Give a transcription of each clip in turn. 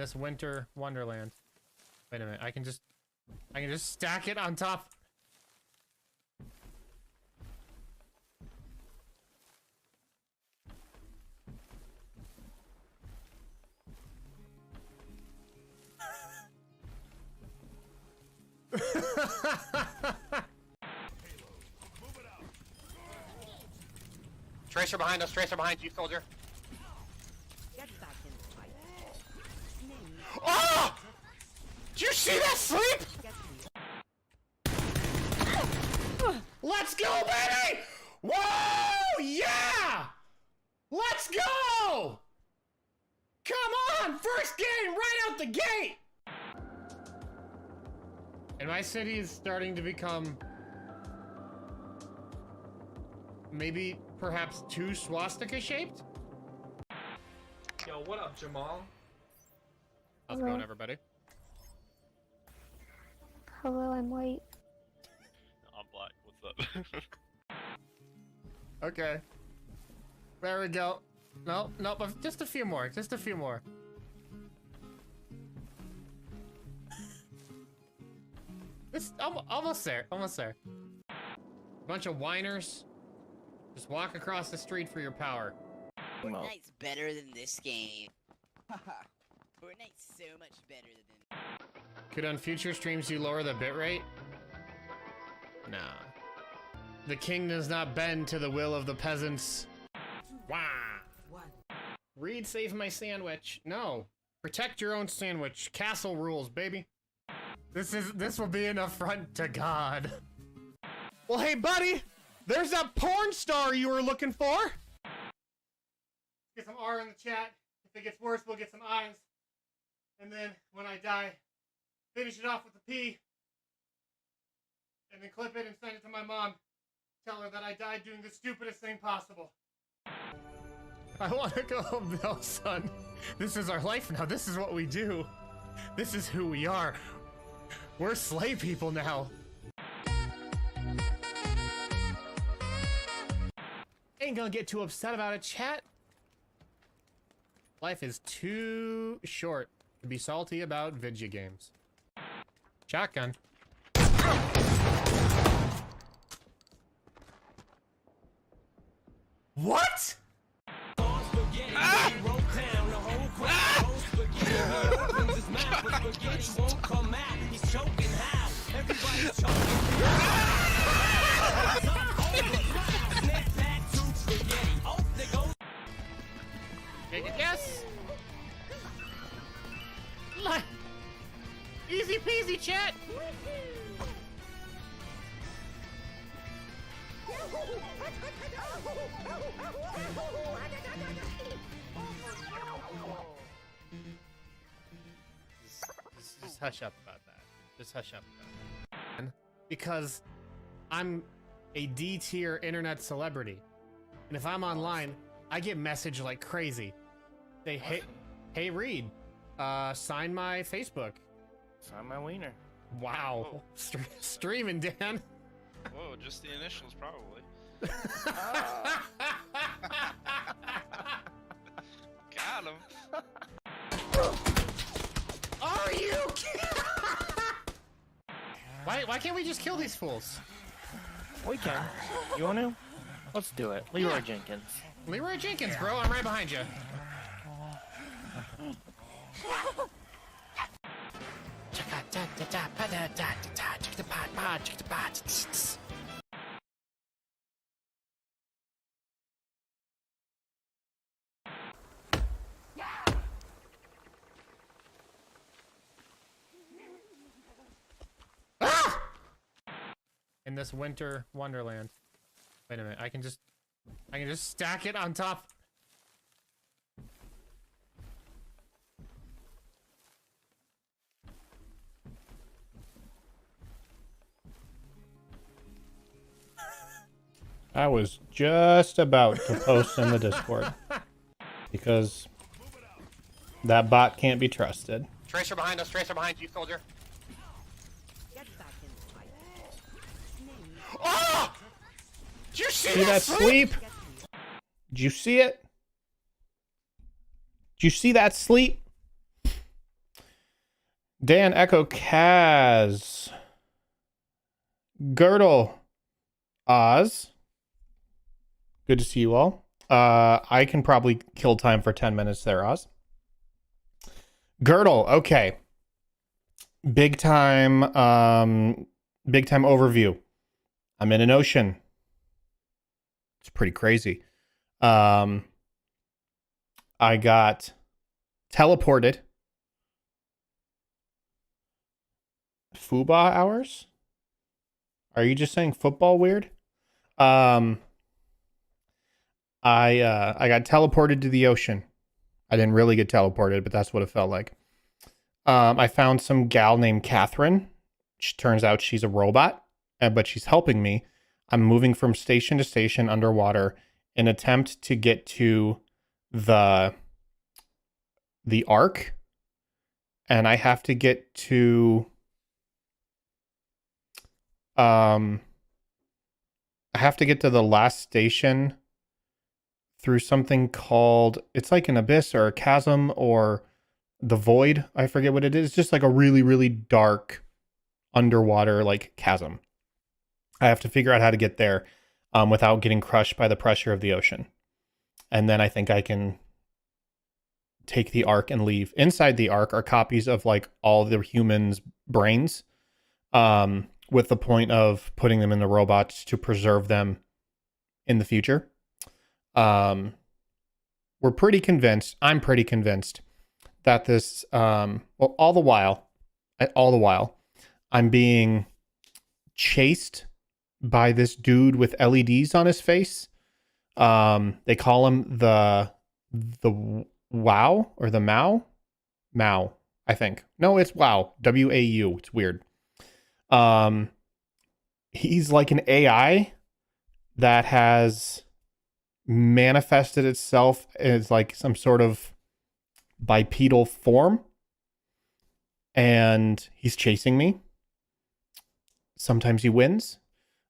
in this winter wonderland. Wait a minute, I can just stack it on top. Tracer behind us, Tracer behind you, soldier. Oh! Did you see that sleep? Let's go, baby! Whoa! Yeah! Let's go! Come on! First game right out the gate! And my city is starting to become maybe perhaps too swastika shaped. Yo, what up, Jamal? How's it going, everybody? Hello, I'm white. I'm black. What's up? Okay. There we go. No, no, but just a few more. Just a few more. It's almost there. Almost there. Bunch of whiners. Just walk across the street for your power. Fortnite's better than this game. Fortnite's so much better than... Could on future streams you lower the bitrate? Nah. The king does not bend to the will of the peasants. Wah! Reed, save my sandwich. No. Protect your own sandwich. Castle rules, baby. This will be an affront to God. Well, hey, buddy! There's that porn star you were looking for! Get some R in the chat. If it gets worse, we'll get some I's. And then, when I die, finish it off with a P. And then clip it and send it to my mom. Tell her that I died doing the stupidest thing possible. I want to go home now, son. This is our life now. This is what we do. This is who we are. We're slave people now. Ain't gonna get too upset about it, chat. Life is too short to be salty about video games. Shotgun. What? Take a guess. Easy peasy, chat. Just hush up about that. Just hush up about that. Because I'm a D-tier internet celebrity. And if I'm online, I get messaged like crazy. They hey Reed, sign my Facebook. Sign my wiener. Wow. Whoa. Streaming, Dan. Whoa, just the initials, probably. Got him. Are you kidding? Why can't we just kill these fools? We can. You want to? Let's do it. Leroy Jenkins. Leroy Jenkins, bro. I'm right behind you. Ah! In this winter wonderland. Wait a minute, I can just stack it on top. I was just about to post in the Discord because that bot can't be trusted. Tracer behind us, Tracer behind you, soldier. Oh! Did you see that sleep? Did you see it? Did you see that sleep? Dan Echo Kaz. Girdle. Oz. Good to see you all. I can probably kill time for 10 minutes there, Oz. Girdle, okay. Big time overview. I'm in an ocean. It's pretty crazy. I got teleported. Fuba hours? Are you just saying football weird? I got teleported to the ocean. I didn't really get teleported, but that's what it felt like. I found some gal named Catherine. Turns out she's a robot, but she's helping me. I'm moving from station to station underwater in an attempt to get to the Ark, and I have to get to I have to get to the last station through something called, it's like an abyss or a chasm or the void. I forget what it is. It's just like a really, really dark underwater like chasm. I have to figure out how to get there without getting crushed by the pressure of the ocean. And then I think I can take the Ark and leave. Inside the Ark are copies of like all the humans' brains, with the point of putting them in the robots to preserve them in the future. We're pretty convinced, I'm pretty convinced that this, all the while, I'm being chased by this dude with LEDs on his face. They call him the Wow or the Mao, I think. No, it's Wow, WAU. It's weird. He's like an AI that has manifested itself as like some sort of bipedal form, and he's chasing me. Sometimes he wins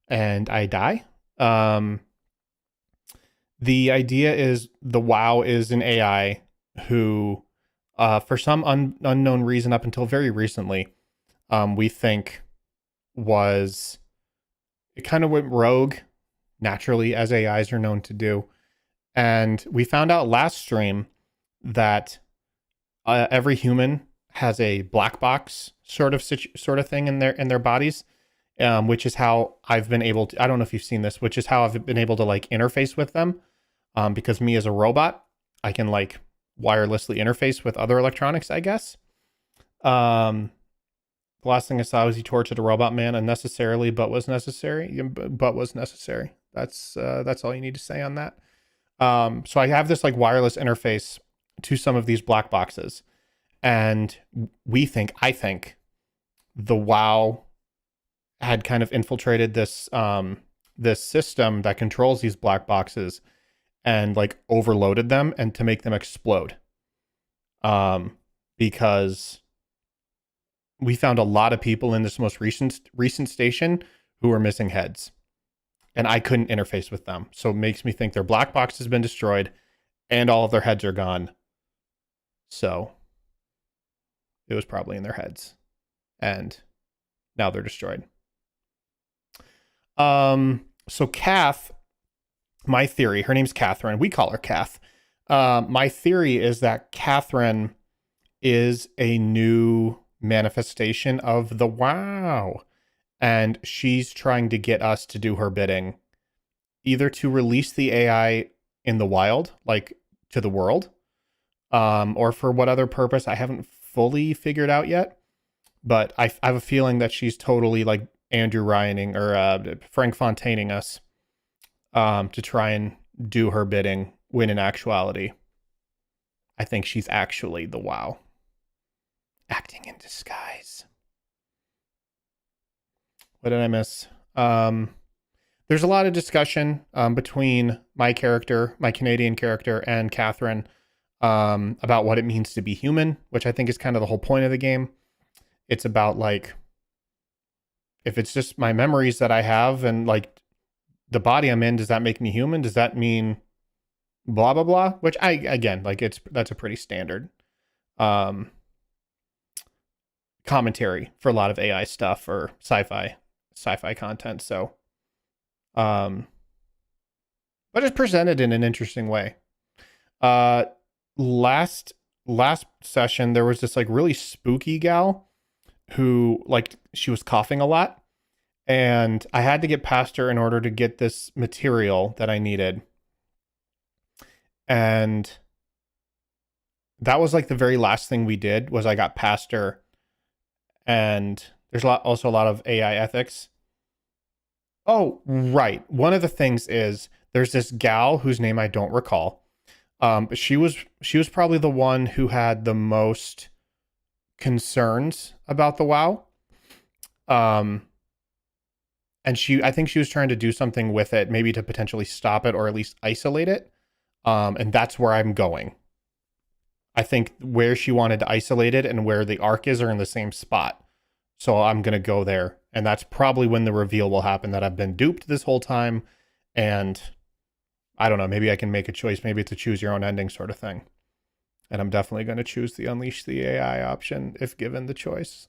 and I die. The idea is the WoW is an AI who, for some unknown reason up until very recently, we think it kind of went rogue naturally, as AIs are known to do. And we found out last stream that every human has a black box sort of thing in their bodies, which is how I've been able to, I don't know if you've seen this, which is how I've been able to like interface with them. Because me as a robot, I can like wirelessly interface with other electronics, I guess. The last thing I saw was he tortured a robot man unnecessarily, but was necessary. That's all you need to say on that. So I have this like wireless interface to some of these black boxes, and I think the WoW had kind of infiltrated this system that controls these black boxes and like overloaded them and to make them explode. Because we found a lot of people in this most recent station who were missing heads, and I couldn't interface with them. So it makes me think their black box has been destroyed and all of their heads are gone. So it was probably in their heads, and now they're destroyed. So Kath, my theory, her name's Catherine. We call her Kath. My theory is that Catherine is a new manifestation of the WoW, and she's trying to get us to do her bidding, either to release the AI in the wild, like to the world, or for what other purpose I haven't fully figured out yet. But I have a feeling that she's totally like Andrew Ryaning or Frank Fontaining us, to try and do her bidding, when in actuality, I think she's actually the WoW. Acting in disguise. What did I miss? There's a lot of discussion between my character, my Canadian character, and Catherine about what it means to be human, which I think is kind of the whole point of the game. It's about like, if it's just my memories that I have and like the body I'm in, does that make me human? Does that mean blah, blah, blah? Which that's a pretty standard. commentary for a lot of AI stuff or sci-fi content. So, but it's presented in an interesting way. Last session, there was this like really spooky gal who like she was coughing a lot, and I had to get past her in order to get this material that I needed. And that was like the very last thing we did was I got past her. And there's also a lot of AI ethics. Oh, right. One of the things is there's this gal whose name I don't recall. But she was probably the one who had the most concerns about the WoW. And I think she was trying to do something with it, maybe to potentially stop it or at least isolate it. And that's where I'm going. I think where she wanted to isolate it and where the arc is are in the same spot. So I'm going to go there. And that's probably when the reveal will happen that I've been duped this whole time. And I don't know, maybe I can make a choice. Maybe it's a choose your own ending sort of thing. And I'm definitely going to choose the Unleash the AI option if given the choice.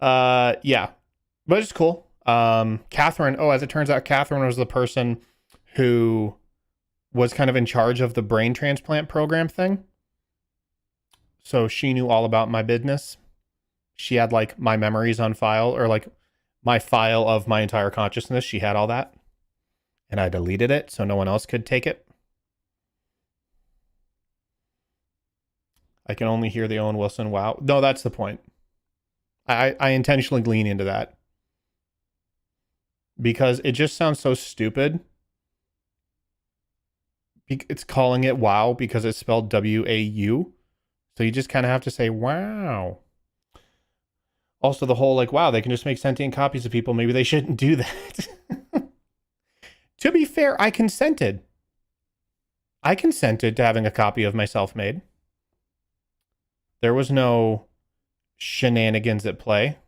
Yeah, but it's cool. Catherine, as it turns out, Catherine was the person who was kind of in charge of the brain transplant program thing. So she knew all about my business. She had like my memories on file, or like my file of my entire consciousness. She had all that. And I deleted it so no one else could take it. I can only hear the Owen Wilson wow. No, that's the point. I intentionally lean into that. Because it just sounds so stupid. It's calling it WoW because it's spelled W-A-U. So you just kind of have to say, wow. Also, the whole like, wow, they can just make sentient copies of people. Maybe they shouldn't do that. To be fair, I consented. I consented to having a copy of myself made. There was no shenanigans at play.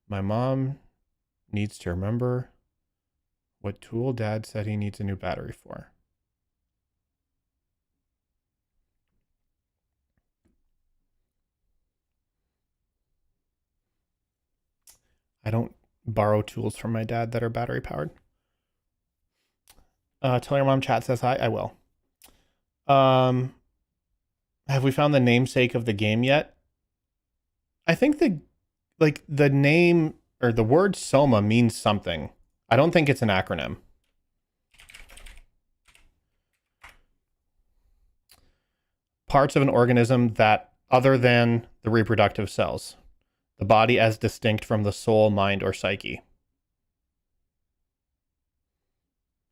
My mom needs to remember what tool Dad said he needs a new battery for. I don't borrow tools from my dad that are battery powered. Tell your mom chat says hi. I will. Have we found the namesake of the game yet? I think the name or the word SOMA means something. I don't think it's an acronym. Parts of an organism that other than the reproductive cells. The body as distinct from the soul, mind, or psyche.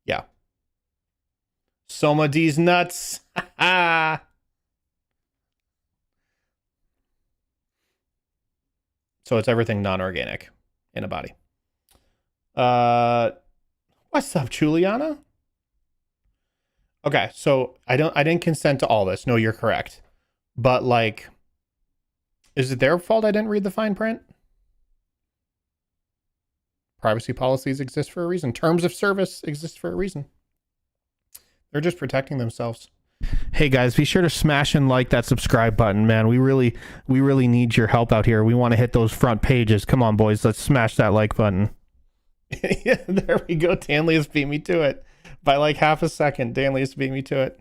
Yeah. Soma D's nuts. So it's everything non-organic in a body. What's up, Juliana? Okay, so I didn't consent to all this. No, you're correct. But like, is it their fault I didn't read the fine print? Privacy policies exist for a reason. Terms of service exist for a reason. They're just protecting themselves. Hey guys, be sure to smash and like that subscribe button, man. We really need your help out here. We want to hit those front pages. Come on, boys. Let's smash that like button. Yeah, there we go. Danlius beat me to it. By like half a second, Danlius beat me to it.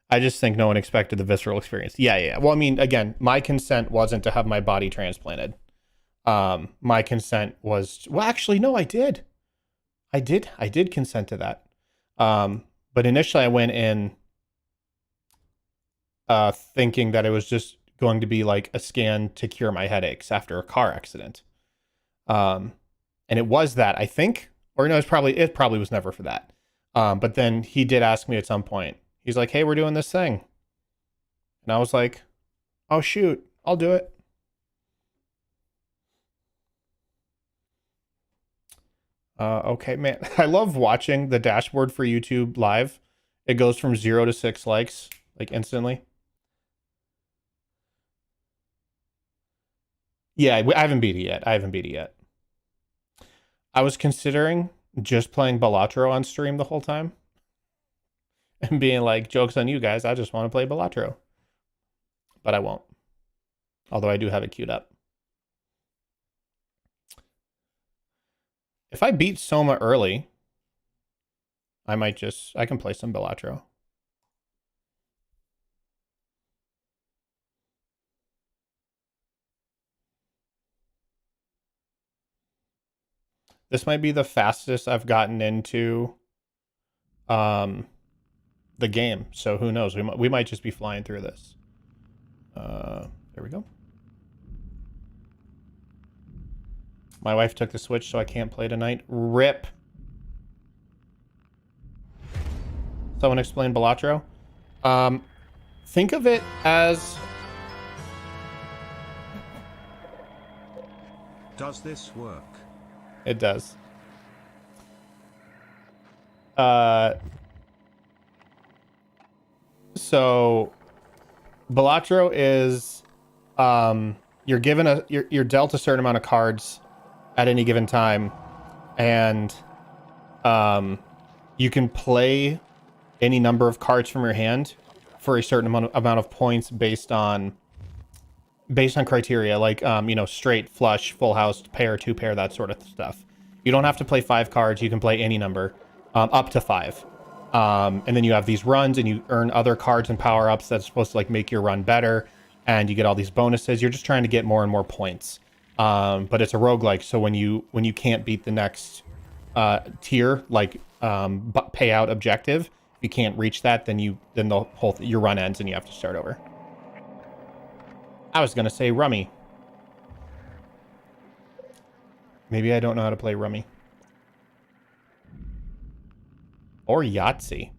I just think no one expected the visceral experience. Yeah. Well, I mean, again, my consent wasn't to have my body transplanted. My consent was... Well, actually, no, I did. I did consent to that. But initially I went in thinking that it was just going to be like a scan to cure my headaches after a car accident. And it was that, I think. Or no, it probably was never for that. But then he did ask me at some point. He's like, hey, we're doing this thing. And I was like, oh, shoot, I'll do it. Okay, man. I love watching the dashboard for YouTube live. It goes from 0 to 6 likes, like instantly. Yeah, I haven't beat it yet. I was considering just playing Balatro on stream the whole time. And being like, joke's on you guys, I just want to play Balatro. But I won't. Although I do have it queued up. If I beat Soma early, I can play some Balatro. This might be the fastest I've gotten into the game. So who knows? We might just be flying through this. There we go. My wife took the Switch, so I can't play tonight. RIP. Someone explain Balatro. Think of it as... Does this work? It does. So Balatro is you're given you're dealt a certain amount of cards at any given time, and you can play any number of cards from your hand for a certain amount of points based on criteria, like straight, flush, full house, pair, two pair, that sort of stuff. You don't have to play 5 cards. You can play any number, up to 5. And then you have these runs, and you earn other cards and power-ups that's supposed to like make your run better, and you get all these bonuses. You're just trying to get more and more points. But it's a roguelike, so when you can't beat the next tier, like payout objective, if you can't reach that, then the whole your run ends and you have to start over. I was gonna say Rummy. Maybe I don't know how to play Rummy. Or Yahtzee.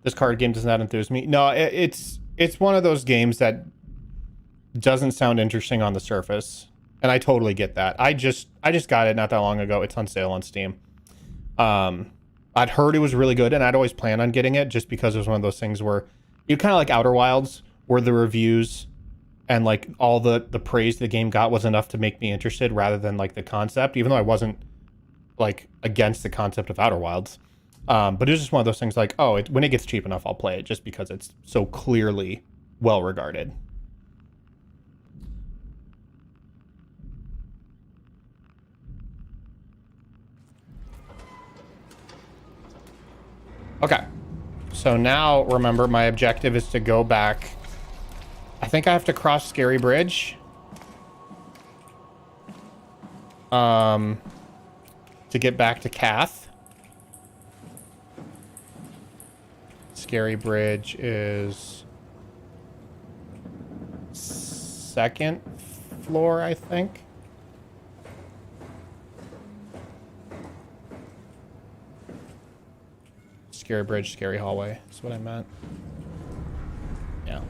This card game does not enthuse me. No, it's one of those games that doesn't sound interesting on the surface. And I totally get that. I just got it not that long ago. It's on sale on Steam. I'd heard it was really good, and I'd always planned on getting it just because it was one of those things where you kind of like Outer Wilds, where the reviews and like all the praise the game got was enough to make me interested rather than like the concept, even though I wasn't like against the concept of Outer Wilds. But it was just one of those things like, oh, when it gets cheap enough, I'll play it just because it's so clearly well regarded. Okay, so now remember my objective is to go back. I think I have to cross Scary Bridge. To get back to Kath. Scary Bridge is 2nd floor, I think. Scary Bridge, Scary Hallway. That's what I meant. Yeah.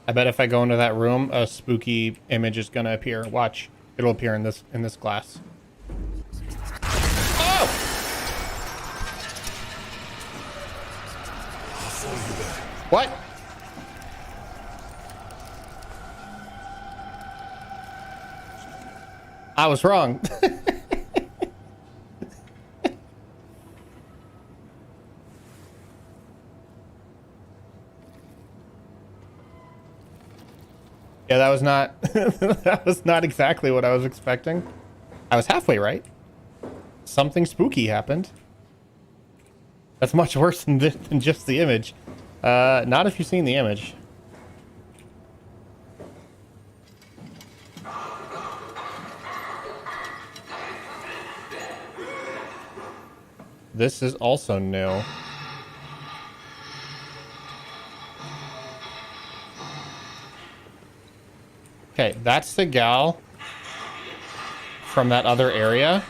I bet if I go into that room, a spooky image is gonna appear. Watch. It'll appear in this glass. What? I was wrong. Yeah, that was not that was not exactly what I was expecting. I was halfway right. Something spooky happened. That's much worse than just the image. Not if you've seen the image. This is also new. Okay, that's the gal from that other area.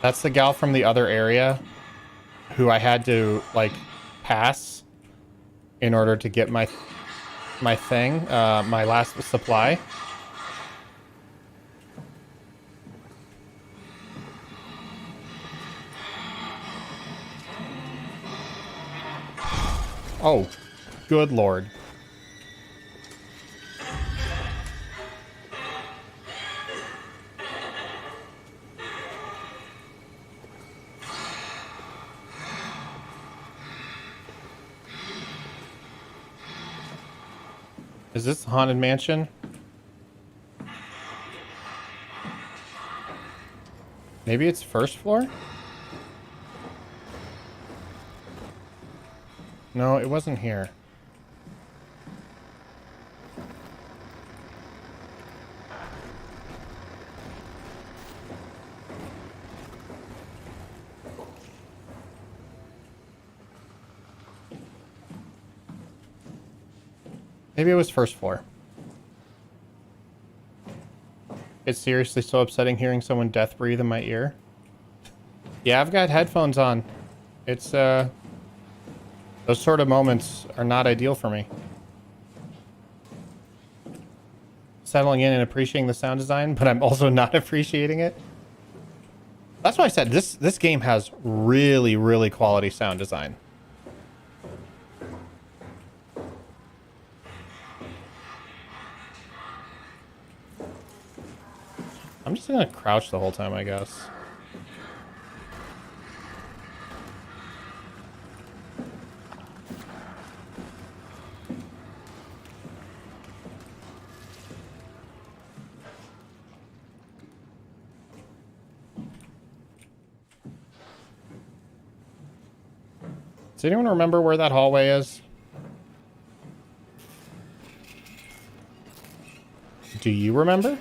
That's the gal from the other area who I had to, like, pass in order to get my thing, my last supply. Oh, good lord. Is this the haunted mansion? Maybe it's first floor? No, it wasn't here. Maybe it was first floor. It's seriously so upsetting hearing someone death breathe in my ear. Yeah, I've got headphones on. It's, those sort of moments are not ideal for me. Settling in and appreciating the sound design, but I'm also not appreciating it. That's why I said this game has really, really quality sound design. I'm just gonna crouch the whole time, I guess. Does anyone remember where that hallway is? Do you remember?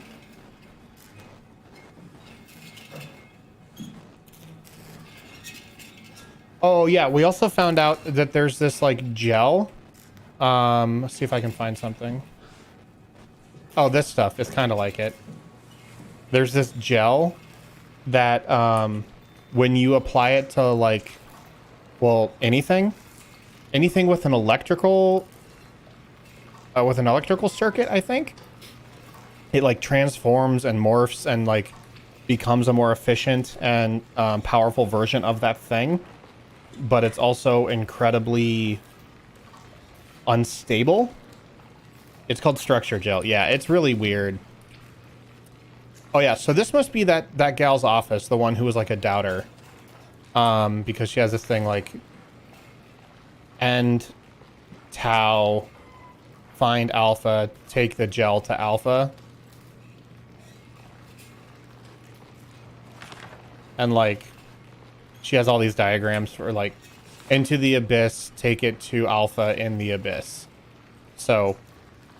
Oh yeah, we also found out that there's this like gel. Let's see if I can find something. Oh, this stuff is kind of like it. There's this gel that when you apply it to like, well, anything with an electrical circuit, I think it like transforms and morphs and like becomes a more efficient and powerful version of that thing. But it's also incredibly unstable. It's called structure gel. Yeah, it's really weird. Oh yeah, so this must be that gal's office, the one who was like a doubter. Because she has this thing like end tau, find alpha, take the gel to alpha. And like she has all these diagrams for like into the abyss, take it to alpha in the abyss. So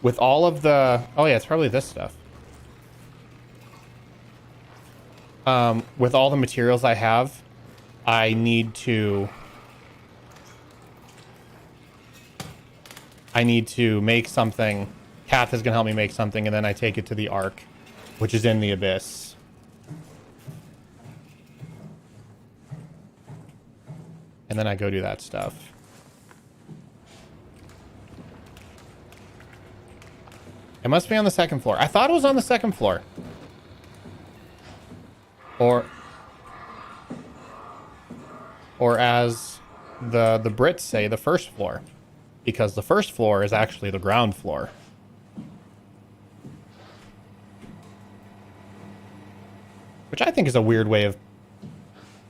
with all of the, oh yeah, it's probably this stuff. With all the materials I have, I need to make something. Kath is gonna help me make something, and then I take it to the Ark, which is in the abyss. And then I go do that stuff. It must be on the second floor. I thought it was on the second floor. Or as the Brits say, the first floor. Because the first floor is actually the ground floor. Which I think is a weird way of...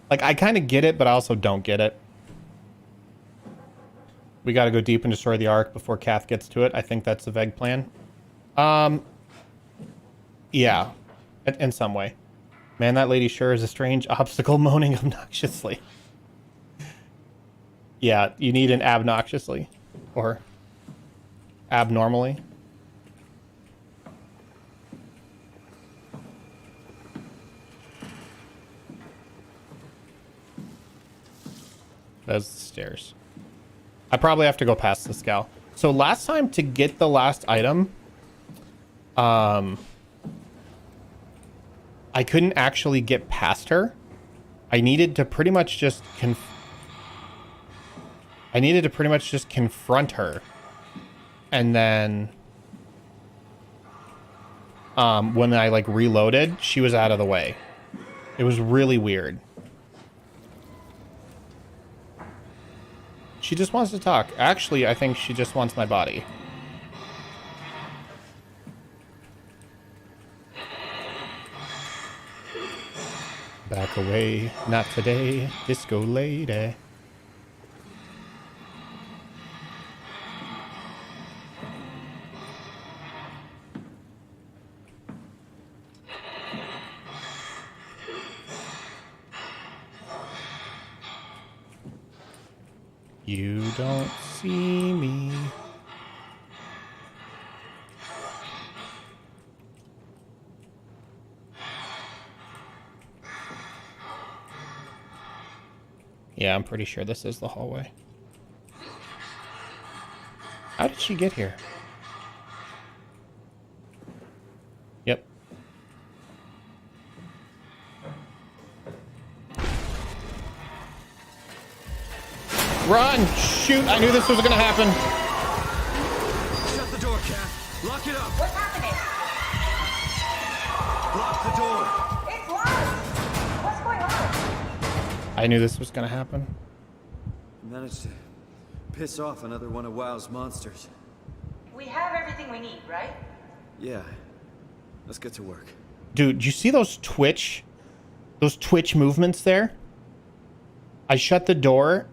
Like, I kind of get it, but I also don't get it. We got to go deep and destroy the Ark before Kath gets to it. I think that's the vague plan. Yeah. In some way. Man, that lady sure is a strange obstacle moaning obnoxiously. Yeah, you need an obnoxiously. Or abnormally. Those stairs. I probably have to go past this gal. So last time to get the last item, I couldn't actually get past her. I needed to pretty much just confront her. And then when I like reloaded, she was out of the way. It was really weird. She just wants to talk. Actually, I think she just wants my body. Back away, not today, disco lady. You don't see me. Yeah, I'm pretty sure this is the hallway. How did she get here? Yep. Run! Shoot! I knew this was gonna happen. Shut the door, Cat. Lock it up. What's happening? Lock the door. It's locked. What's going on? I knew this was gonna happen. Managed to piss off another one of WoW's monsters. We have everything we need, right? Yeah. Let's get to work. Dude, do you see those twitch movements there? I shut the door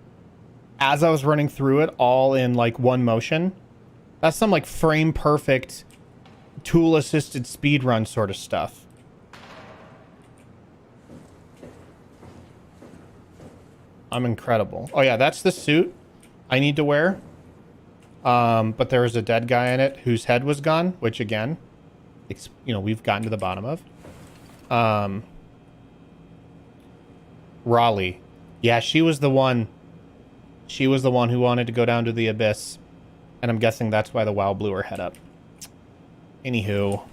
as I was running through it all in like one motion. That's some like frame perfect tool assisted speedrun sort of stuff. I'm incredible. Oh yeah, that's the suit I need to wear. But there was a dead guy in it whose head was gone, which again, we've gotten to the bottom of. Raleigh. Yeah, she was the one who wanted to go down to the abyss. And I'm guessing that's why the WoW blew her head up. Anywho.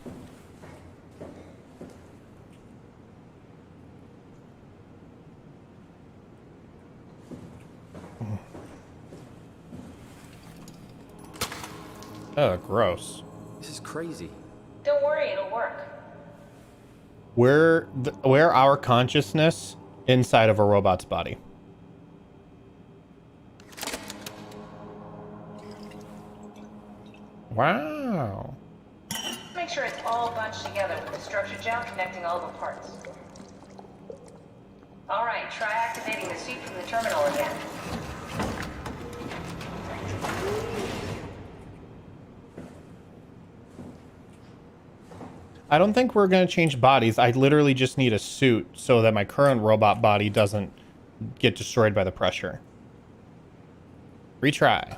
Oh, gross. This is crazy. Don't worry, it'll work. We're our consciousness inside of a robot's body. Wow. Make sure it's all bunched together with the structure gel connecting all the parts. Alright, try activating the suit from the terminal again. I don't think we're going to change bodies. I literally just need a suit so that my current robot body doesn't get destroyed by the pressure. Retry.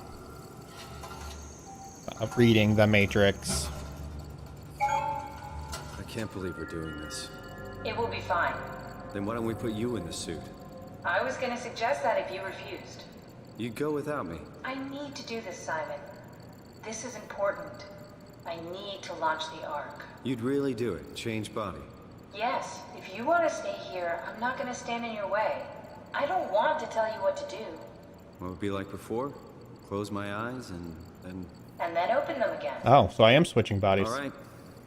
Reading the Matrix. I can't believe we're doing this. It will be fine. Then why don't we put you in the suit? I was gonna suggest that if you refused. You'd go without me. I need to do this, Simon. This is important. I need to launch the Ark. You'd really do it? Change body? Yes, if you want to stay here, I'm not gonna stand in your way. I don't want to tell you what to do. What would it be like before? Close my eyes and then... And then open them again. Oh, so I am switching bodies. All right,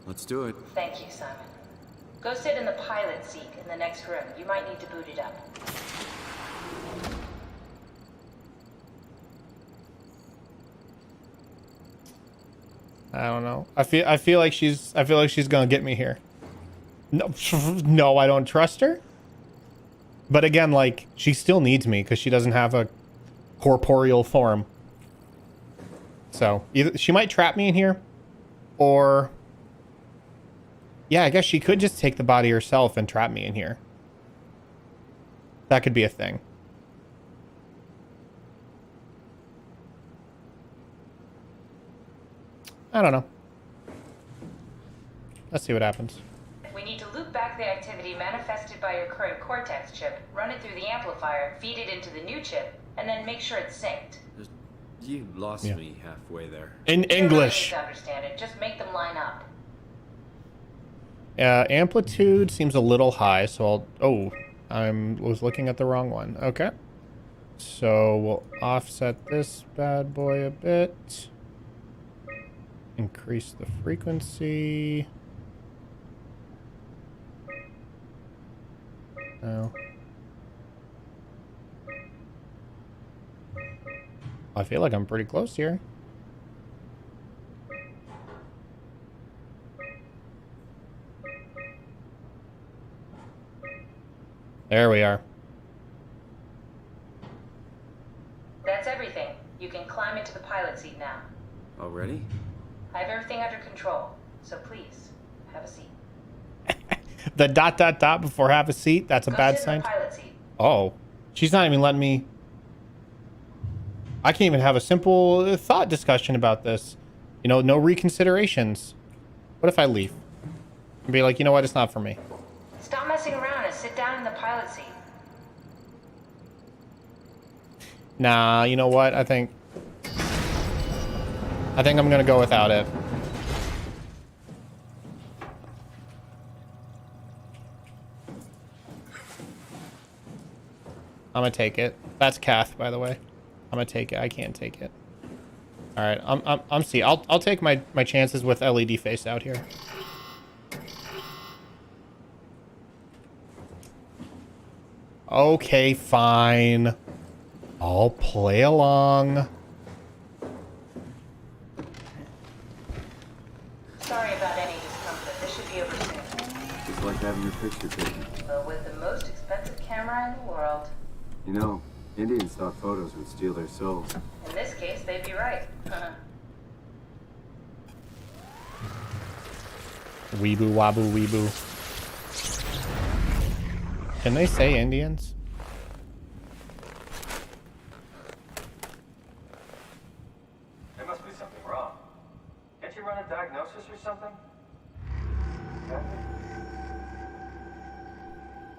let's do it. Thank you, Simon. Go sit in the pilot seat in the next room. You might need to boot it up. I don't know. I feel like she's gonna get me here. No, no, I don't trust her. But again, like, she still needs me because she doesn't have a corporeal form. So either she might trap me in here, or yeah, I guess she could just take the body herself and trap me in here. That could be a thing. I don't know. Let's see what happens. We need to loop back the activity manifested by your current Cortex chip, run it through the amplifier, feed it into the new chip, and then make sure it's synced. You lost me halfway there. In You don't English. need to understand it. Just make them line up. Amplitude seems a little high, so I'll... Oh, was looking at the wrong one. Okay. So we'll offset this bad boy a bit. Increase the frequency. No. I feel like I'm pretty close here. There we are. That's everything. You can climb into the pilot seat now. Already? I have everything under control, so please, have a seat. The ... before have a seat, that's a Go bad sit in the sign. pilot seat. Oh, she's not even letting me. I can't even have a simple thought discussion about this. You know, no reconsiderations. What if I leave? And be like, you know what, it's not for me. Stop messing around and sit down in the pilot seat. Nah, you know what? I think I'm gonna go without it. I'm gonna take it. That's Kath, by the way. I'm gonna take it. I can't take it. All right, I'm see. I'll take my chances with LED face out here. Okay, fine. I'll play along. Sorry about any discomfort. This should be over soon. It's like having your picture taken. But with the most expensive camera in the world, You know, Indians thought photos would steal their souls. in this case, they'd be right. Weeboo waboo weeboo. Can they say Indians? There must be something wrong. Can't you run a diagnosis or something?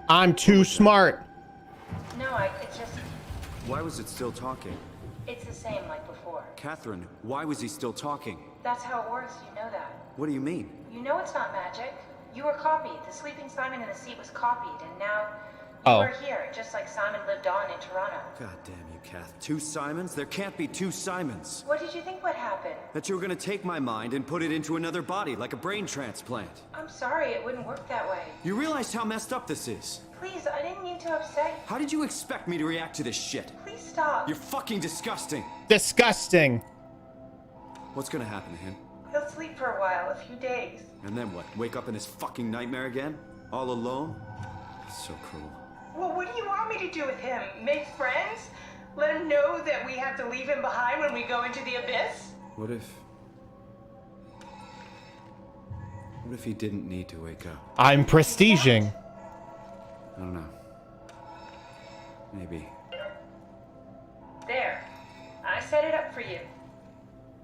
I'm too smart. No, it's just, Why was it still talking? it's the same like before. Catherine, why was he still talking? That's how it works, you know that. What do you mean? You know it's not magic. You were copied. The sleeping Simon in the seat was copied, and now Oh. you are here, just like Simon lived on in Toronto. God damn you, Kath. 2 Simons? There can't be 2 Simons. What did you think would happen? That you were gonna take my mind and put it into another body, like a brain transplant. I'm sorry, it wouldn't work that way. You realize how messed up this is? Please, I didn't mean to upset you. How did you expect me to react to this shit? Please stop. You're fucking disgusting. Disgusting. What's gonna happen to him? He'll sleep for a while, a few days. And then what? Wake up in this fucking nightmare again? All alone? So cruel. Well, what do you want me to do with him? Make friends? Let him know that we have to leave him behind when we go into the abyss? What if he didn't need to wake up? I'm prestiging. I don't know. Maybe. There. I set it up for you.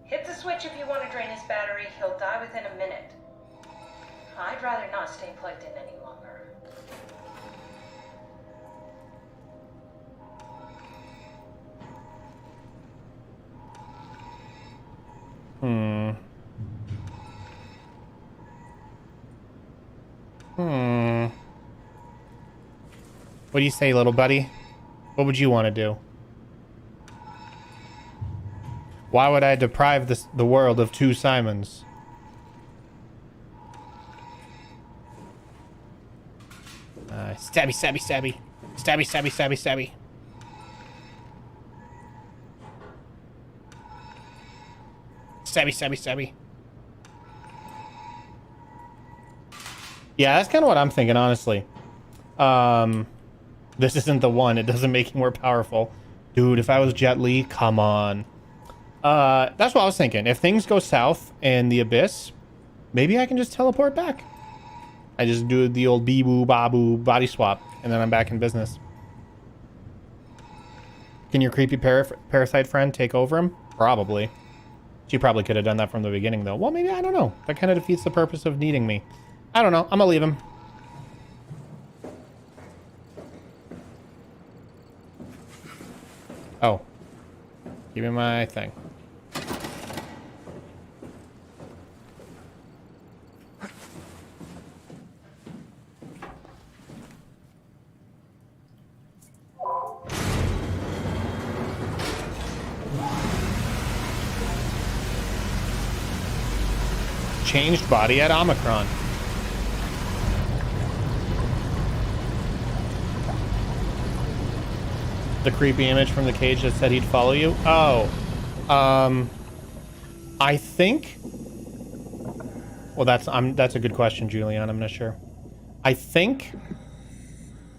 Hit the switch if you want to drain his battery. He'll die within a minute. I'd rather not stay plugged in any longer. What do you say, little buddy? What would you want to do? Why would I deprive the world of 2 Simons? Stabby, stabby, stabby. Stabby, stabby, stabby, stabby. Stabby, stabby, stabby. Yeah, that's kind of what I'm thinking, honestly. This isn't the one. It doesn't make him more powerful. Dude, if I was Jet Li, come on. That's what I was thinking. If things go south in the Abyss, maybe I can just teleport back. I just do the old bee-boo, ba-boo body swap, and then I'm back in business. Can your creepy parasite friend take over him? Probably. She probably could have done that from the beginning, though. Well, maybe, I don't know. That kind of defeats the purpose of needing me. I don't know. I'm gonna leave him. Oh. Give me my thing. changed body at Omicron. The creepy image from the cage that said he'd follow you. Oh, I think. Well, that's a good question, Julian. I'm not sure. I think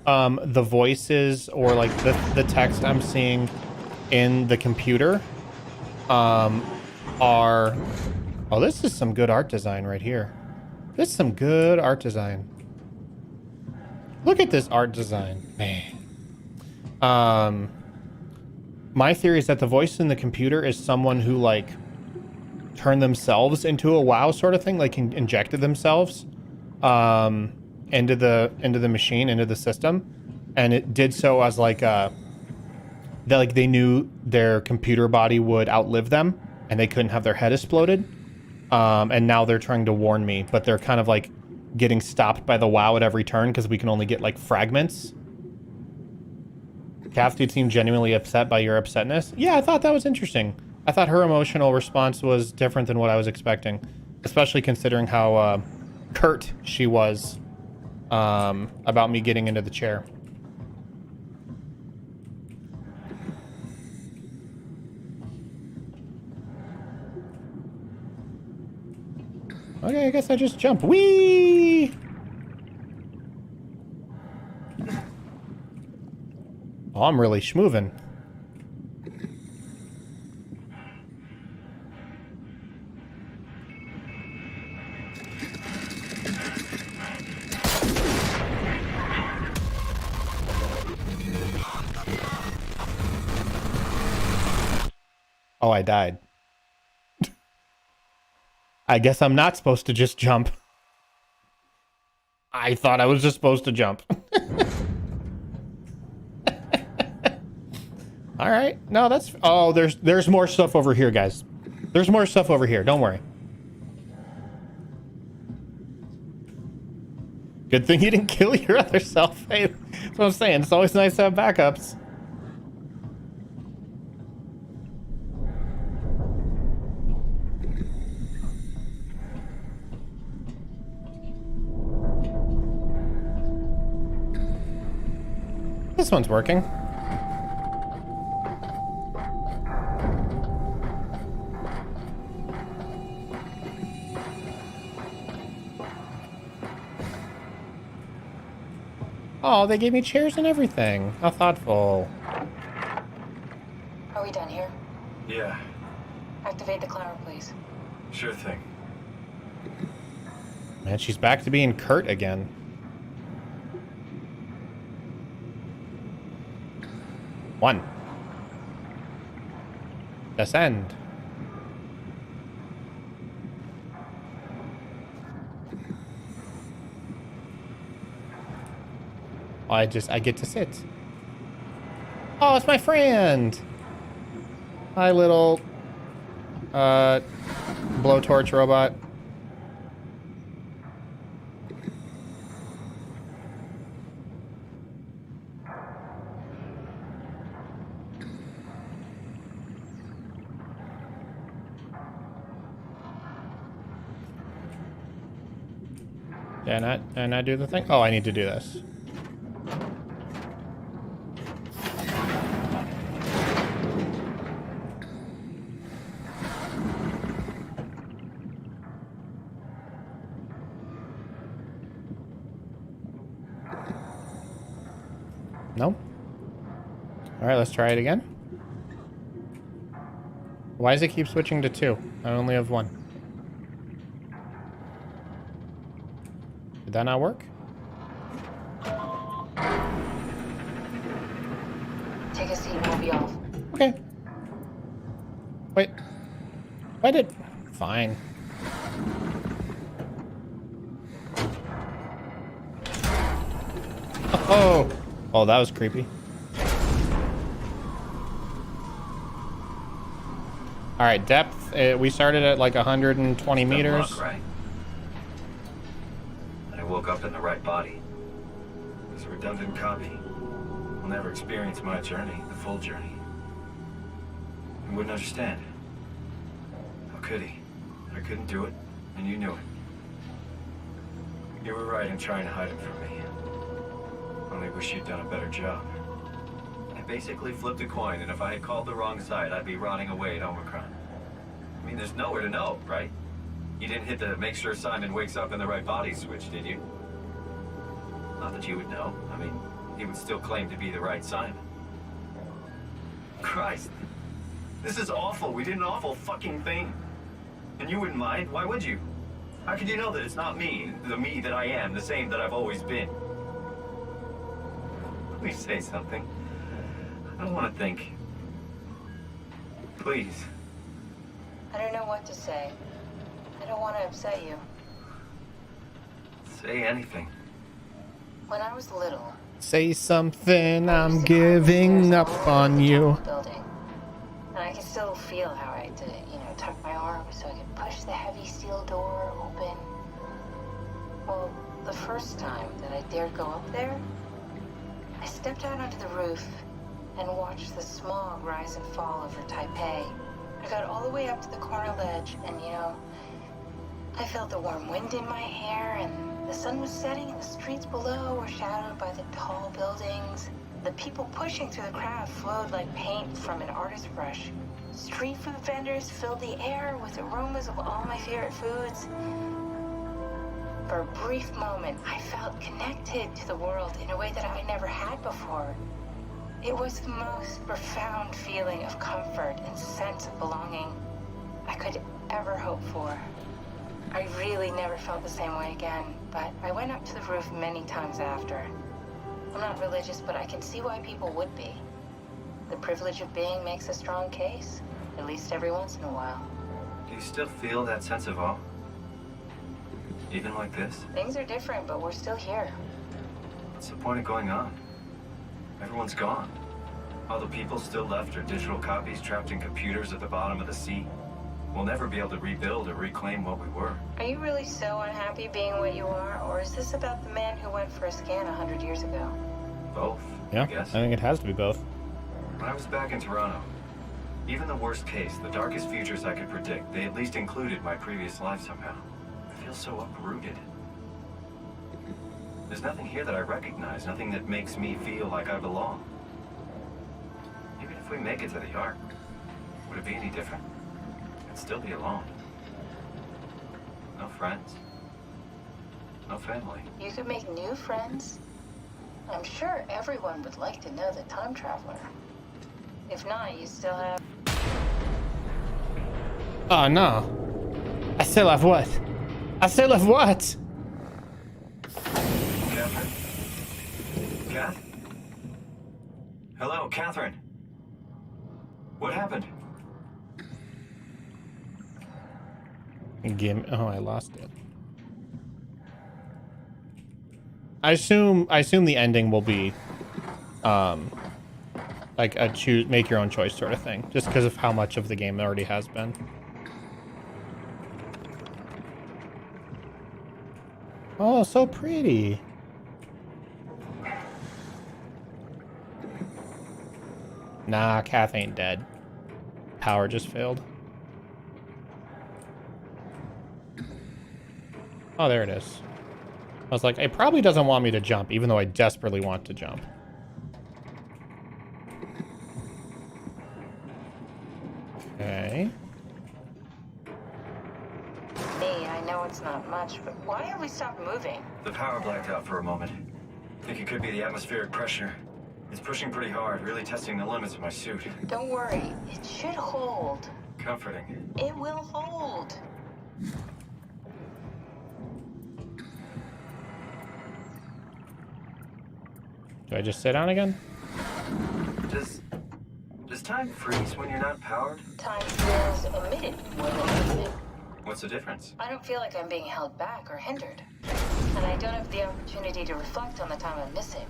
the voices or like the text I'm seeing in the computer are. Oh, this is some good art design right here. This is some good art design. Look at this art design, man. My theory is that the voice in the computer is someone who like turned themselves into a WoW sort of thing, like injected themselves into the machine, into the system, and it did so as like that like they knew their computer body would outlive them and they couldn't have their head exploded. And now they're trying to warn me, but they're kind of like getting stopped by the WoW at every turn because we can only get like fragments. Cafty seemed genuinely upset by your upsetness. Yeah, I thought that was interesting. I thought her emotional response was different than what I was expecting, especially considering how curt she was about me getting into the chair. Okay, I guess I just jump. Whee! Oh, I'm really schmoovin'. Oh, I died. I guess I'm not supposed to just jump. I thought I was just supposed to jump. All right. No, that's... Oh, there's more stuff over here, guys. There's more stuff over here. Don't worry. Good thing you didn't kill your other self. Hey, that's what I'm saying. It's always nice to have backups. This one's working. Oh, they gave me chairs and everything. How thoughtful. Are we done here? Yeah, Activate the climber, please. sure thing. Man, she's back to being curt again. One. Descend. I get to sit. Oh, it's my friend. Hi, little blowtorch robot. And I do the thing? Oh, I need to do this. No? Alright, let's try it again. Why does it keep switching to 2? I only have 1. Did that not work? Take a seat and we'll be off. Okay. Wait. Why did... Fine. Oh! Oh, that was creepy. Alright, depth. We started at like 120 meters. Luck, right? I woke up in the right body. It's a redundant copy. I'll never experience my journey, the full journey. He wouldn't understand. How could he? I couldn't do it. And you knew it. You were right in trying to hide it from me. Only wish you'd done a better job. I basically flipped a coin, and if I had called the wrong side, I'd be rotting away at Omicron. I mean, there's nowhere to know, right? You didn't hit the make sure Simon wakes up in the right body switch, did you? Not that you would know. I mean, he would still claim to be the right Simon. Christ. This is awful. We did an awful fucking thing. And you wouldn't mind? Why would you? How could you know that it's not me, the me that I am, the same that I've always been? Please say something. I don't want to think. Please. I don't know what to say. I don't want to upset you. Say anything. When I was little, Say something, I'm giving up on you. building, and I could still feel how I had to, tuck my arm so I could push the heavy steel door open. Well, the first time that I dared go up there, I stepped out onto the roof and watched the smog rise and fall over Taipei. I got all the way up to the corner ledge, and I felt the warm wind in my hair, and the sun was setting, and the streets below were shadowed by the tall buildings. The people pushing through the crowd flowed like paint from an artist's brush. Street food vendors filled the air with aromas of all my favorite foods. For a brief moment, I felt connected to the world in a way that I never had before. It was the most profound feeling of comfort and sense of belonging I could ever hope for. I really never felt the same way again, but I went up to the roof many times after. I'm not religious, but I can see why people would be. The privilege of being makes a strong case, at least every once in a while. Do you still feel that sense of awe? Even like this? Things are different, but we're still here. What's the point of going on? Everyone's gone. All the people still left are digital copies trapped in computers at the bottom of the sea. We'll never be able to rebuild or reclaim what we were. Are you really so unhappy being what you are, or is this about the man who went for a scan 100 years ago? Both, Yeah, I guess. I think it has to be both. When I was back in Toronto, even the worst case, the darkest futures I could predict, they at least included my previous life somehow. I feel so uprooted. There's nothing here that I recognize, nothing that makes me feel like I belong. Even if we make it to the Ark, would it be any different? I'd still be alone. No friends. No family. You could make new friends. I'm sure everyone would like to know the time traveler. If not, you still have... Oh no. I still have what? I still have what? Catherine? Kath? Hello, Catherine. What happened? Oh, I lost it. I assume the ending will be like a make your own choice sort of thing, just because of how much of the game there already has been. Oh, so pretty. Nah, Kath ain't dead. Power just failed. Oh, there it is. I was like, it probably doesn't want me to jump, even though I desperately want to jump. Okay. Hey, I know it's not much, but why have we stopped moving? The power blacked out for a moment. Think it could be the atmospheric pressure. It's pushing pretty hard, really testing the limits of my suit. Don't worry, it should hold. Comforting. It will hold. Do I just sit down again? Does time freeze when you're not powered? Time feels omitted more than needed. What's the difference? I don't feel like I'm being held back or hindered. And I don't have the opportunity to reflect on the time I'm missing.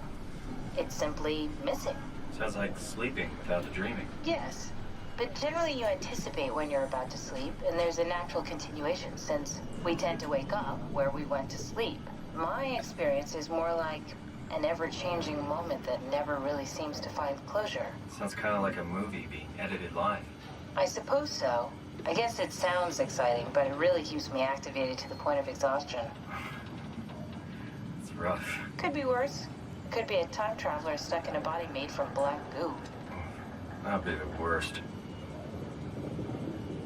It's simply missing. Sounds like sleeping without the dreaming. Yes, but generally you anticipate when you're about to sleep, and there's a natural continuation since we tend to wake up where we went to sleep. My experience is more like an ever-changing moment that never really seems to find closure. Sounds kind of like a movie being edited live. I suppose so. I guess it sounds exciting, but it really keeps me activated to the point of exhaustion. It's rough. Could be worse. Could be a time traveler stuck in a body made from black goo. That'd be the worst.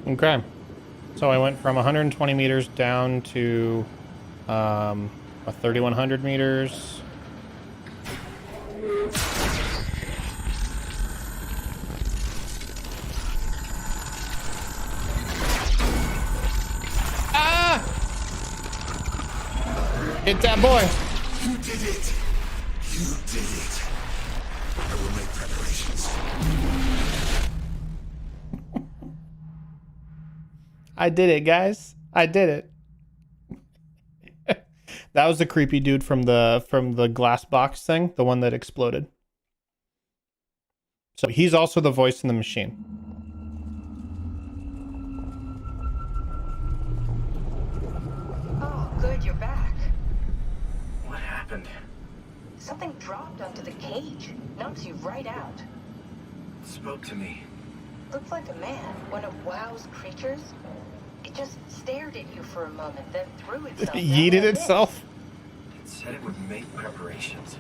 Okay. So I went from 120 meters down to 3,100 meters. Ah! Hit that boy. You did it. You did it. I will make preparations. I did it, guys. I did it. That was the creepy dude from the glass box thing, the one that exploded. So he's also the voice in the machine. Oh, good, you're back. What happened? Something dropped onto the cage. Knocks you right out. It spoke to me. Looked like a man, one of WoW's creatures. It just stared at you for a moment, then threw itself. Yeeted itself. It said it would make preparations.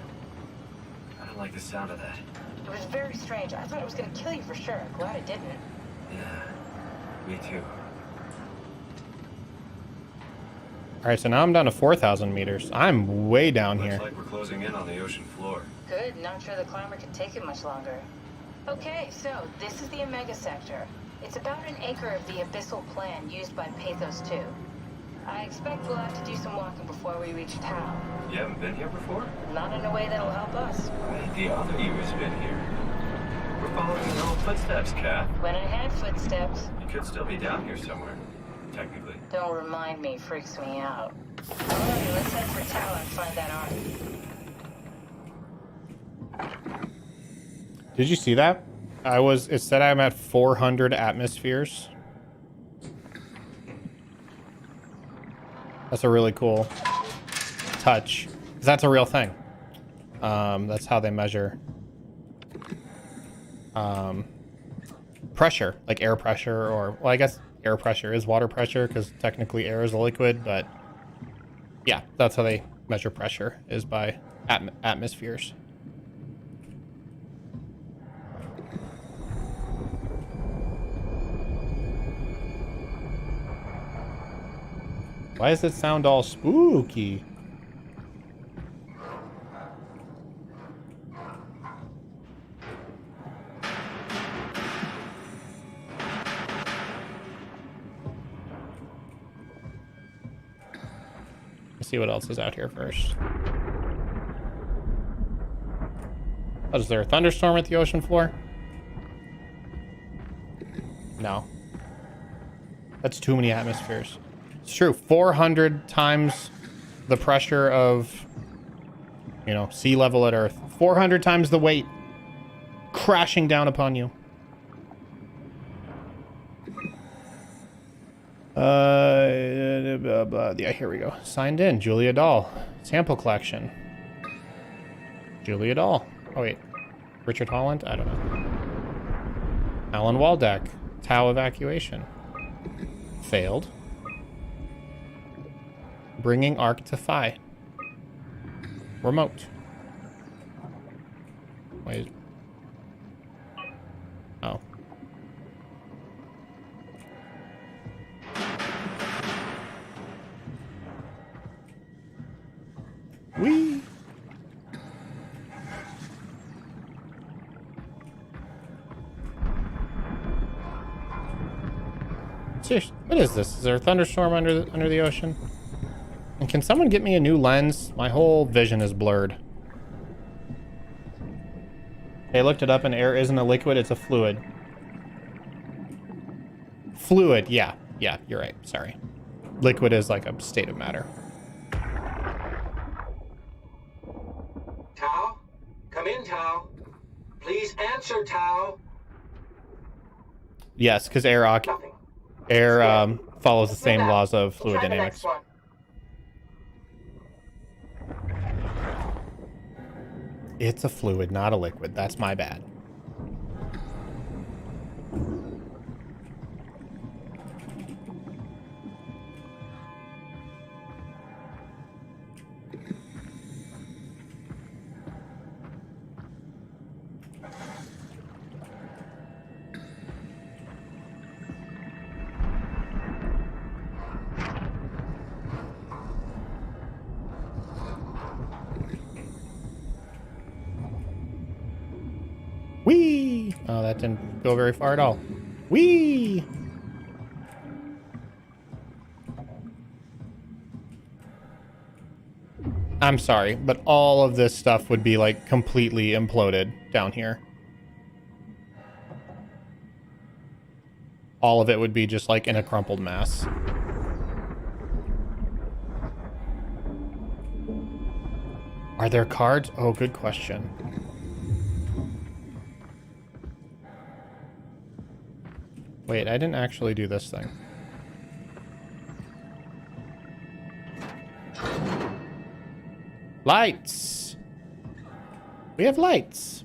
I don't like the sound of that. It was very strange. I thought it was going to kill you for sure. Glad it didn't. Yeah, me too. All right, so now I'm down to 4,000 meters. I'm way down here. Looks like we're closing in on the ocean floor. Good. Not sure the climber could take it much longer. Okay, so this is the Omega Sector. It's about an acre of the abyssal plan used by Pathos 2. I expect we'll have to do some walking before we reach town. You haven't been here before? Not in a way that'll help us. The other you has been here. We're following your own footsteps, Kath. When I had footsteps. You could still be down here somewhere, technically. Don't remind me, freaks me out. Alright, let's head for town and find that arc. Did you see that? It said I'm at 400 atmospheres. That's a really cool touch. 'Cause that's a real thing. That's how they measure pressure, like air pressure, or, well, I guess air pressure is water pressure because technically air is a liquid, but yeah, that's how they measure pressure, is by atmospheres. Why does it sound all spooky? Let's see what else is out here first. Oh, is there a thunderstorm at the ocean floor? No. That's too many atmospheres. It's true. 400 times the pressure of, sea level at Earth. 400 times the weight crashing down upon you. Yeah, here we go. Signed in. Julia Dahl. Sample collection. Julia Dahl. Oh, wait. Richard Holland? I don't know. Alan Waldeck. Tau evacuation. Failed. Bringing Arc to Phi. Remote. Wait. Oh. Whee! Seriously, what is this? Is there a thunderstorm under the ocean? And can someone get me a new lens? My whole vision is blurred. I looked it up and air isn't a liquid, it's a fluid. Fluid, yeah. Yeah, you're right. Sorry. Liquid is like a state of matter. Tau? Come in, Tau. Please answer, Tau. Yes, because air follows the same laws of fluid dynamics. It's a fluid, not a liquid. That's my bad. Oh, that didn't go very far at all. Whee! I'm sorry, but all of this stuff would be like completely imploded down here. All of it would be just like in a crumpled mass. Are there cards? Oh, good question. Wait, I didn't actually do this thing. Lights! We have lights!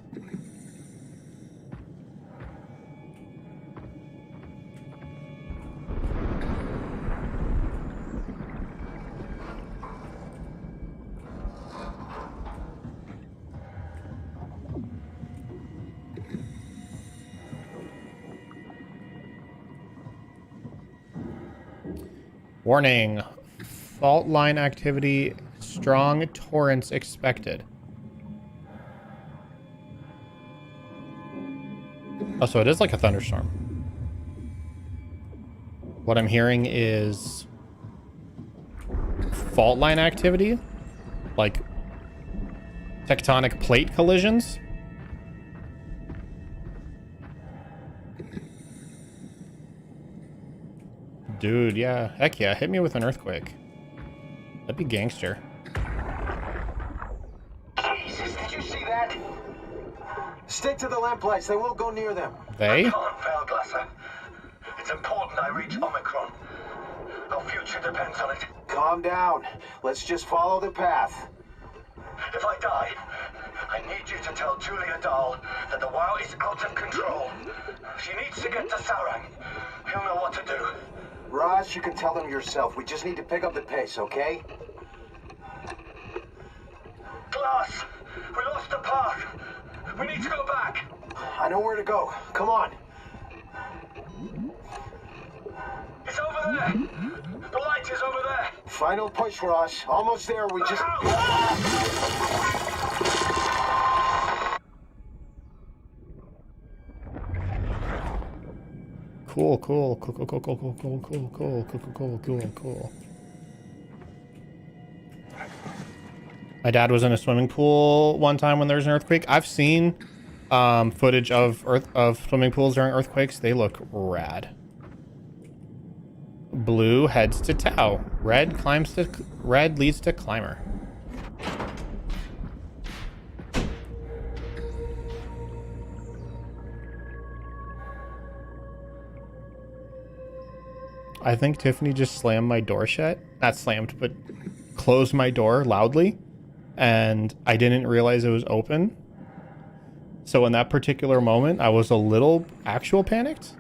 Warning. Fault line activity. Strong torrents expected. Oh, so it is like a thunderstorm. What I'm hearing is fault line activity, like tectonic plate collisions. Dude, yeah. Heck yeah. Hit me with an earthquake. That'd be gangster. Jesus, did you see that? Stick to the lamplights. They won't go near them. They? I can't fail, Glasser. It's important I reach Omicron. Our future depends on it. Calm down. Let's just follow the path. If I die, I need you to tell Julia Dahl that the WoW is out of control. She needs to get to Saurang. He'll know what to do. Raj, you can tell them yourself. We just need to pick up the pace, okay? Glass! We lost the path! We need to go back! I know where to go. Come on. It's over there! The light is over there! Final push, Raj. Almost there. We just... Cool. My dad was in a swimming pool one time when there was an earthquake. I've seen footage of swimming pools during earthquakes. They look rad. Blue heads to Tau. Red leads to Climber. I think Tiffany just slammed my door shut. Not slammed, but closed my door loudly. And I didn't realize it was open. So in that particular moment, I was a little actual panicked.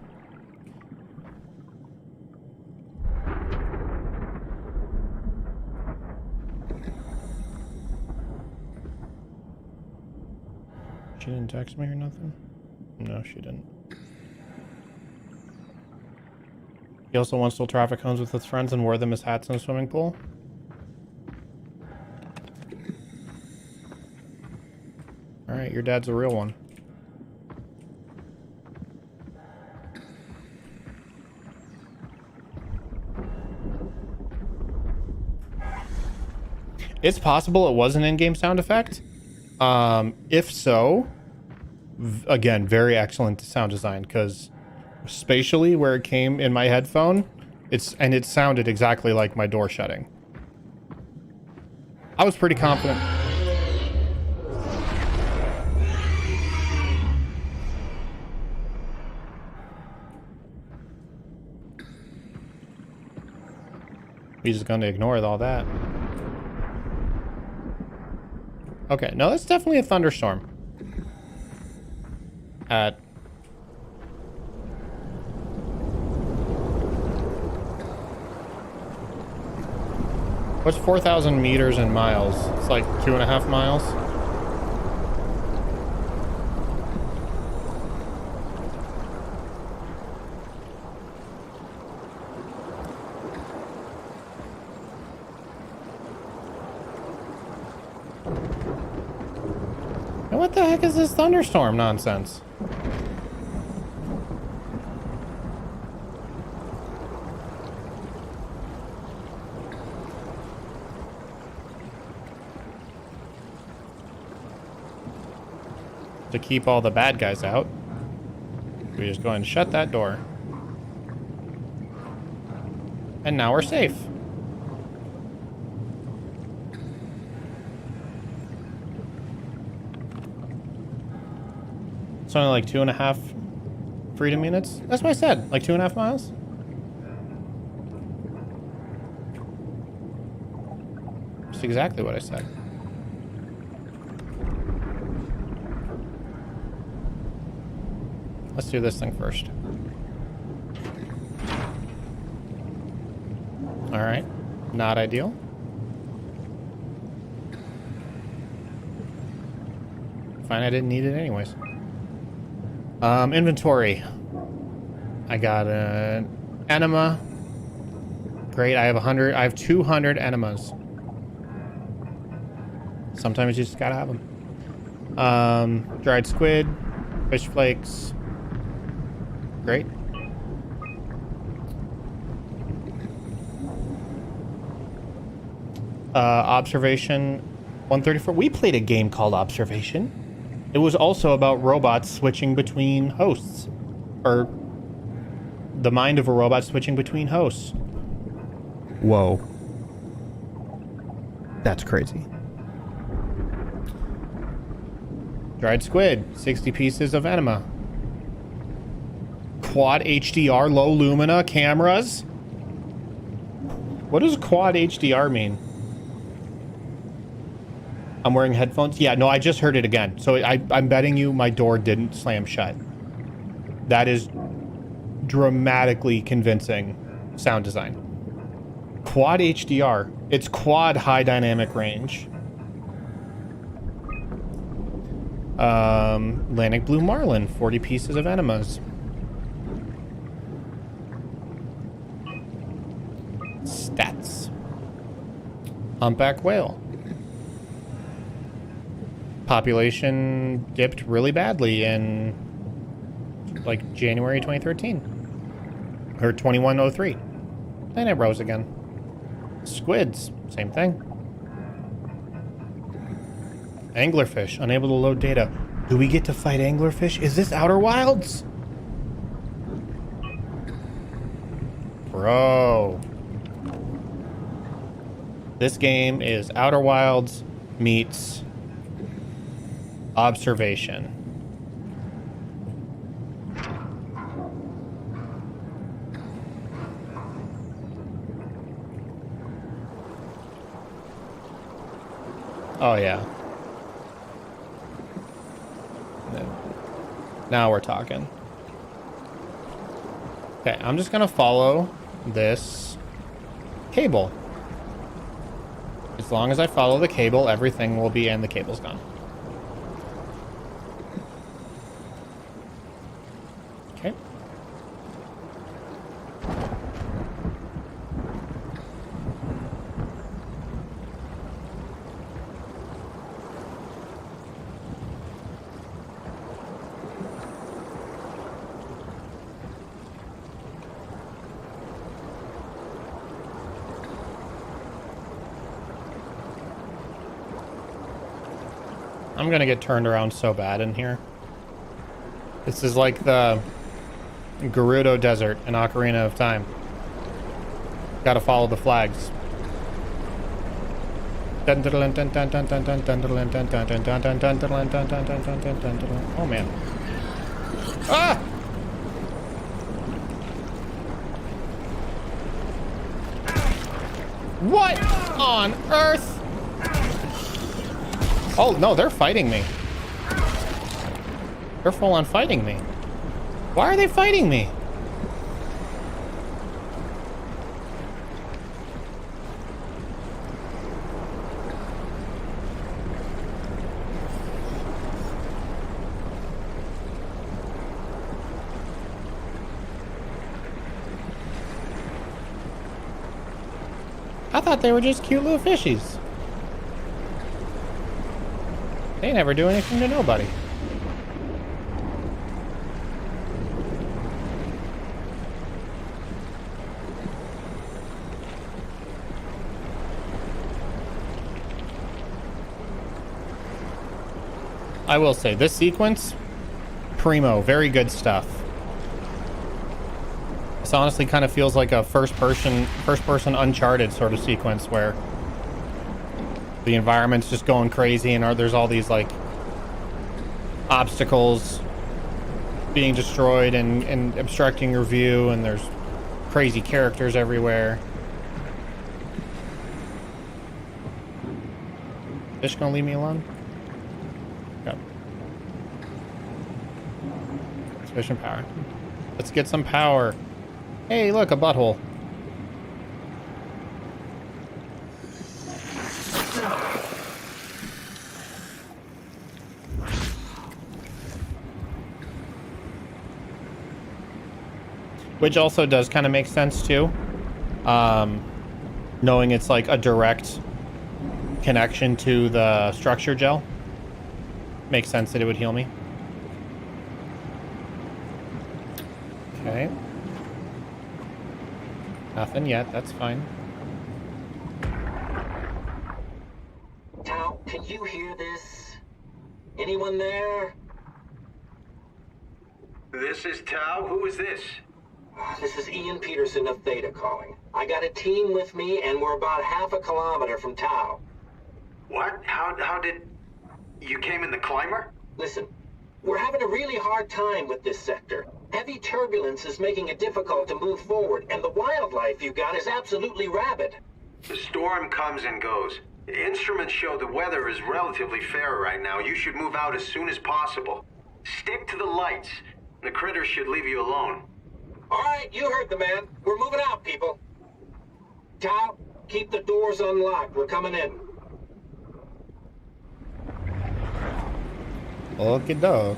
She didn't text me or nothing? No, she didn't. He also once stole traffic cones with his friends and wore them as hats in a swimming pool. Alright, your dad's a real one. It's possible it was an in-game sound effect. If so, again, very excellent sound design, because spatially where it came in my headphone, it sounded exactly like my door shutting. I was pretty confident. He's just going to ignore all that. Okay, no, that's definitely a thunderstorm. What's 4,000 meters in miles? It's like 2.5 miles. And what the heck is this thunderstorm nonsense? to keep all the bad guys out. We just go and shut that door. And now we're safe. It's only like 2.5 freedom units. That's what I said, like 2.5 miles. That's exactly what I said. Let's do this thing first. All right, not ideal. Fine, I didn't need it anyways. Inventory. I got an enema. Great, I have 100. I have 200 enemas. Sometimes you just gotta have them. Dried squid, fish flakes. Great. Observation 134. We played a game called Observation. It was also about robots switching between hosts. Or the mind of a robot switching between hosts. Whoa. That's crazy. Dried squid, 60 pieces of enema. Quad HDR low lumina cameras. What does quad HDR mean? I'm wearing headphones. Yeah, no, I just heard it again. So I'm betting you my door didn't slam shut. That is dramatically convincing sound design. Quad HDR. It's quad high dynamic range. Atlantic blue marlin, 40 pieces of enemas. Stats. Humpback whale. Population dipped really badly in like January 2013 or 2103. Then it rose again. Squids, same thing. Anglerfish, unable to load data. Do we get to fight anglerfish? Is this Outer Wilds? Bro. This game is Outer Wilds meets Observation. Oh yeah. Now we're talking. Okay, I'm just gonna follow this cable. As long as I follow the cable, everything will be, and the cable's gone. Okay. I'm gonna get turned around so bad in here. This is like the Gerudo Desert in Ocarina of Time. Gotta follow the flags. Oh man. Ah! What on earth? Oh, no, they're fighting me. They're full on fighting me. Why are they fighting me? I thought they were just cute little fishies. They never do anything to nobody. I will say, this sequence, primo, very good stuff. This honestly kind of feels like a first-person Uncharted sort of sequence where the environment's just going crazy and there's all these, like, obstacles being destroyed and obstructing your view, and there's crazy characters everywhere. Fish gonna leave me alone? Go. Sufficient power. Let's get some power. Hey, look, a butthole. Which also does kind of make sense too. Knowing it's like a direct connection to the structure gel. Makes sense that it would heal me. Okay. Nothing yet, that's fine. Tao, can you hear this? Anyone there? This is Tao. Who is this? This is Ian Peterson of Theta calling. I got a team with me, and we're about half a kilometer from Tao. What? How did... You came in the climber? Listen, we're having a really hard time with this sector. Heavy turbulence is making it difficult to move forward, and the wildlife you got is absolutely rabid. The storm comes and goes. Instruments show the weather is relatively fair right now. You should move out as soon as possible. Stick to the lights. The critters should leave you alone. All right, you heard the man. We're moving out, people. Tao, keep the doors unlocked. We're coming in. Okie doke.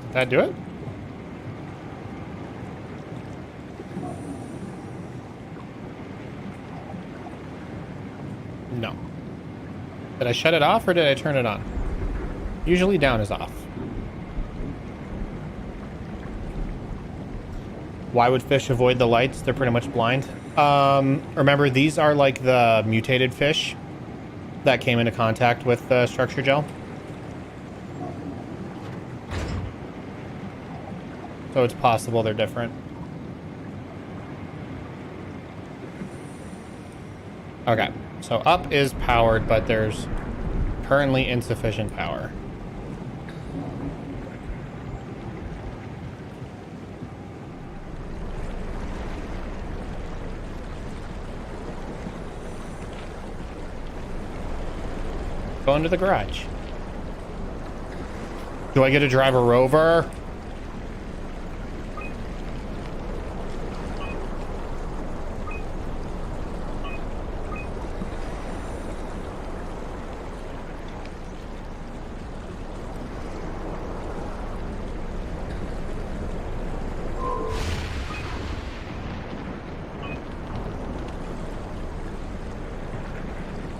Did that do it? No. Did I shut it off or did I turn it on? Usually down is off. Why would fish avoid the lights? They're pretty much blind. Remember, these are like the mutated fish that came into contact with the structure gel. So it's possible they're different. Okay, so up is powered, but there's currently insufficient power. Go into the garage. Do I get to drive a Rover?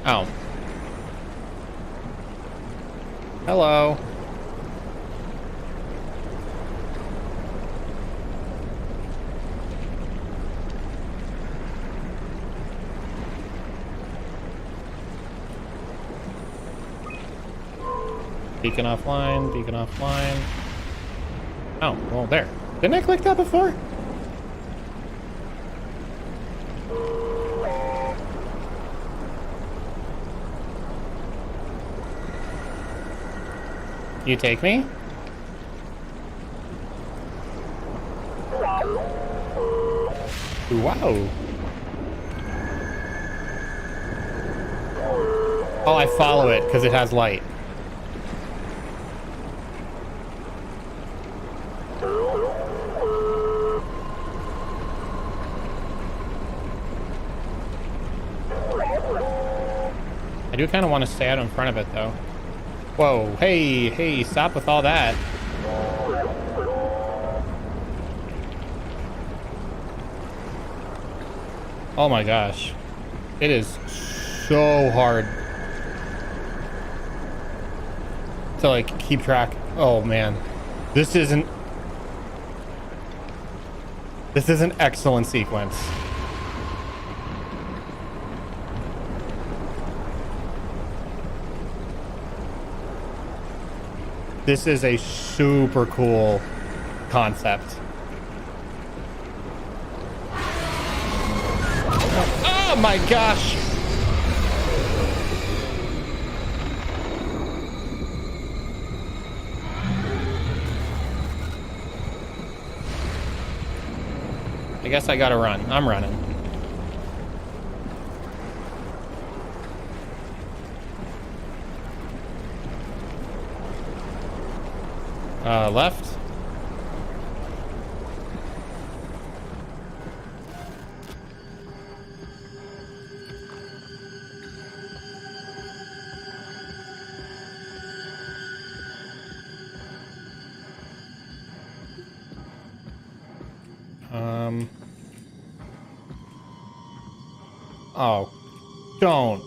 Oh. Hello. Beacon offline, beacon offline. Oh, well, there. Didn't I click that before? You take me? Wow. Oh, I follow it because it has light. I do kind of want to stay out in front of it, though. Whoa, hey, stop with all that. Oh my gosh. It is so hard to, like, keep track. Oh man. This isn't... This is an excellent sequence. This is a super cool concept. Oh my gosh! I guess I gotta run. I'm running. Left. Oh, don't.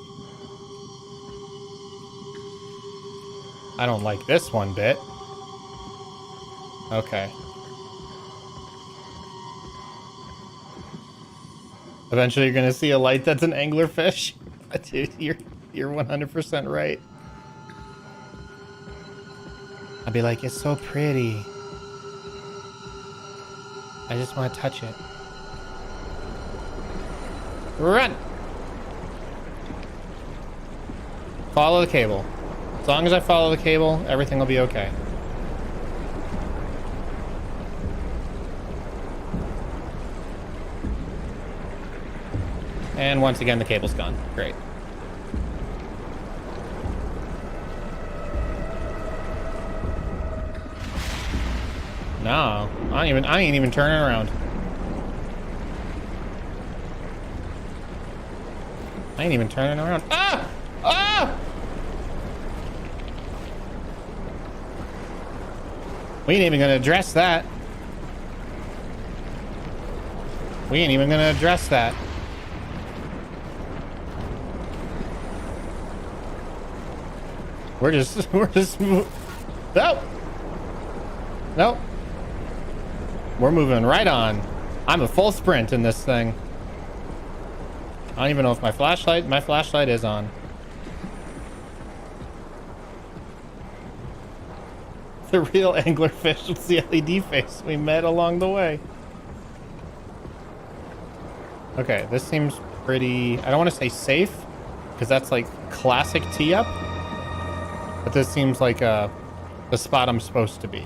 I don't like this one bit. Okay. Eventually you're gonna see a light that's an anglerfish. Dude, you're 100% right. I'd be like, it's so pretty. I just want to touch it. Run! Follow the cable. As long as I follow the cable, everything will be okay. And once again, the cable's gone. Great. No, I ain't even turning around. I ain't even turning around. Ah! Ah! We ain't even gonna address that. We ain't even gonna address that. We're just nope. Nope. We're moving right on. I'm a full sprint in this thing. I don't even know if my flashlight is on. The real anglerfish was the LED face we met along the way. Okay, this seems pretty, I don't want to say safe, because that's like classic tee up. But this seems like the spot I'm supposed to be.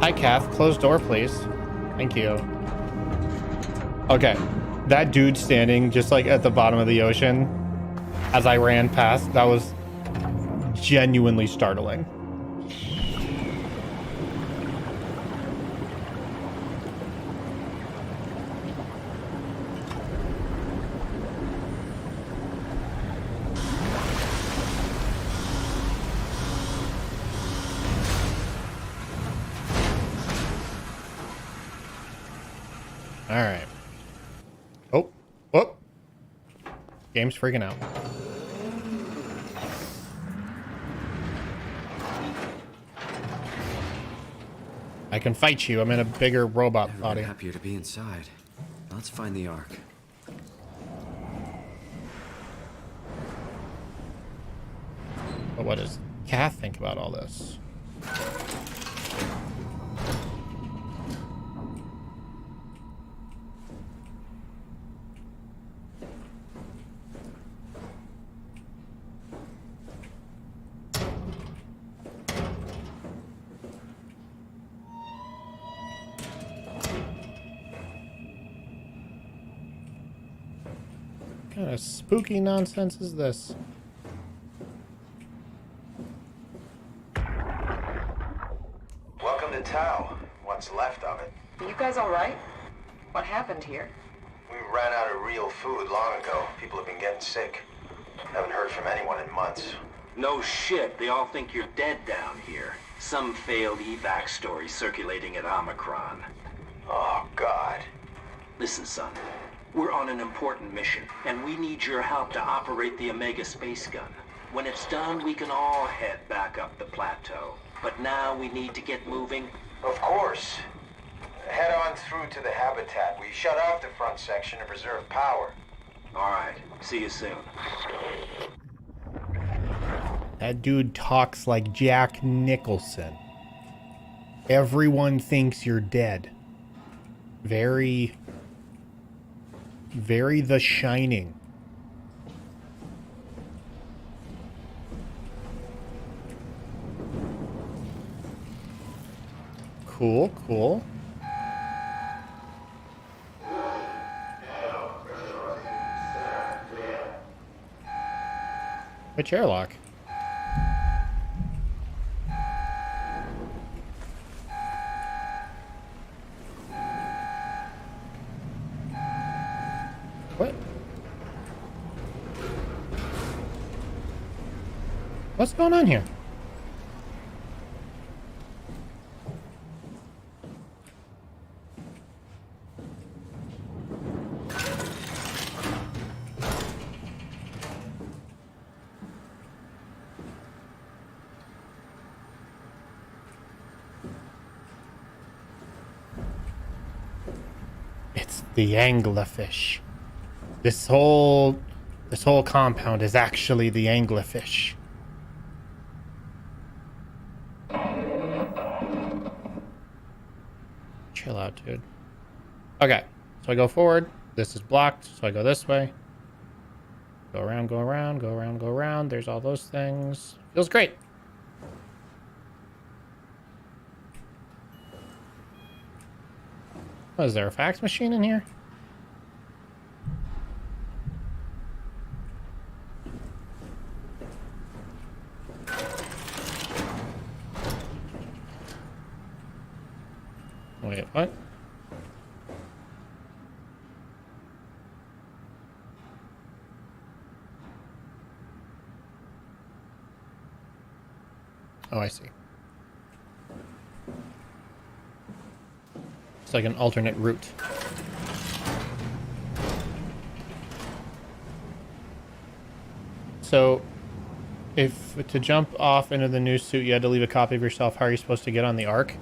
Hi, Kath. Closed door, please. Thank you. Okay. That dude standing just like at the bottom of the ocean as I ran past, that was genuinely startling. All right. Oh, oh. Game's freaking out. I can fight you. I'm in a bigger robot body. Happier to be inside. Let's find the Ark. But what does Kath think about all this? What kind of spooky nonsense is this? Welcome to Tau. What's left of it. You guys all right? What happened here? We ran out of real food long ago. People have been getting sick. Haven't heard from anyone in months. No shit, they all think you're dead down here. Some failed evac story circulating at Omicron. Oh, God. Listen, son. We're on an important mission, and we need your help to operate the Omega space gun. When it's done, we can all head back up the plateau. But now we need to get moving. Of course. Head on through to the habitat. We shut off the front section to preserve power. All right. See you soon. That dude talks like Jack Nicholson. Everyone thinks you're dead. Very The Shining. Cool, cool. Which airlock? What? What's going on here? It's the anglerfish. This whole compound is actually the anglerfish. Chill out, dude. Okay, so I go forward. This is blocked, so I go this way. Go around, go around, go around, go around. There's all those things. Feels great. Oh, is there a fax machine in here? Wait, what? Oh, I see. It's like an alternate route. So, if to jump off into the new suit, you had to leave a copy of yourself, how are you supposed to get on the Ark?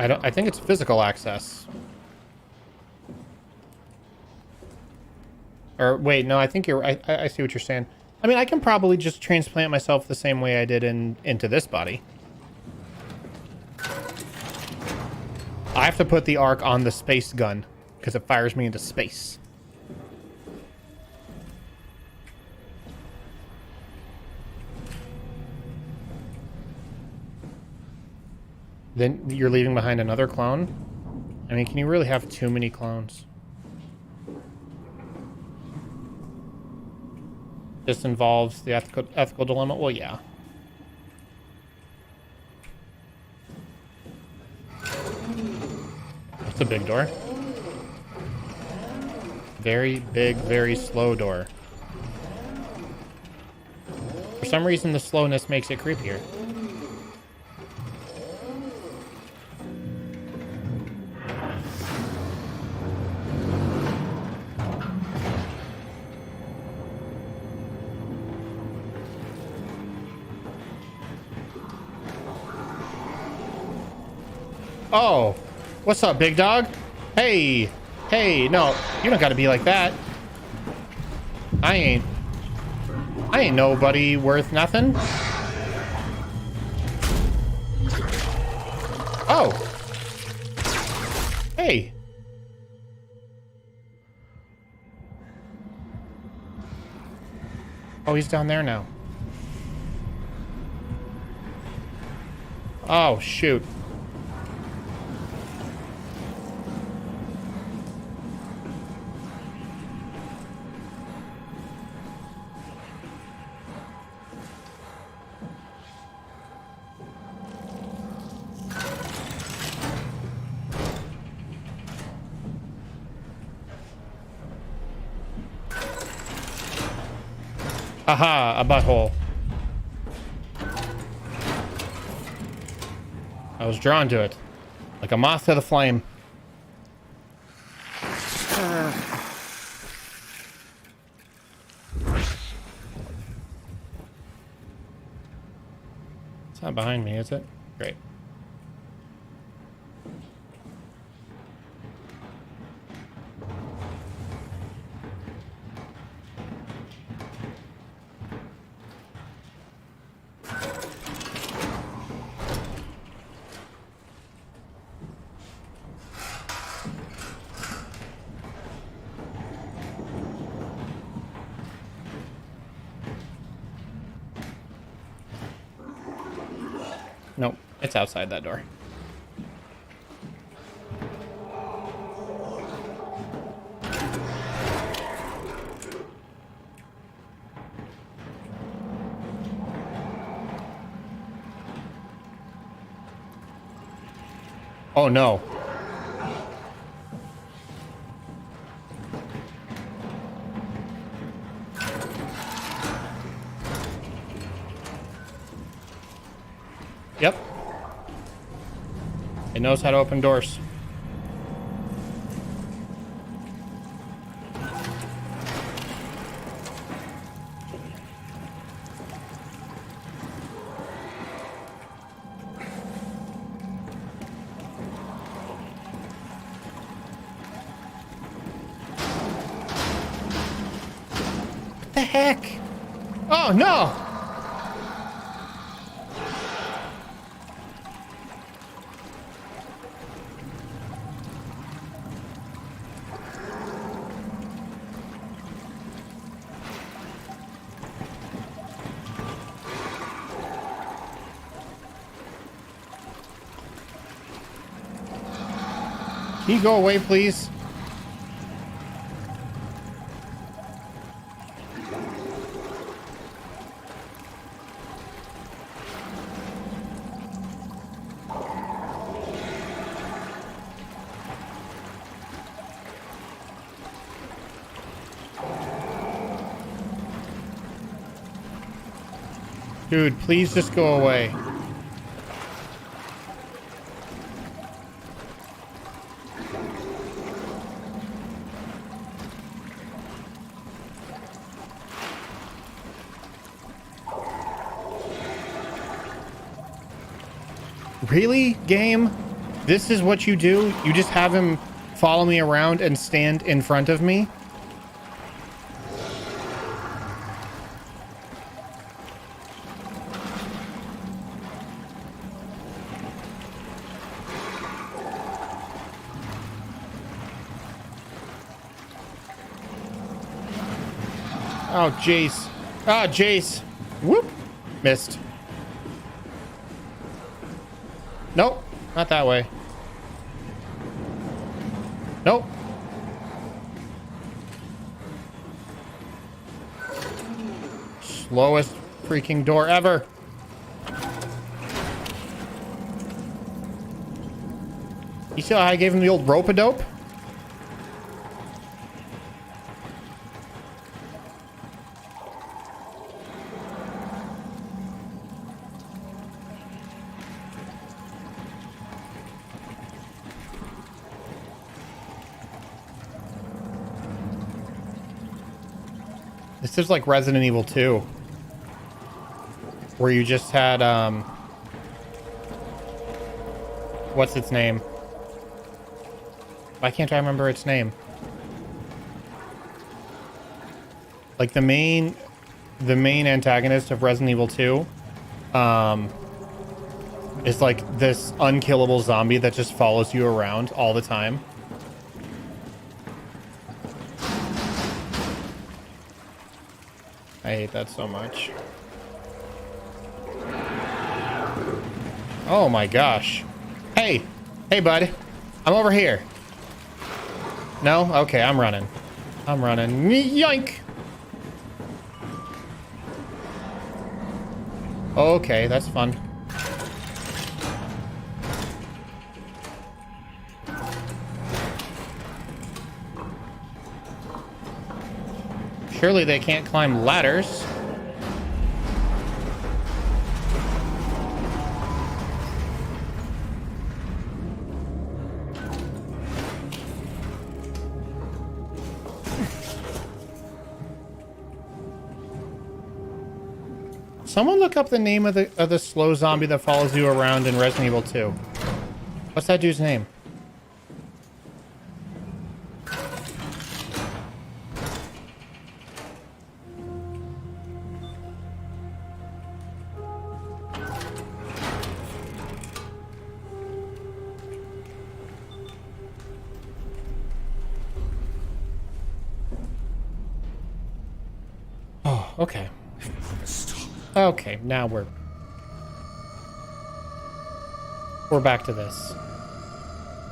I think it's physical access. Or wait, no, I think you're I see what you're saying. I mean, I can probably just transplant myself the same way I did into this body. I have to put the Ark on the space gun because it fires me into space. Then you're leaving behind another clone? I mean, can you really have too many clones? This involves the ethical dilemma? Well, yeah. It's a big door. Very big, very slow door. For some reason, the slowness makes it creepier. Oh, what's up, big dog? Hey, hey, no, you don't gotta be like that. I ain't nobody worth nothing. Oh. Hey. Oh, he's down there now. Oh, shoot. Aha, a butthole. I was drawn to it. Like a moth to the flame. It's not behind me, is it? Great. Nope, it's outside that door. Oh no. Yep. It knows how to open doors. What the heck? Oh no! Can you go away, please? Dude, please just go away. Really, game? This is what you do? You just have him follow me around and stand in front of me? Oh, Jace. Ah, Jace. Whoop. Missed. Nope. Not that way. Nope. Slowest freaking door ever. You see how I gave him the old rope-a-dope? This is like Resident Evil 2, where you just had, what's its name? Why can't I remember its name? Like the main antagonist of Resident Evil 2, is like this unkillable zombie that just follows you around all the time. I hate that so much. Oh my gosh. Hey! Hey, bud. I'm over here. No? Okay, I'm running. I'm running. Yoink! Okay, that's fun. Surely they can't climb ladders. Someone look up the name of the slow zombie that follows you around in Resident Evil 2. What's that dude's name? Oh, okay. Okay, now we're back to this.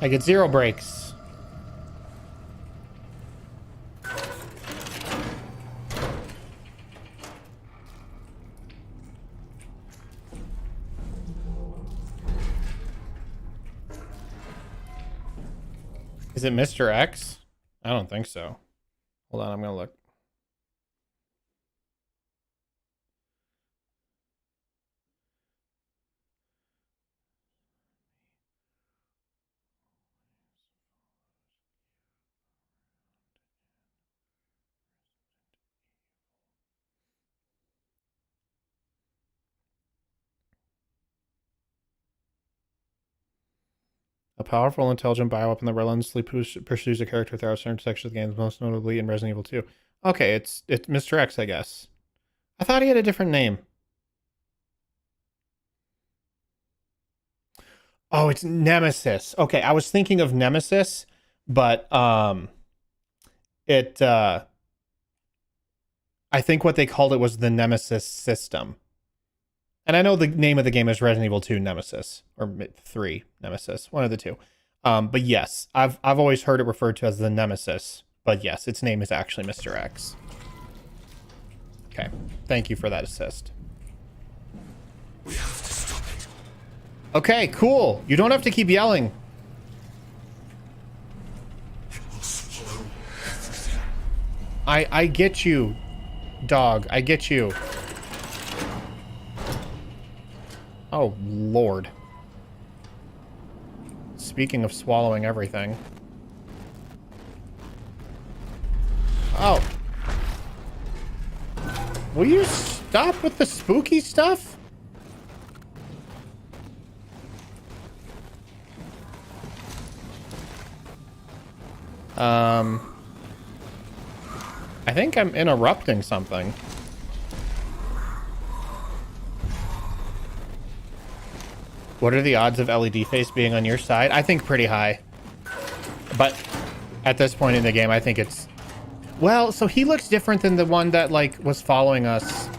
I get 0 breaks. Is it Mr. X? I don't think so. Hold on, I'm gonna look. A powerful, intelligent bioweapon that relentlessly pursues a character throughout certain sections of the game, most notably in Resident Evil 2. Okay, it's Mr. X, I guess. I thought he had a different name. Oh, it's Nemesis. Okay, I was thinking of Nemesis, but I think what they called it was the Nemesis system. And I know the name of the game is Resident Evil 2 Nemesis, or 3 Nemesis, one of the two. But yes, I've always heard it referred to as the Nemesis. But yes, its name is actually Mr. X. Okay, thank you for that assist. We have to stop it. Okay, cool. You don't have to keep yelling. It will swallow everything. I get you, dog. I get you. Oh, Lord. Speaking of swallowing everything. Oh. Will you stop with the spooky stuff? I think I'm interrupting something. What are the odds of LED face being on your side? I think pretty high. But at this point in the game, I think it's... Well, so he looks different than the one that, like, was following us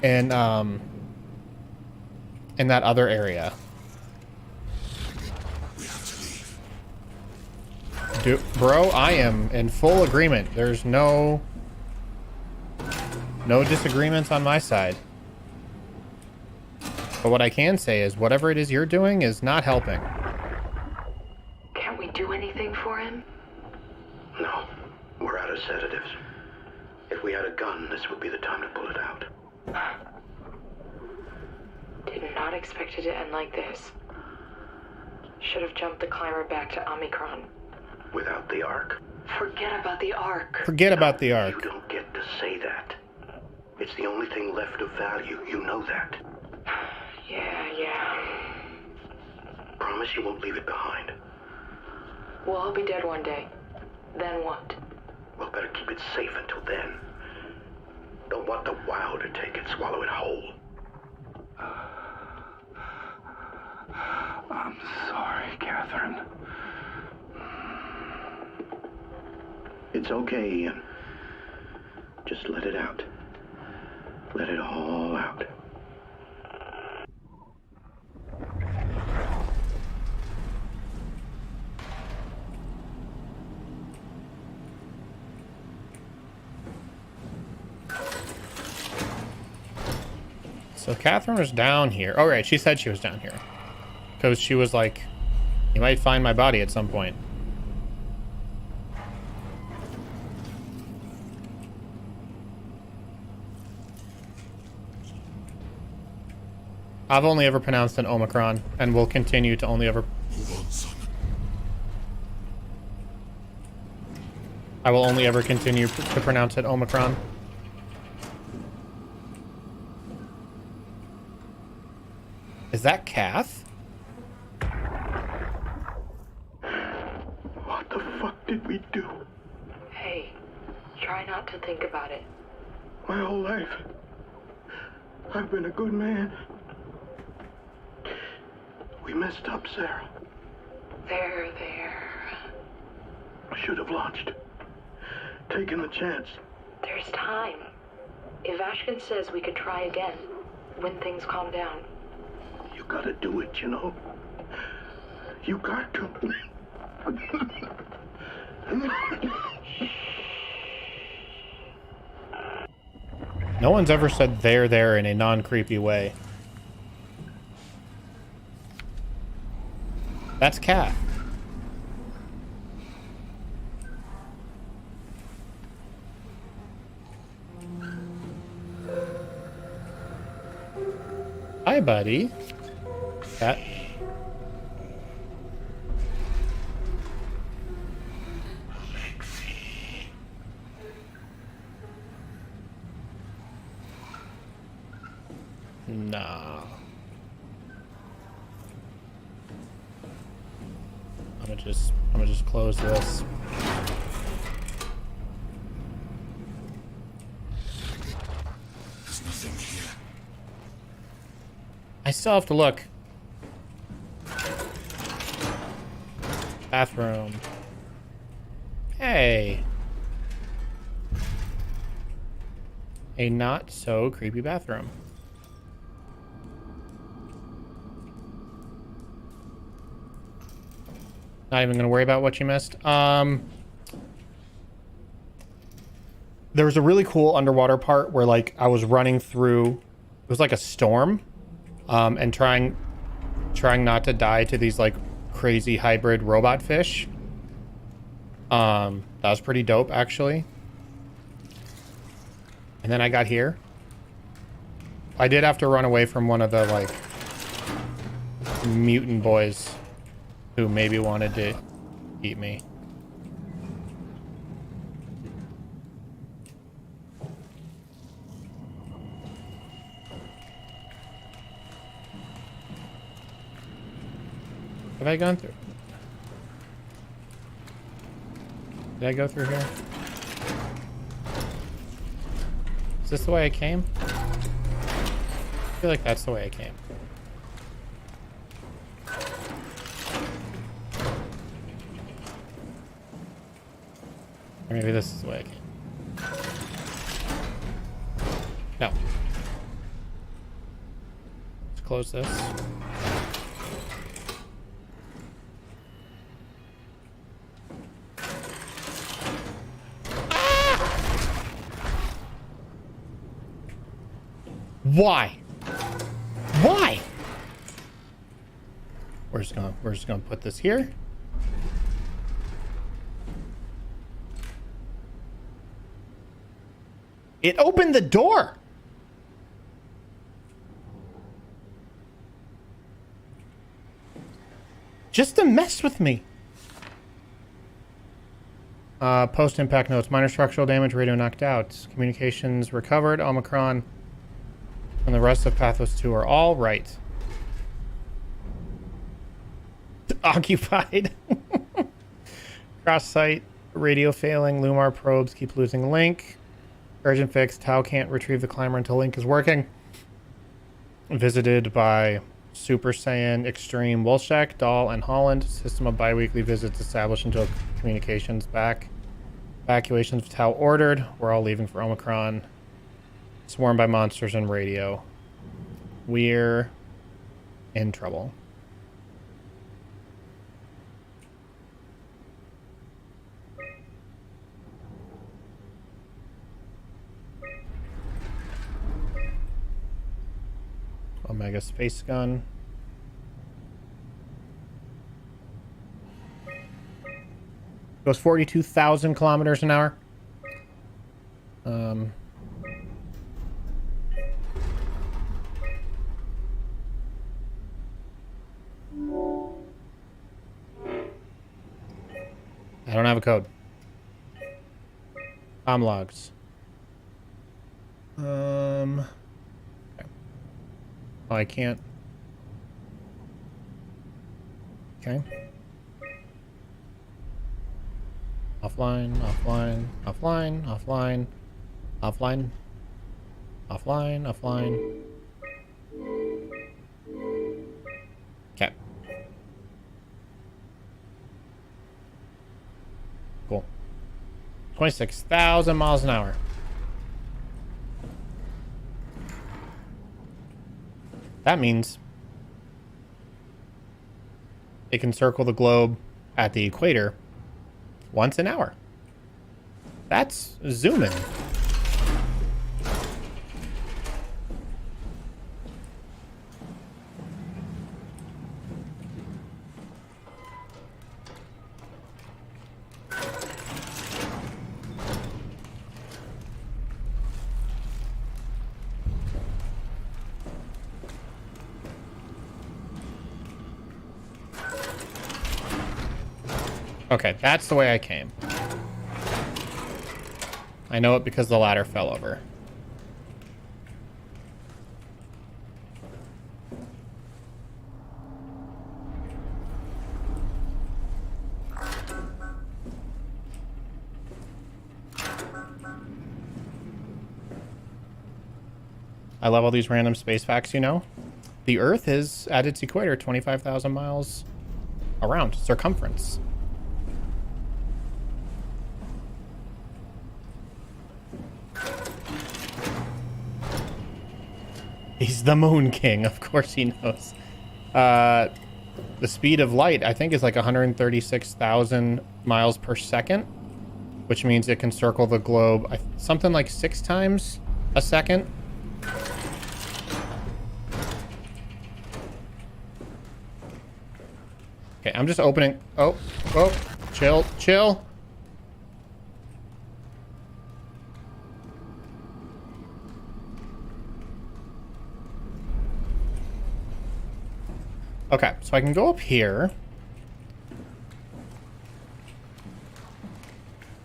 in that other area. Bro, I am in full agreement. There's no disagreements on my side. But what I can say is whatever it is you're doing is not helping. Can't we do anything for him? No, we're out of sedatives. If we had a gun, this would be the time to pull it out. Did not expect it to end like this. Should have jumped the climber back to Omicron. Without the Ark? Forget about the Ark. Forget about the Ark. You don't get to say that. It's the only thing left of value. You know that. Yeah. Promise you won't leave it behind. We'll all be dead one day. Then what? Well, better keep it safe until then. Don't want the WoW to take it, swallow it whole. I'm sorry, Catherine. It's okay, Ian. Just let it out. Let it all out. So Catherine was down here. Oh, right. She said she was down here. Because she was like, you might find my body at some point. I've only ever pronounced an Omicron, and will continue to only ever... Hold on, son. I will only ever continue to pronounce it Omicron. Is that Kath? What the fuck did we do? Hey, try not to think about it. My whole life, I've been a good man. We messed up, Sarah. There. I should have launched. Taken the chance. There's time. If Ashkin says we could try again, when things calm down. You gotta do it, you know. You got to. No one's ever said there in a non-creepy way. That's Kath. Hi, buddy. Cat. Nah. I'm gonna just close this. There's nothing here. I still have to look. Bathroom. Hey. A not so creepy bathroom. Not even gonna worry about what you missed. There was a really cool underwater part where like I was running through, it was like a storm, and trying not to die to these like crazy hybrid robot fish. That was pretty dope actually. And then I got here. I did have to run away from one of the like mutant boys who maybe wanted to eat me. Have I gone through? Did I go through here? Is this the way I came? I feel like that's the way I came. Or maybe this is the way I came. No. Let's close this. Why? Why? We're just gonna put this here. It opened the door. Just to mess with me. Post-impact notes. Minor structural damage, radio knocked out. Communications recovered. Omicron and the rest of Pathos 2 are all right. Occupied. Cross-site. Radio failing. Lumar probes keep losing link. Urgent fix. Tau can't retrieve the climber until link is working. Visited by Super Saiyan Extreme Wolshak, Dahl, and Holland. System of bi-weekly visits established until communications back. Evacuations of Tau ordered. We're all leaving for Omicron. Swarmed by monsters and radio. We're in trouble. Omega space gun. Goes 42,000 kilometers an hour. I don't have a code. Logs. Okay. Oh, I can't. Okay. Offline, offline, offline, offline, offline, offline, offline. Okay. Cool. 26,000 miles an hour. That means it can circle the globe at the equator once an hour. That's zooming. Okay, that's the way I came. I know it because the ladder fell over. I love all these random space facts, you know. The Earth is at its equator 25,000 miles around circumference. He's the Moon King. Of course he knows. The speed of light, I think, is like 136,000 miles per second, which means it can circle the globe something like 6 times a second. Okay, I'm just opening. Oh, chill, chill. Okay, so I can go up here.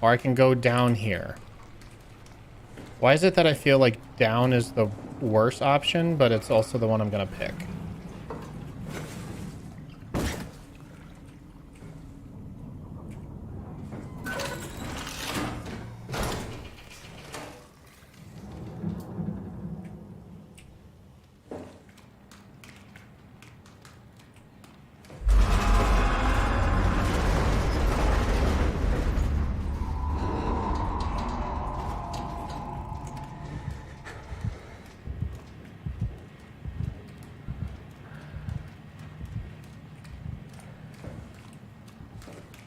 Or I can go down here. Why is it that I feel like down is the worst option, but it's also the one I'm gonna pick?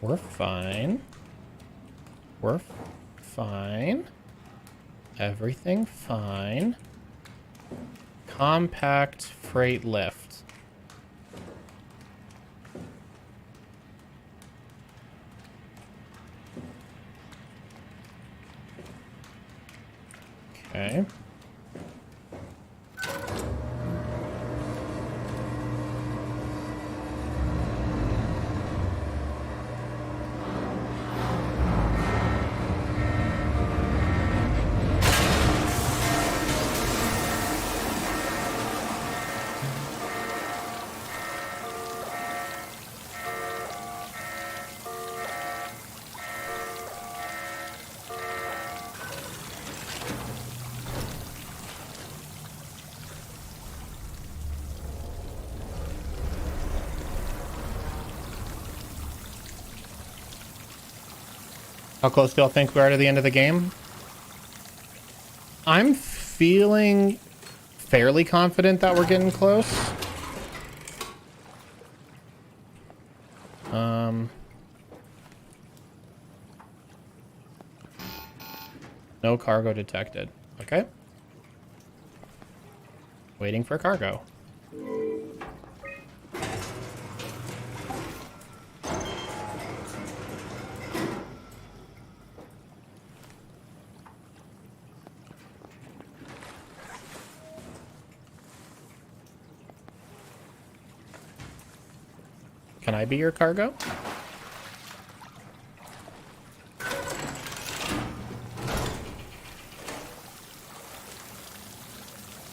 We're fine. We're fine. Everything fine. Compact freight lift. Okay. How close do y'all think we are to the end of the game? I'm feeling fairly confident that we're getting close. No cargo detected. Okay. Waiting for cargo. Can I be your cargo?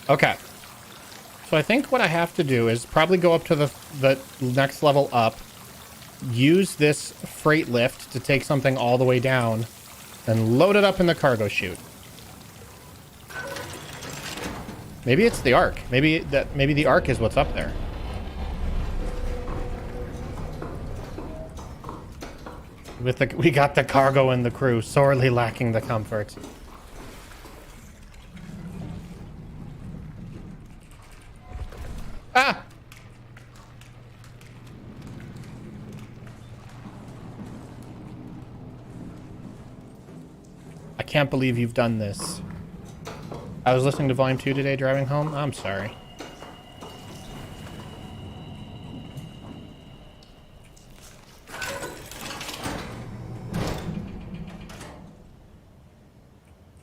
Okay. So I think what I have to do is probably go up to the next level up use this freight lift to take something all the way down and load it up in the cargo chute. Maybe it's the Ark. Maybe the Ark is what's up there. We got the cargo and the crew, sorely lacking the comfort. Ah! I can't believe you've done this. I was listening to Volume 2 today driving home. I'm sorry.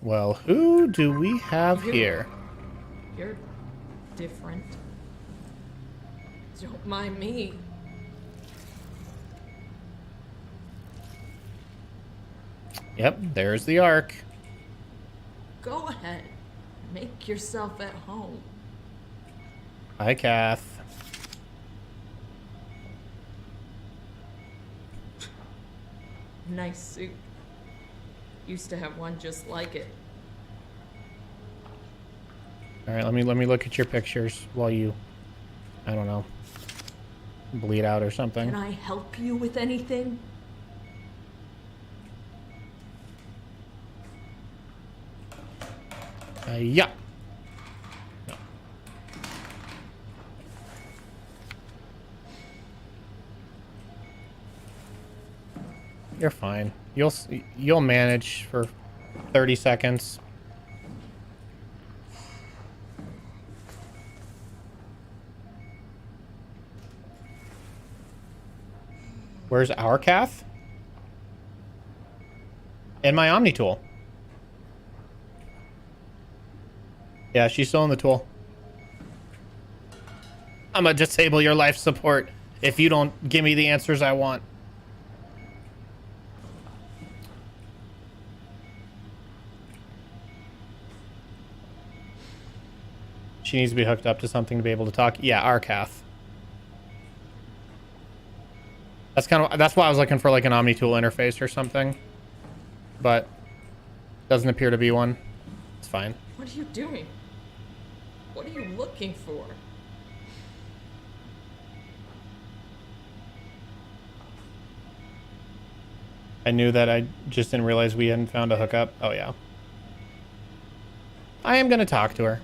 Well, who do we have here? You're different. Don't mind me. Yep, there's the Ark. Go ahead. Make yourself at home. Hi, Kath. Nice suit. Used to have one just like it. All right, let me look at your pictures while you, I don't know, bleed out or something. Can I help you with anything? Yeah. No. You're fine. You'll manage for 30 seconds. Where's our Kath? And my Omni tool. Yeah, she's still in the tool. I'm gonna disable your life support if you don't give me the answers I want. She needs to be hooked up to something to be able to talk. Yeah, Arcath. That's why I was looking for like an Omni tool interface or something. But doesn't appear to be one. It's fine. What are you doing? What are you looking for? I knew that. I just didn't realize we hadn't found a hookup. Oh, yeah. I am going to talk to her.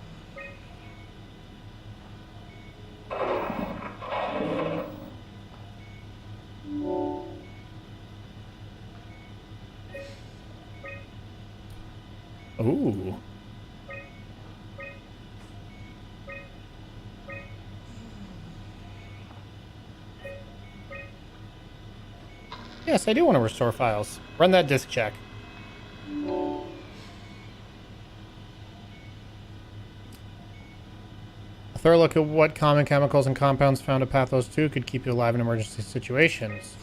Ooh. Yes, I do want to restore files. Run that disk check. A thorough look at what common chemicals and compounds found at Pathos 2 could keep you alive in emergency situations.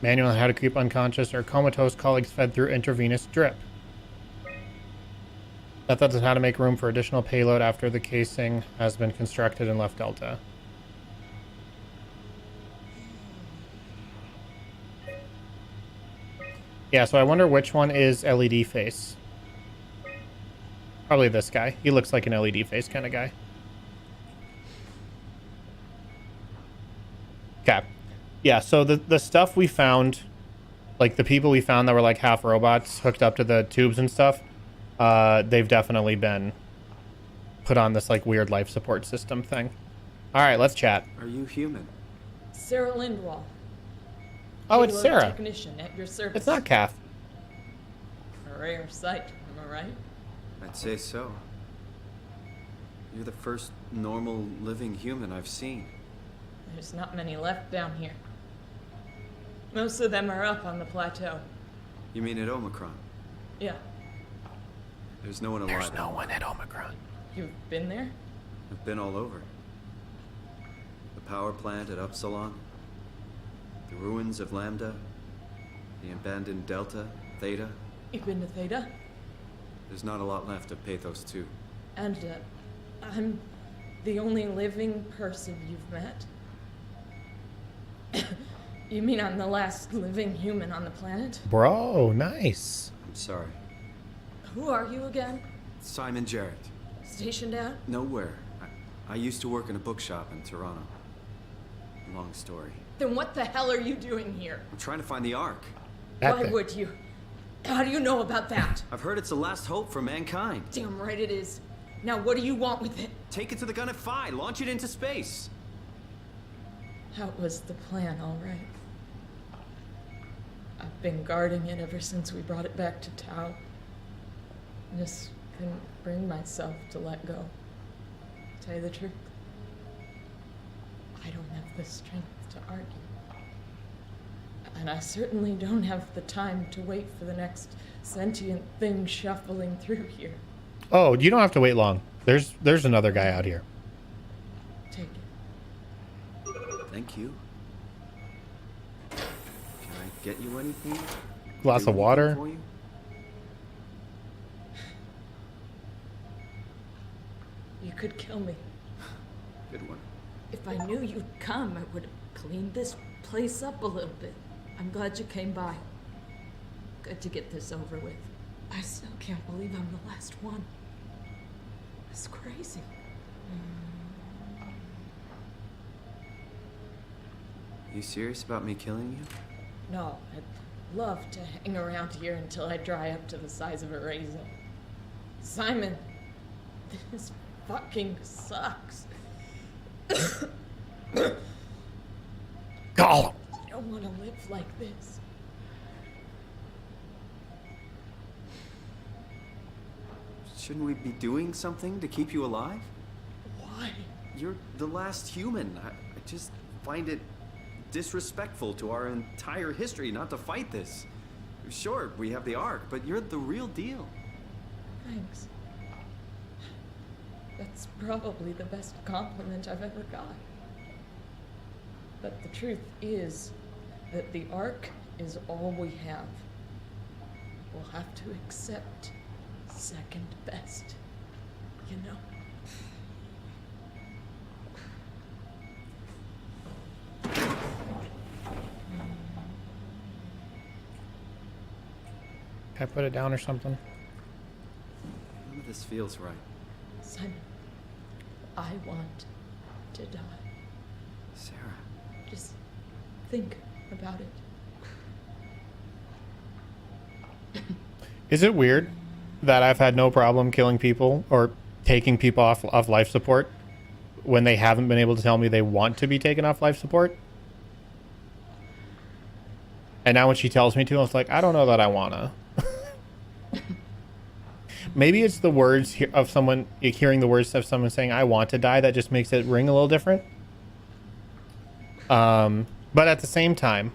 Manual on how to keep unconscious or comatose colleagues fed through intravenous drip. Methods on how to make room for additional payload after the casing has been constructed and left Delta. Yeah, so I wonder which one is LED face. Probably this guy. He looks like an LED face kind of guy. Okay. Yeah, so the stuff we found, like the people we found that were like half robots hooked up to the tubes and stuff, they've definitely been put on this like weird life support system thing. All right, let's chat. Are you human? Sarah Lindwall. Oh, it's Payload Sarah. Technician at your service. It's not Kath. A rare sight, am I right? I'd say so. You're the first normal living human I've seen. There's not many left down here. Most of them are up on the plateau. You mean at Omicron? Yeah. There's no one alive. There's no one at Omicron. You've been there? I've been all over. The power plant at Upsilon, the ruins of Lambda, the abandoned Delta, Theta. You've been to Theta? There's not a lot left of Pathos 2. And, I'm the only living person you've met. You mean I'm the last living human on the planet? Bro, nice. I'm sorry. Who are you again? Simon Jarrett. Stationed out? Nowhere. I used to work in a bookshop in Toronto. Long story. Then what the hell are you doing here? I'm trying to find the Ark. Why would you? How do you know about that? I've heard it's the last hope for mankind. Damn right it is. Now what do you want with it? Take it to the Gun at Phi. Launch it into space. That was the plan, all right. I've been guarding it ever since we brought it back to Tau. Just couldn't bring myself to let go. Tell you the truth, I don't have the strength to argue. And I certainly don't have the time to wait for the next sentient thing shuffling through here. Oh, you don't have to wait long. There's another guy out here. Take it. Thank you. Can I get you anything? Glass of water. For you? You could kill me. Good one. If I knew you'd come, I would have cleaned this place up a little bit. I'm glad you came by. Good to get this over with. I still can't believe I'm the last one. It's crazy. You serious about me killing you? No, I'd love to hang around here until I dry up to the size of a raisin. Simon, this fucking sucks. Go. I don't want to live like this. Shouldn't we be doing something to keep you alive? Why? You're the last human. I just find it disrespectful to our entire history not to fight this. Sure, we have the Ark, but you're the real deal. Thanks. That's probably the best compliment I've ever got. But the truth is that the Ark is all we have. We'll have to accept second best, you know? Can I put it down or something? None of this feels right. Simon, I want to die. Sarah. Just think about it. Is it weird that I've had no problem killing people or taking people off life support when they haven't been able to tell me they want to be taken off life support? And now when she tells me to, I was like, I don't know that I wanna. Maybe it's the words of someone, hearing the words of someone saying, I want to die, that just makes it ring a little different. But at the same time,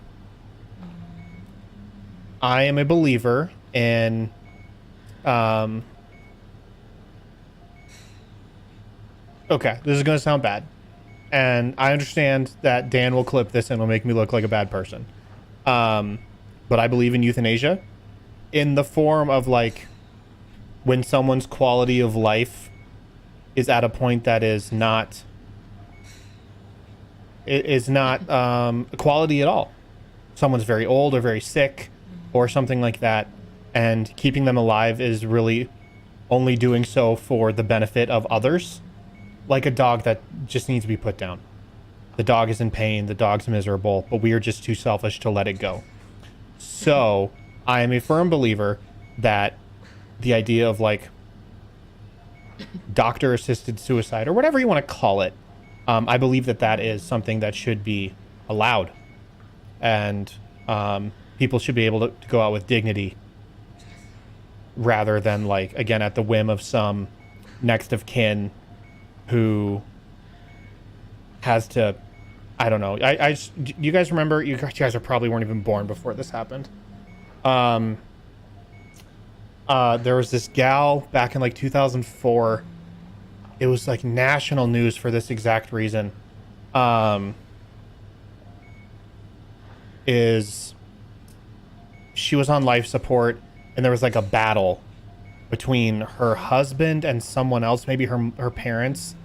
I am a believer in, okay, this is going to sound bad. And I understand that Dan will clip this and will make me look like a bad person. But I believe in euthanasia in the form of, like, when someone's quality of life is at a point that is not quality at all. Someone's very old or very sick or something like that, and keeping them alive is really only doing so for the benefit of others. Like a dog that just needs to be put down. The dog is in pain, the dog's miserable, but we are just too selfish to let it go. So I am a firm believer that the idea of, like, doctor-assisted suicide, or whatever you want to call it, I believe that that is something that should be allowed. And people should be able to go out with dignity rather than, like, again, at the whim of some next of kin who has to, I don't know. You guys remember, you guys are probably weren't even born before this happened. There was this gal back in, like, 2004. It was, like, national news for this exact reason. She was on life support, and there was, like, a battle between her husband and someone else, maybe her parents,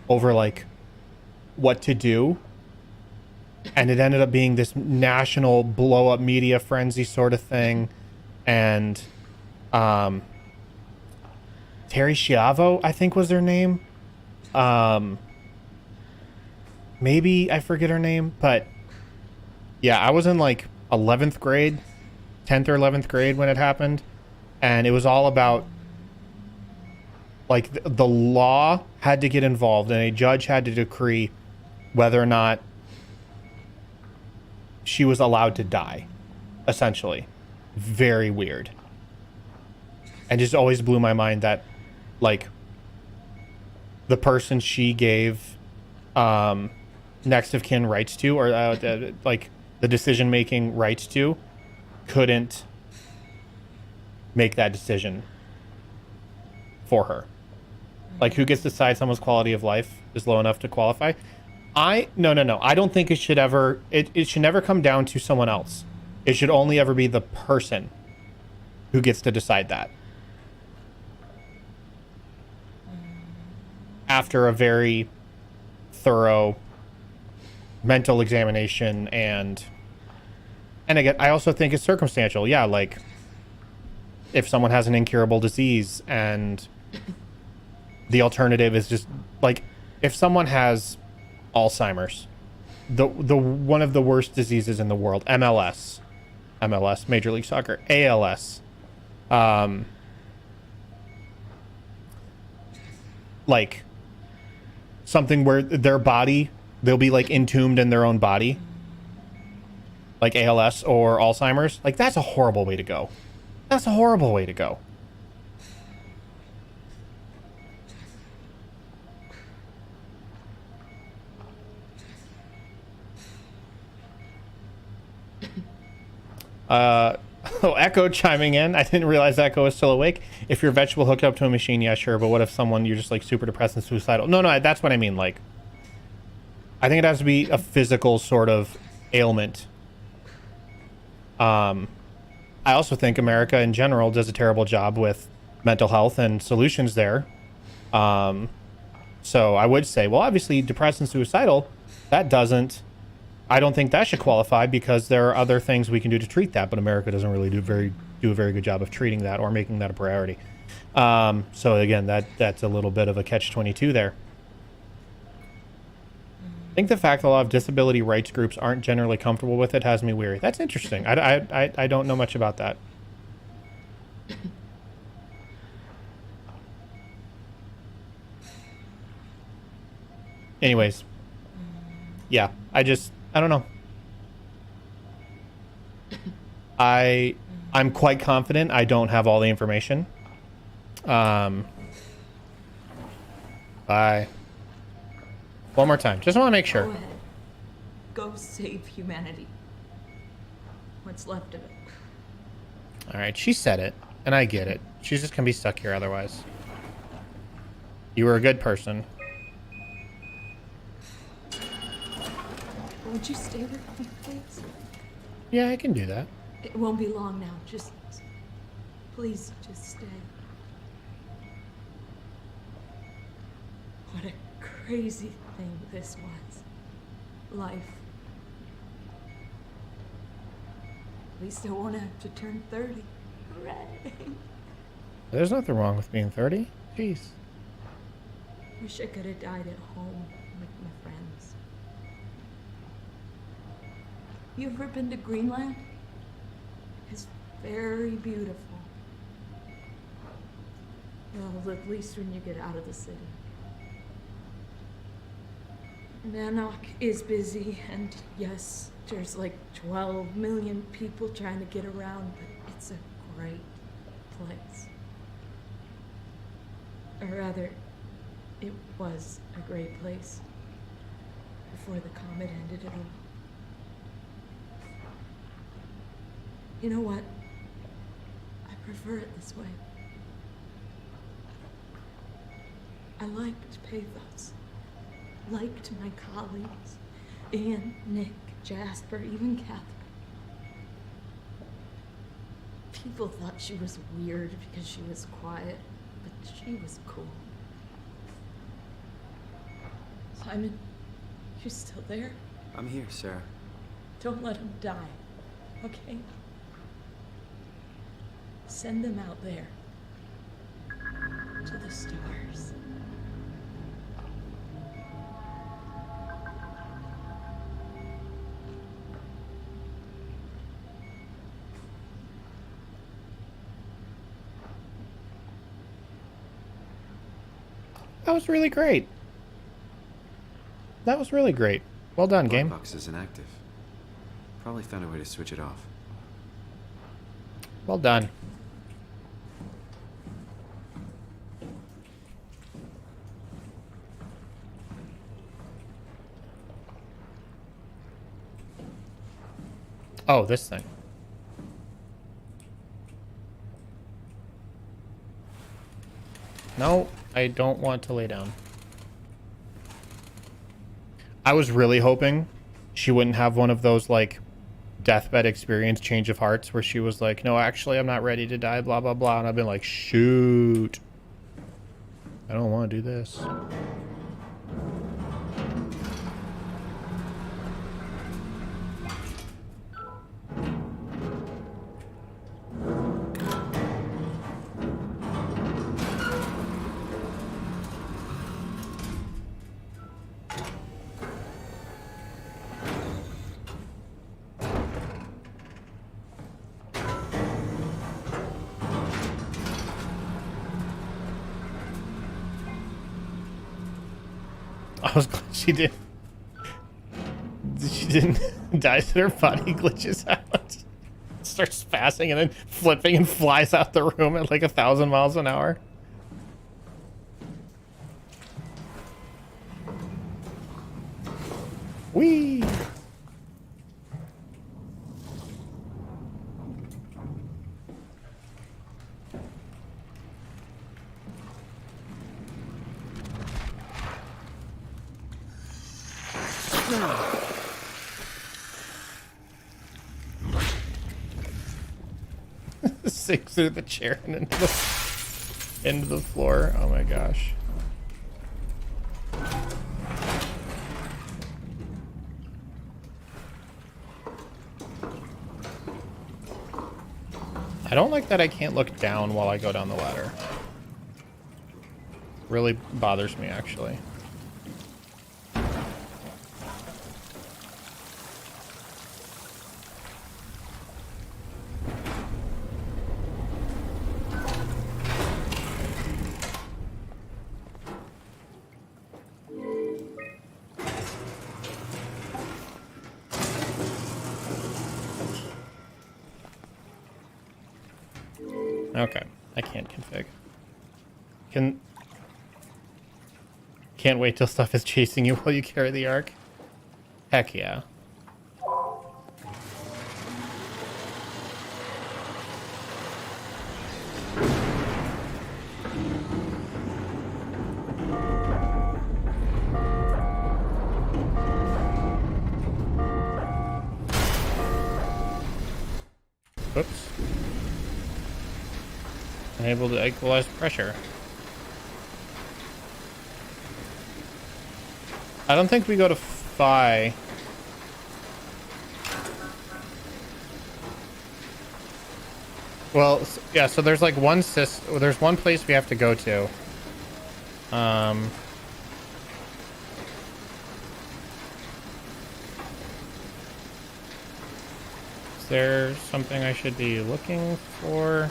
over, like, what to do. and it ended up being this national blow up media frenzy sort of thing. And Terry Schiavo, I think was her name. Maybe I forget her name, but yeah, I was in like 11th grade, 10th or 11th grade when it happened, and it was all about like the law had to get involved and a judge had to decree whether or not she was allowed to die, essentially. Very weird. And just always blew my mind that like the person she gave next of kin rights to, or like the decision making rights to, couldn't make that decision for her. Like, who gets to decide someone's quality of life is low enough to qualify? No. I don't think it should ever, it should never come down to someone else. It should only ever be the person who gets to decide that. After a very thorough mental examination and again, I also think it's circumstantial. Yeah, like if someone has an incurable disease and the alternative is just like if someone has Alzheimer's, the one of the worst diseases in the world, MLS, Major League Soccer, ALS, like something where their body, they'll be like entombed in their own body, like ALS or Alzheimer's. Like, that's a horrible way to go. That's a horrible way to go. Echo chiming in. I didn't realize Echo was still awake. If you're a vegetable hooked up to a machine, yeah, sure. But what if someone, you're just like super depressed and suicidal? No, that's what I mean. Like, I think it has to be a physical sort of ailment. I also think America in general does a terrible job with mental health and solutions there. So I would say, well, obviously depressed and suicidal, that doesn't, I don't think that should qualify because there are other things we can do to treat that, but America doesn't really do a very good job of treating that or making that a priority. So again, that's a little bit of a catch-22 there. I think the fact that a lot of disability rights groups aren't generally comfortable with it has me weary. That's interesting. I don't know much about that. Anyways, yeah, I don't know. I'm quite confident I don't have all the information. Bye. One more time. Just want to make sure. Go ahead. Go save humanity. What's left of it. All right, she said it, and I get it. She's just gonna be stuck here otherwise. You were a good person. Would you stay with me, please? Yeah, I can do that. It won't be long now. Just, please, just stay. What a crazy thing this was. Life. At least I won't have to turn 30. Hooray! There's nothing wrong with being 30. Jeez. Wish I could have died at home with my friends. You ever been to Greenland? It's very beautiful. Well, at least when you get out of the city. Nanook is busy, and yes, there's like 12 million people trying to get around, but it's a great place. Or rather, it was a great place before the comet ended it all. You know what? I prefer it this way. I liked pathos. Liked my colleagues. Ian, Nick, Jasper, even Catherine. People thought she was weird because she was quiet, but she was cool. Simon, you still there? I'm here, Sarah. Don't let them die, okay? Send them out there. To the stars. That was really great. That was really great. Well done, game. Box is inactive. Probably found a way to switch it off. Well done. Oh, this thing. No, I don't want to lay down. I was really hoping she wouldn't have one of those, like, deathbed experience change of hearts where she was like, no, actually, I'm not ready to die, blah, blah, blah. And I've been like, shoot. I don't want to do this. I was glad she did. She didn't die, so her body glitches out. Starts spazzing and then flipping and flies out the room at like 1,000 miles an hour. Whee! Sinks through the chair and into the floor. Oh my gosh. I don't like that I can't look down while I go down the ladder. Really bothers me, actually. Okay, I can't config. Can't wait till stuff is chasing you while you carry the arc. Heck yeah. Oops. Unable to equalize pressure. I don't think we go to Phi. Well, yeah, so there's like there's one place we have to go to. Is there something I should be looking for?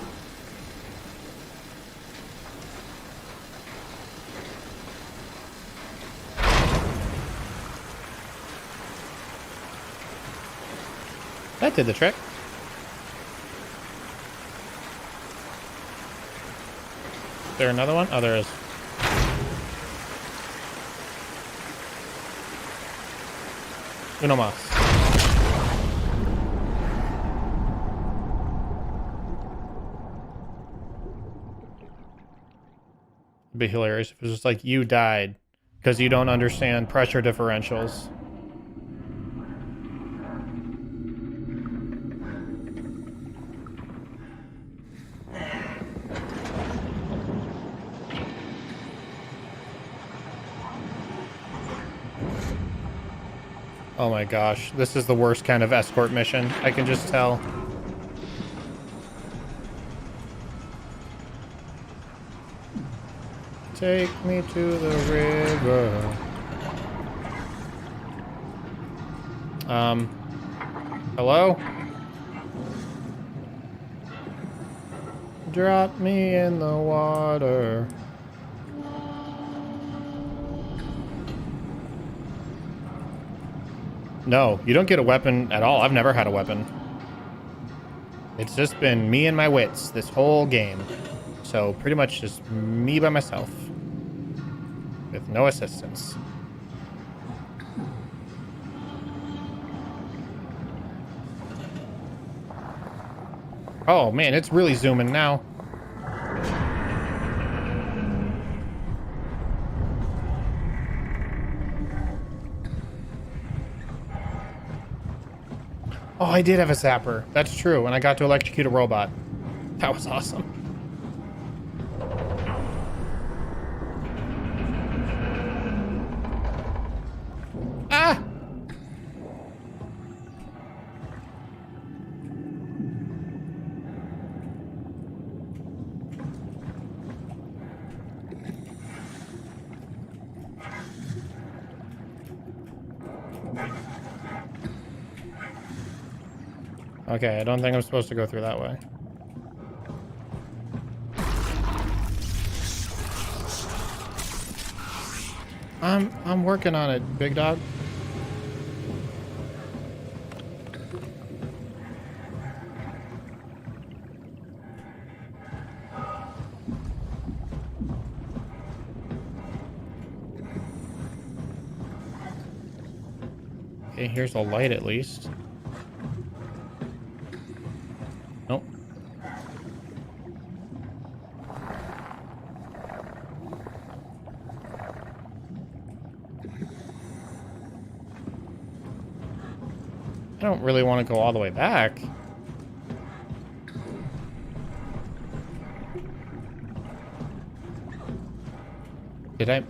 That did the trick. Is there another one? Oh, there is. Uno más. It'd be hilarious if it was just like, you died because you don't understand pressure differentials. Oh my gosh, this is the worst kind of escort mission. I can just tell. Take me to the river. Hello? Drop me in the water. No, you don't get a weapon at all. I've never had a weapon. It's just been me and my wits this whole game. So pretty much just me by myself. With no assistance. Oh man, it's really zooming now. Oh, I did have a zapper. That's true. And I got to electrocute a robot. That was awesome. Ah! Okay, I don't think I'm supposed to go through that way. I'm working on it, big dog. Okay, here's a light at least. Nope. I don't really want to go all the way back. Did I?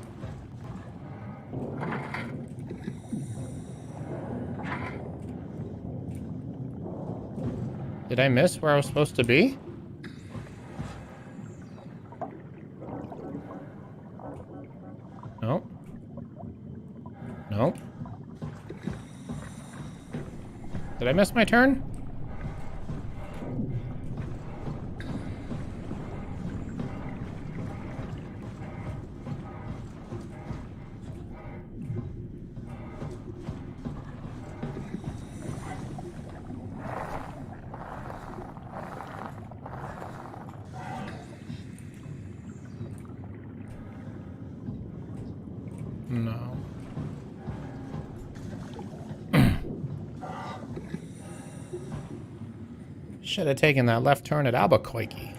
Did I miss where I was supposed to be? Nope. Nope. Did I miss my turn? No. Should have taken that left turn at Albuquerque.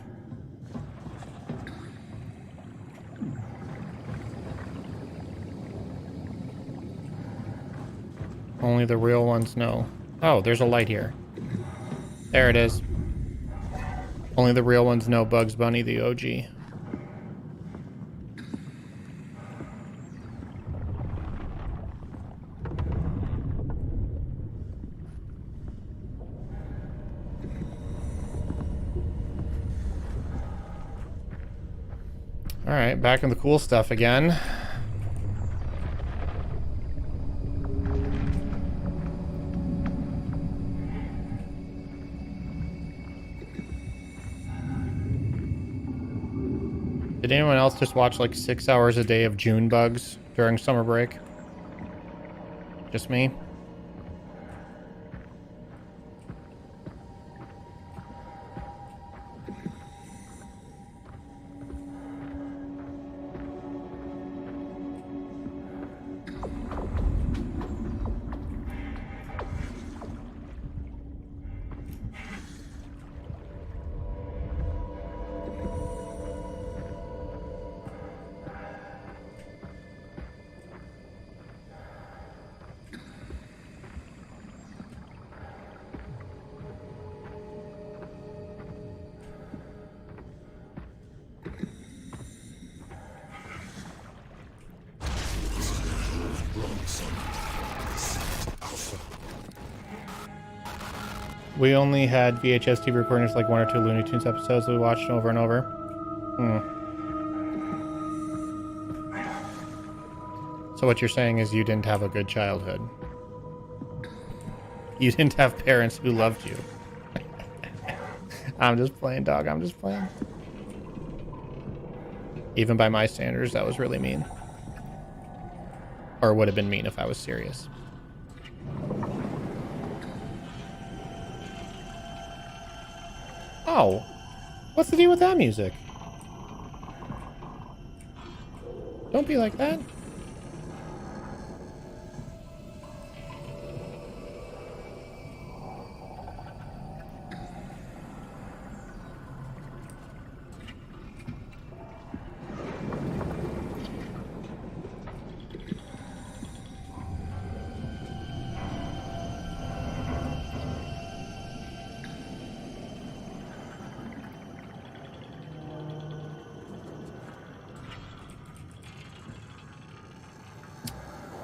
Only the real ones know. Oh, there's a light here. There it is. Only the real ones know Bugs Bunny, the OG. Alright, back in the cool stuff again. Did anyone else just watch like 6 hours a day of June bugs during summer break? Just me? We only had VHS TV recordings, like 1 or 2 Looney Tunes episodes that we watched over and over. So what you're saying is you didn't have a good childhood. You didn't have parents who loved you. I'm just playing, dog. I'm just playing. Even by my standards, that was really mean. Or would have been mean if I was serious. Oh, what's the deal with that music? Don't be like that.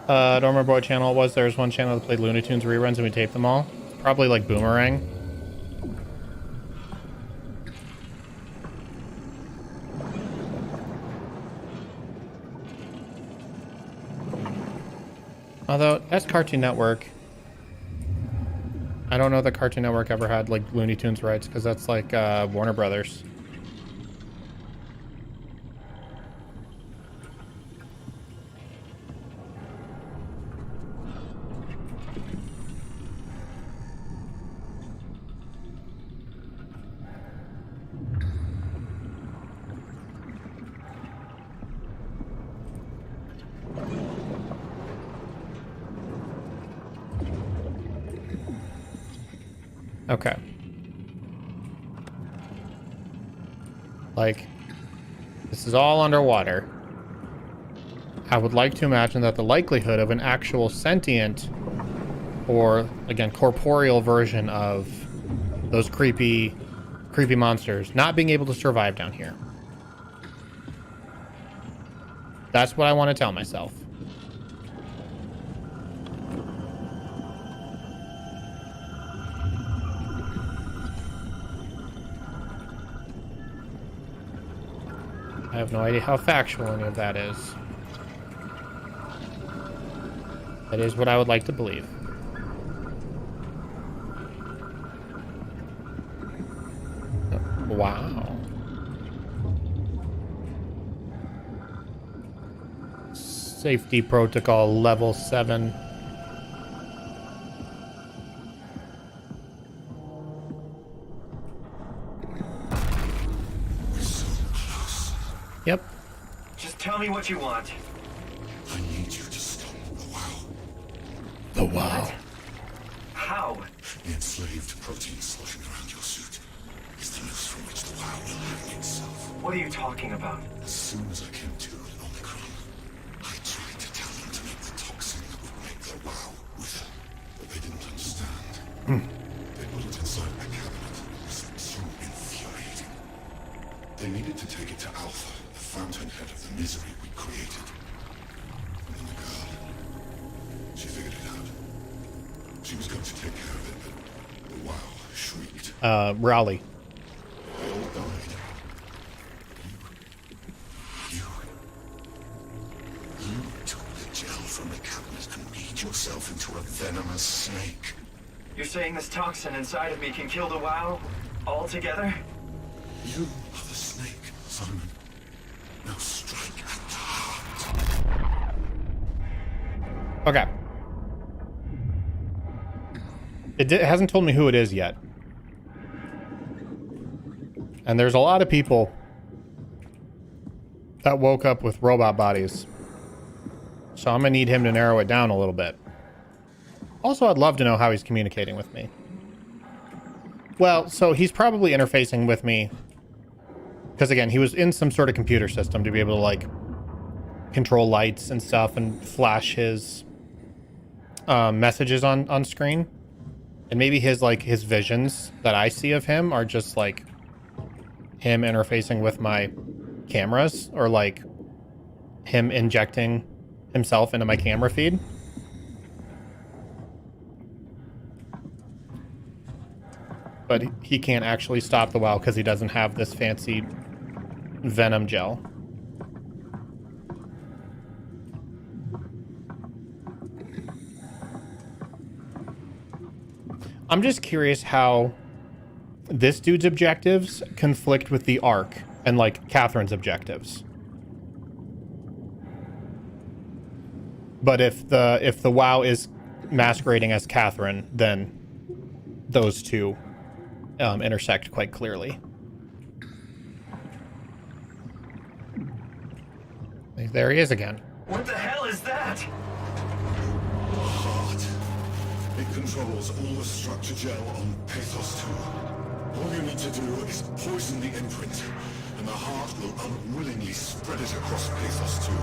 I don't remember what channel it was. There was one channel that played Looney Tunes reruns and we taped them all. Probably like Boomerang. Although, that's Cartoon Network. I don't know that Cartoon Network ever had like Looney Tunes rights because that's like Warner Brothers. Okay. Like, this is all underwater. I would like to imagine that the likelihood of an actual sentient or, again, corporeal version of those creepy monsters not being able to survive down here. That's what I want to tell myself. I have no idea how factual any of that is. That is what I would like to believe. Wow. Safety protocol level 7. Yep. Just tell me what you want. I need you to stop the WoW. The WoW. How? The enslaved protein sloshing around your suit is the noose from which the WoW will hang itself. What are you talking about? As soon as I came to in Omicron, I tried to tell them to make the toxin that would make the WoW wither, but they didn't understand. They put it inside a cabinet. It was so infuriating. They needed to take it to Alpha, the fountainhead of the misery we created. And then the girl, she figured it out. She was going to take care of it, but the WoW shrieked. Raleigh. They all died. You took the gel from the cabinet and made yourself into a venomous snake. You're saying this toxin inside of me can kill the WoW altogether? You are the snake, Simon. Now strike at the heart. Okay. It hasn't told me who it is yet. And there's a lot of people that woke up with robot bodies. So I'm gonna need him to narrow it down a little bit. Also, I'd love to know how he's communicating with me. Well, so he's probably interfacing with me because, again, he was in some sort of computer system to be able to, like, control lights and stuff and flash his messages on screen. And maybe his visions that I see of him are just, like, him interfacing with my cameras or, like, him injecting himself into my camera feed. but he can't actually stop the WoW because he doesn't have this fancy venom gel. I'm just curious how this dude's objectives conflict with the Ark and like Catherine's objectives. But if the WoW is masquerading as Catherine, then those two intersect quite clearly. There he is again. What the hell is that? Heart. It controls all the structure gel on Pathos 2. All you need to do is poison the imprint, and the heart will unwillingly spread it across Pathos 2,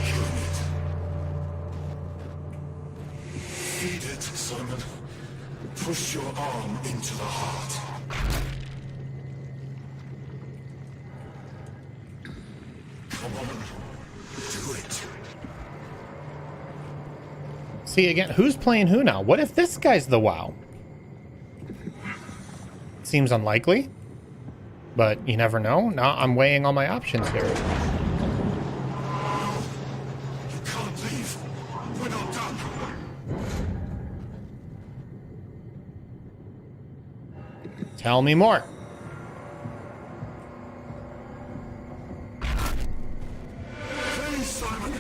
killing it. Feed it, Simon. Push your arm into the heart. Come on. Do it. See, again, who's playing who now? What if this guy's the WoW? Seems unlikely, but you never know. Now I'm weighing all my options here. You can't leave. We're not done. Tell me more. Please, Simon.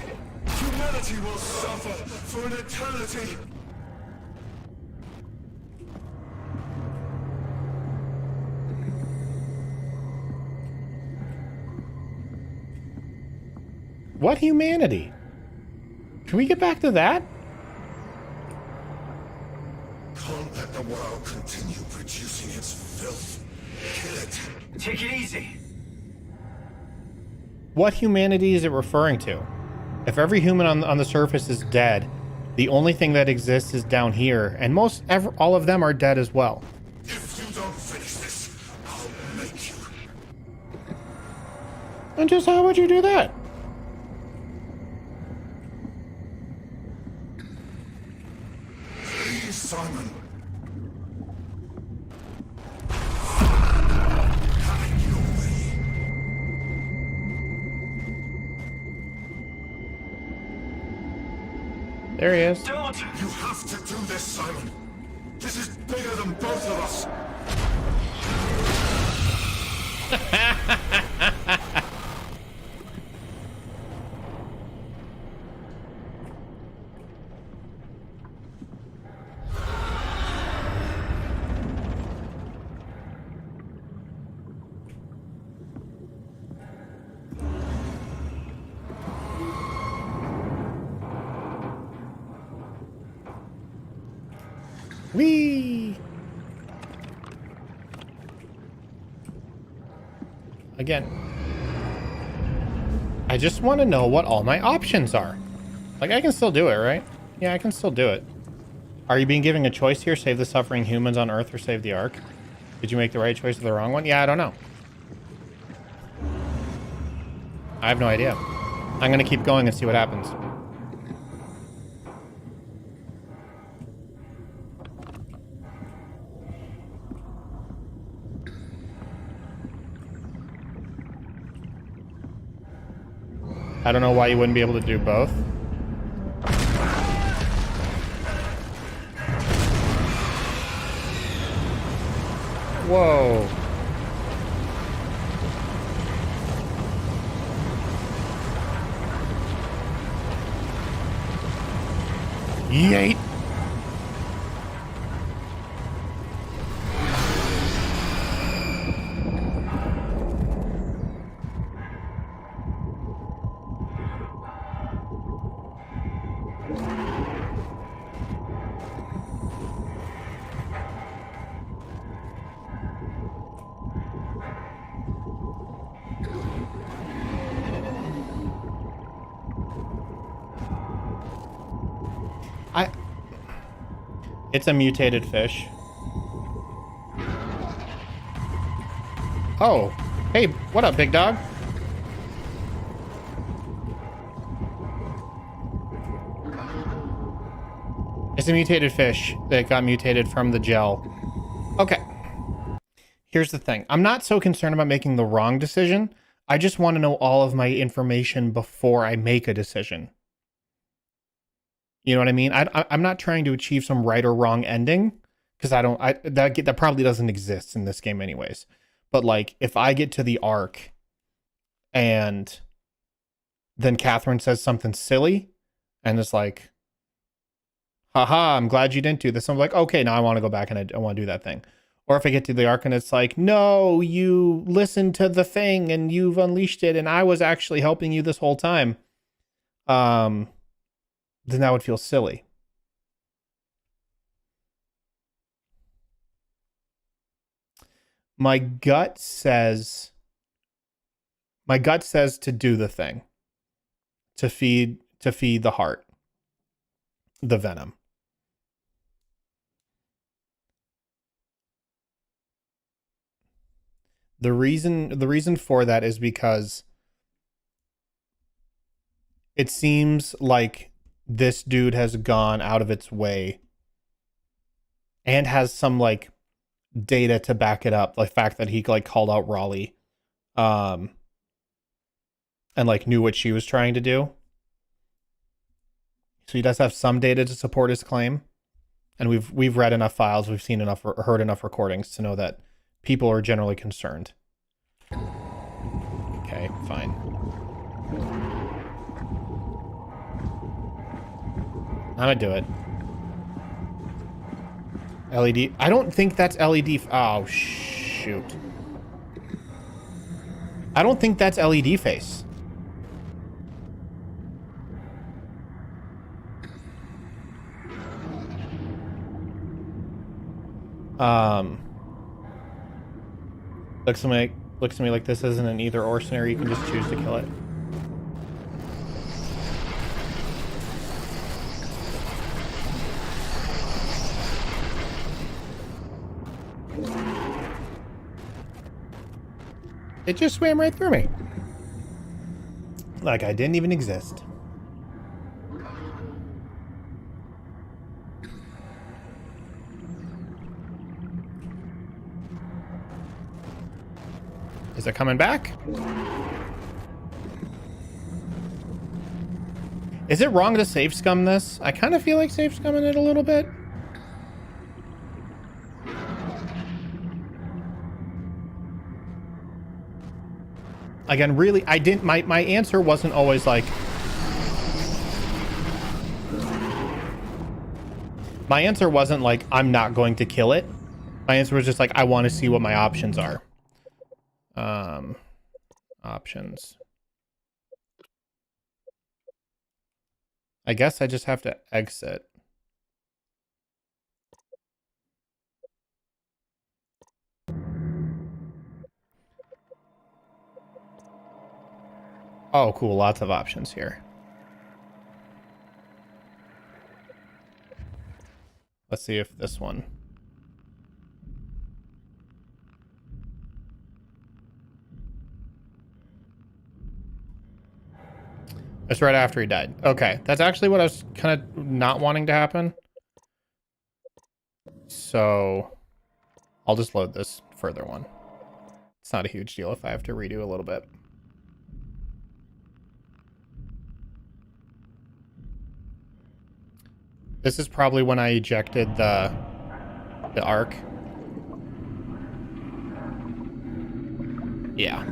Humanity will suffer for an eternity. What humanity? Can we get back to that? Can't let the world continue producing its filth. Kill it. Take it easy. What humanity is it referring to? If every human on the surface is dead, the only thing that exists is down here, and all of them are dead as well. If you don't finish this, I'll make you. And just how would you do that? Please, Simon. Having your way. There he is. Don't! You have to do this, Simon. This is bigger than both of us. Whee! Again, I just want to know what all my options are. Like, I can still do it, right? Yeah, I can still do it. Are you being given a choice here? Save the suffering humans on Earth or save the Ark? Did you make the right choice or the wrong one? Yeah, I don't know. I have no idea. I'm going to keep going and see what happens. I don't know why you wouldn't be able to do both. Whoa. Yeet. It's a mutated fish. Oh, hey, what up, big dog? It's a mutated fish that got mutated from the gel. Okay. Here's the thing. I'm not so concerned about making the wrong decision. I just want to know all of my information before I make a decision. You know what I mean? I'm not trying to achieve some right or wrong ending, because that probably doesn't exist in this game anyways. But like, if I get to the Ark and then Catherine says something silly and it's like, haha, I'm glad you didn't do this. I'm like, okay, now I want to go back and I want to do that thing. Or if I get to the Ark and it's like, no, you listened to the thing and you've unleashed it and I was actually helping you this whole time. Then that would feel silly. My gut says to do the thing. To feed the heart. The venom. The reason for that is because it seems like this dude has gone out of its way and has some like data to back it up. The fact that he like called out Raleigh, and like knew what she was trying to do. So he does have some data to support his claim. And we've read enough files, we've seen enough, or heard enough recordings to know that people are generally concerned. Okay, fine. I'm gonna do it. LED. I don't think that's LED. Oh, shoot. I don't think that's LED face. Looks to me like this isn't an either or scenario. You can just choose to kill it. It just swam right through me. Like I didn't even exist. Is it coming back? Is it wrong to safe scum this? I kind of feel like safe scumming it a little bit. Again, really, I didn't, my answer wasn't always like, my answer wasn't like, I'm not going to kill it. My answer was just like, I want to see what my options are. Options. I guess I just have to exit. Oh, cool. Lots of options here. Let's see if this one. It's right after he died. Okay, that's actually what I was kind of not wanting to happen. So I'll just load this further one. It's not a huge deal if I have to redo a little bit. This is probably when I ejected the Ark. Yeah.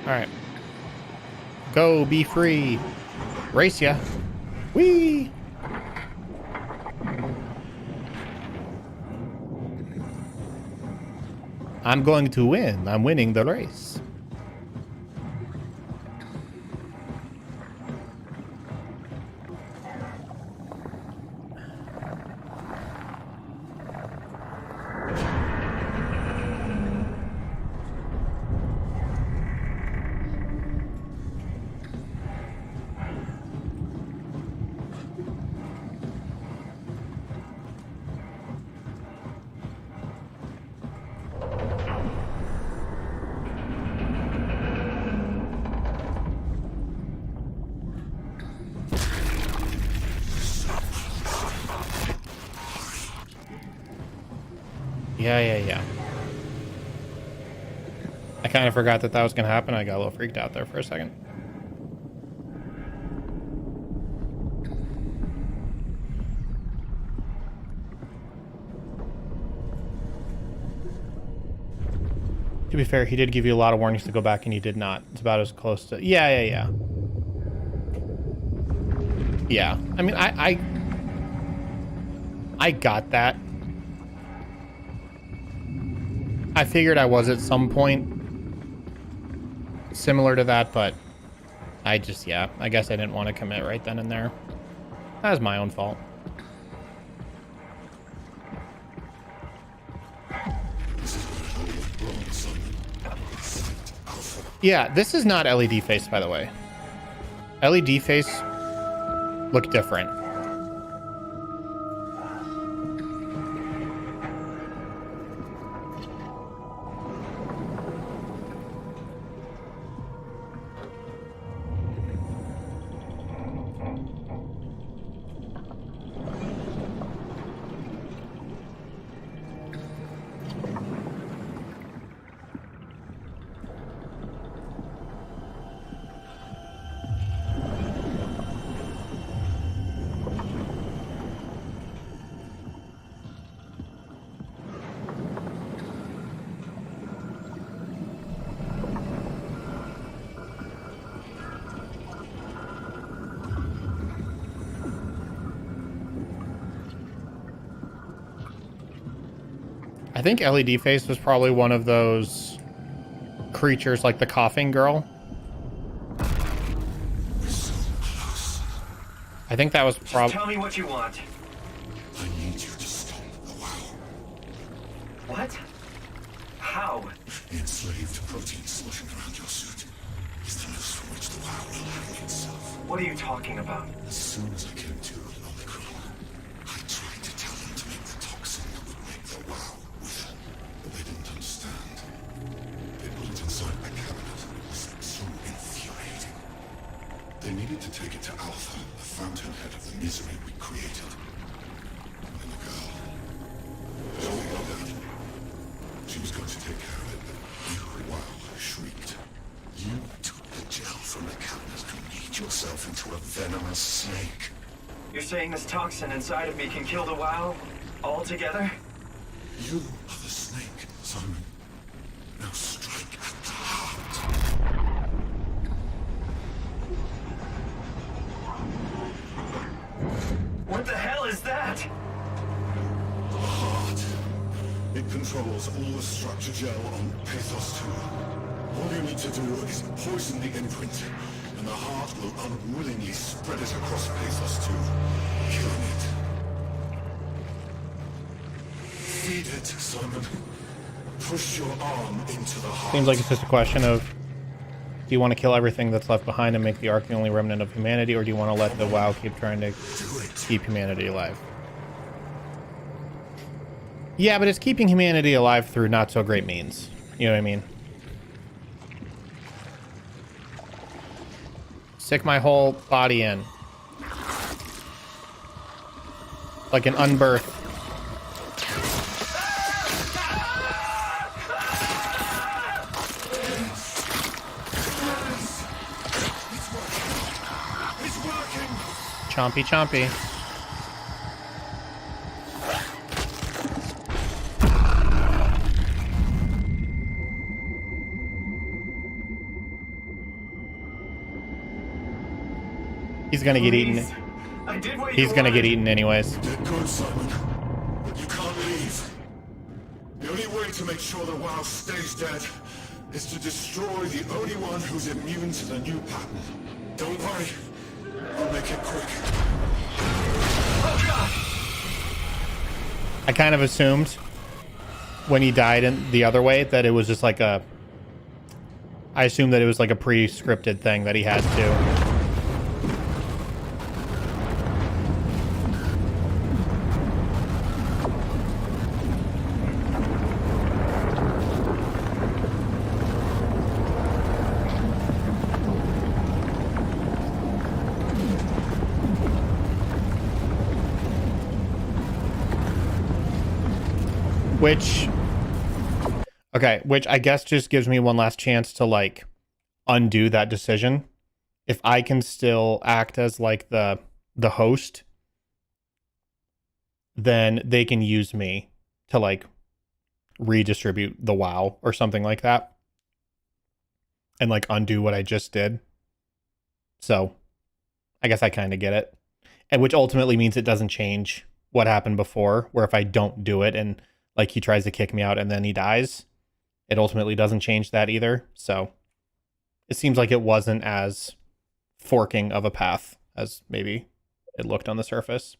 All right. Go, be free. Race ya. Whee! I'm going to win. I'm winning the race. Yeah. I kind of forgot that was going to happen. I got a little freaked out there for a second. To be fair, he did give you a lot of warnings to go back and you did not. It's about as close to... Yeah. Yeah. I mean, I got that. I figured I was at some point similar to that, but I just, yeah, I guess I didn't want to commit right then and there. That was my own fault. Yeah, this is not LED face, by the way. LED face look different. I think LED face was probably one of those creatures like the coughing girl. I think that was probably... Tell me what you want. I need you to stop the WoW. What? How? The enslaved protein sloshing around your suit is the news from which the WoW will hang itself. What are you talking about? As soon as I came to Omicron, I tried to tell them to make the toxin that would make the WoW wither, but they didn't understand. They put it inside a cabinet. It was so infuriating. They needed to take it to Alpha, the fountainhead of the misery we created. And the girl, she figured out. She was going to take care of it, but you, WoW, shrieked. You took the gel from the cabinet and made yourself into a venomous snake. You're saying this toxin inside of me can kill the WoW altogether? You are the snake, Simon. Now strike at the heart. What the hell is that? The heart. It controls all the structure gel on Pathos 2. All you need to do is poison the imprint, and the heart will unwillingly spread it across Pathos 2, killing it. Feed it, Simon. Push your arm into the heart. Seems like it's just a question of, do you want to kill everything that's left behind and make the Ark the only remnant of humanity, or do you want to let the WoW keep trying to keep humanity alive? Yeah, but it's keeping humanity alive through not so great means. You know what I mean? Stick my whole body in. Like an unbirth. Chompy chompy. He's gonna get eaten. He's gonna get eaten anyways. Get good, Simon. But you can't leave. The only way to make sure the WoW stays dead is to destroy the only one who's immune to the new pattern. Don't worry. I'll make it quick. I kind of assumed when he died in the other way that it was just like a... I assumed that it was like a pre-scripted thing that he had to. Which, okay, which I guess just gives me one last chance to like undo that decision. If I can still act as like the host, then they can use me to like redistribute the WoW or something like that and like undo what I just did. So I guess I kind of get it. And which ultimately means it doesn't change what happened before, where if I don't do it and like he tries to kick me out and then he dies, it ultimately doesn't change that either. So it seems like it wasn't as forking of a path as maybe it looked on the surface.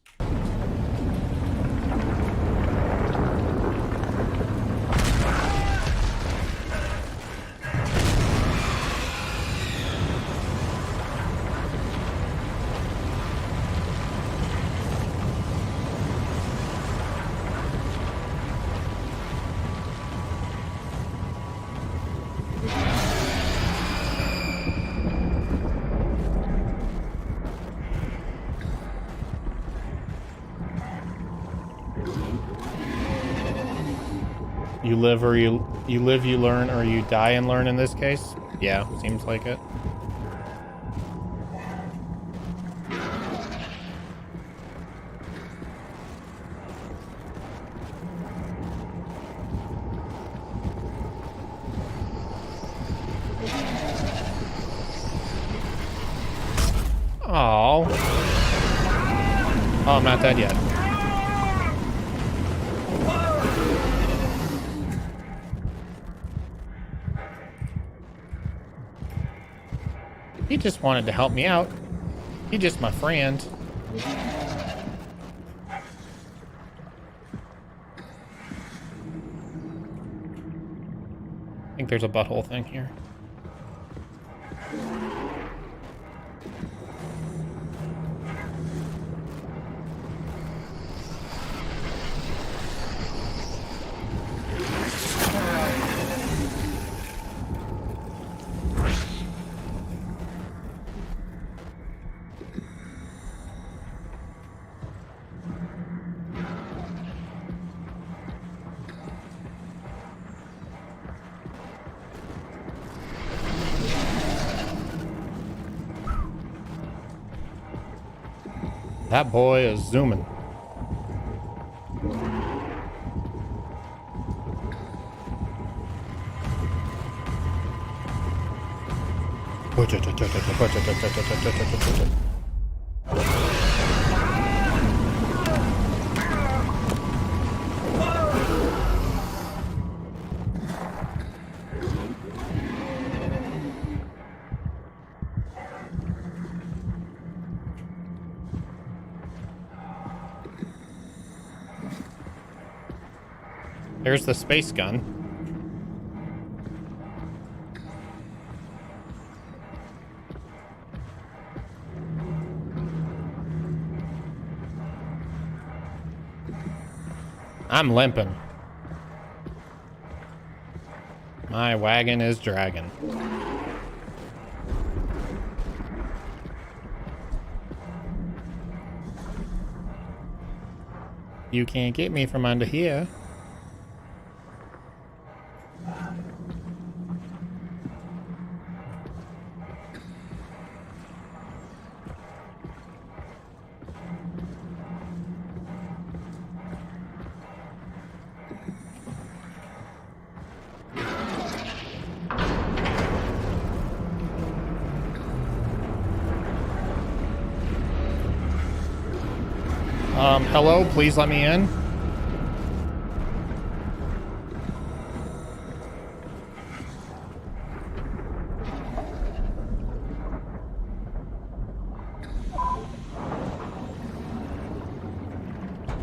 You live or you live, you learn, or you die and learn in this case? Yeah, seems like it. Oh. Oh, I'm not dead yet. He just wanted to help me out. He's just my friend. I think there's a butthole thing here. That boy is zooming. There's the space gun. I'm limping. My wagon is dragging. You can't get me from under here. Hello, please let me in.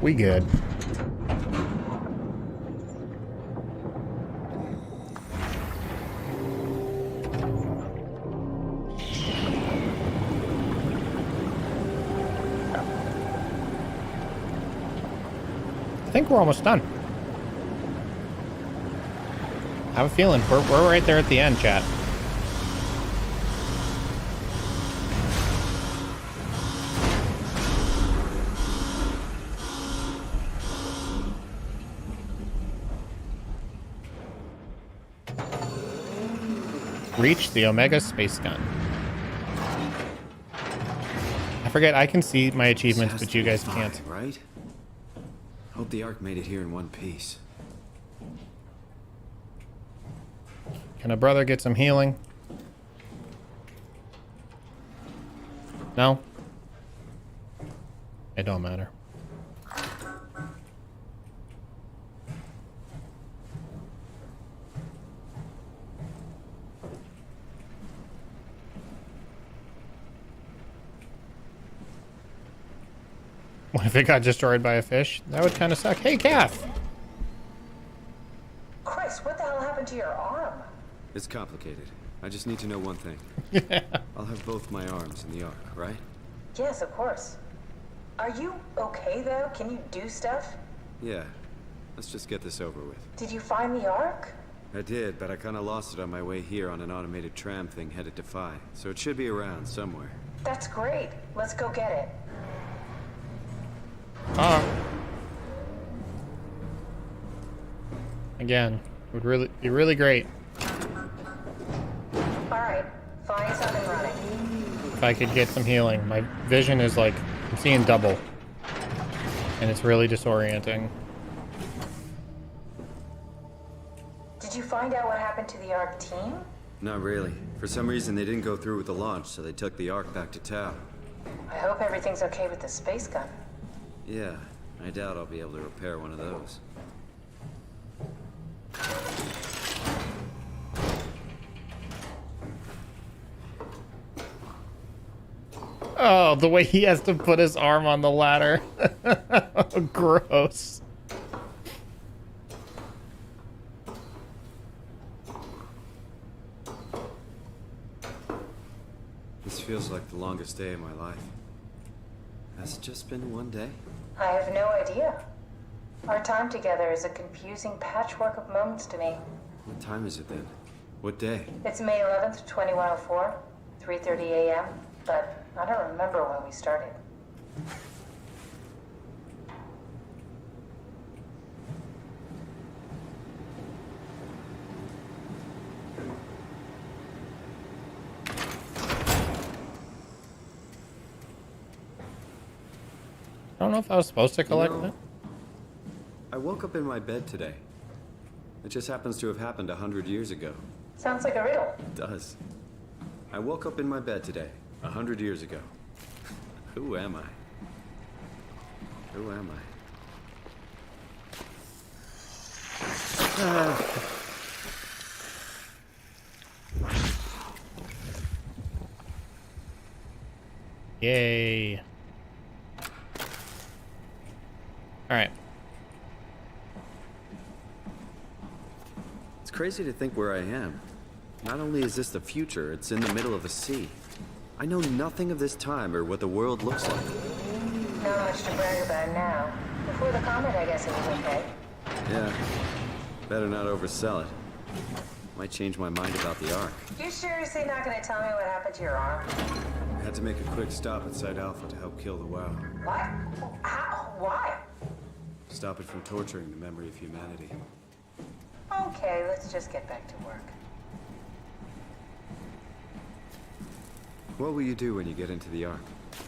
We good. I think we're almost done. I have a feeling we're right there at the end, chat. Reach the Omega space gun. I forget, I can see my achievements, but you guys can't. Right? Hope the Ark made it here in one piece. Can a brother get some healing? No? It don't matter. What if it got destroyed by a fish? That would kind of suck. Hey, Kath! Chris, what the hell happened to your arm? It's complicated. I just need to know one thing. I'll have both my arms in the Ark, right? Yes, of course. Are you okay, though? Can you do stuff? Yeah. Let's just get this over with. Did you find the Ark? I did, but I kind of lost it on my way here on an automated tram thing headed to Phi. So it should be around somewhere. That's great. Let's go get it. Again, would really be really great Alright, Phi's up and running. if I could get some healing. My vision is like, I'm seeing double. And it's really disorienting. Did you find out what happened to the Ark team? Not really. For some reason, they didn't go through with the launch, so they took the Ark back to Tau. I hope everything's okay with the space gun. Yeah, I doubt I'll be able to repair one of those. Oh, the way he has to put his arm on the ladder. Gross. This feels like the longest day of my life. Has it just been one day? I have no idea. Our time together is a confusing patchwork of moments to me. What time is it then? What day? It's May 11th, 2104, 3:30 a.m., but I don't remember when we started. I don't know if I was supposed to collect it. I woke up in my bed today. It just happens to have happened 100 years ago. Sounds like a riddle. It does. I woke up in my bed today, 100 years ago. Who am I? Who am I? Yay. Alright. It's crazy to think where I am. Not only is this the future, it's in the middle of the sea. I know nothing of this time or what the world looks like. Not much to brag about now. Before the comet, I guess it was okay. Yeah. Better not oversell it. Might change my mind about the Ark. You seriously not gonna tell me what happened to your arm? I had to make a quick stop at Site Alpha to help kill the WoW. What? How? Why? Stop it from torturing the memory of humanity. Okay, let's just get back to work. What will you do when you get into the Ark?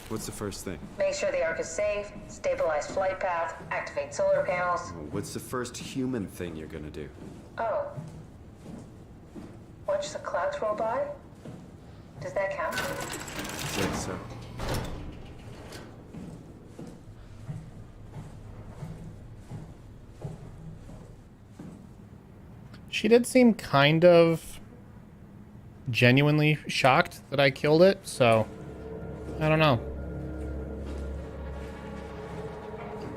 What's the first thing? Make sure the Ark is safe, stabilize flight path, activate solar panels. What's the first human thing you're gonna do? Oh. Watch the clouds roll by? Does that count? I guess so. She did seem kind of genuinely shocked that I killed it, so I don't know.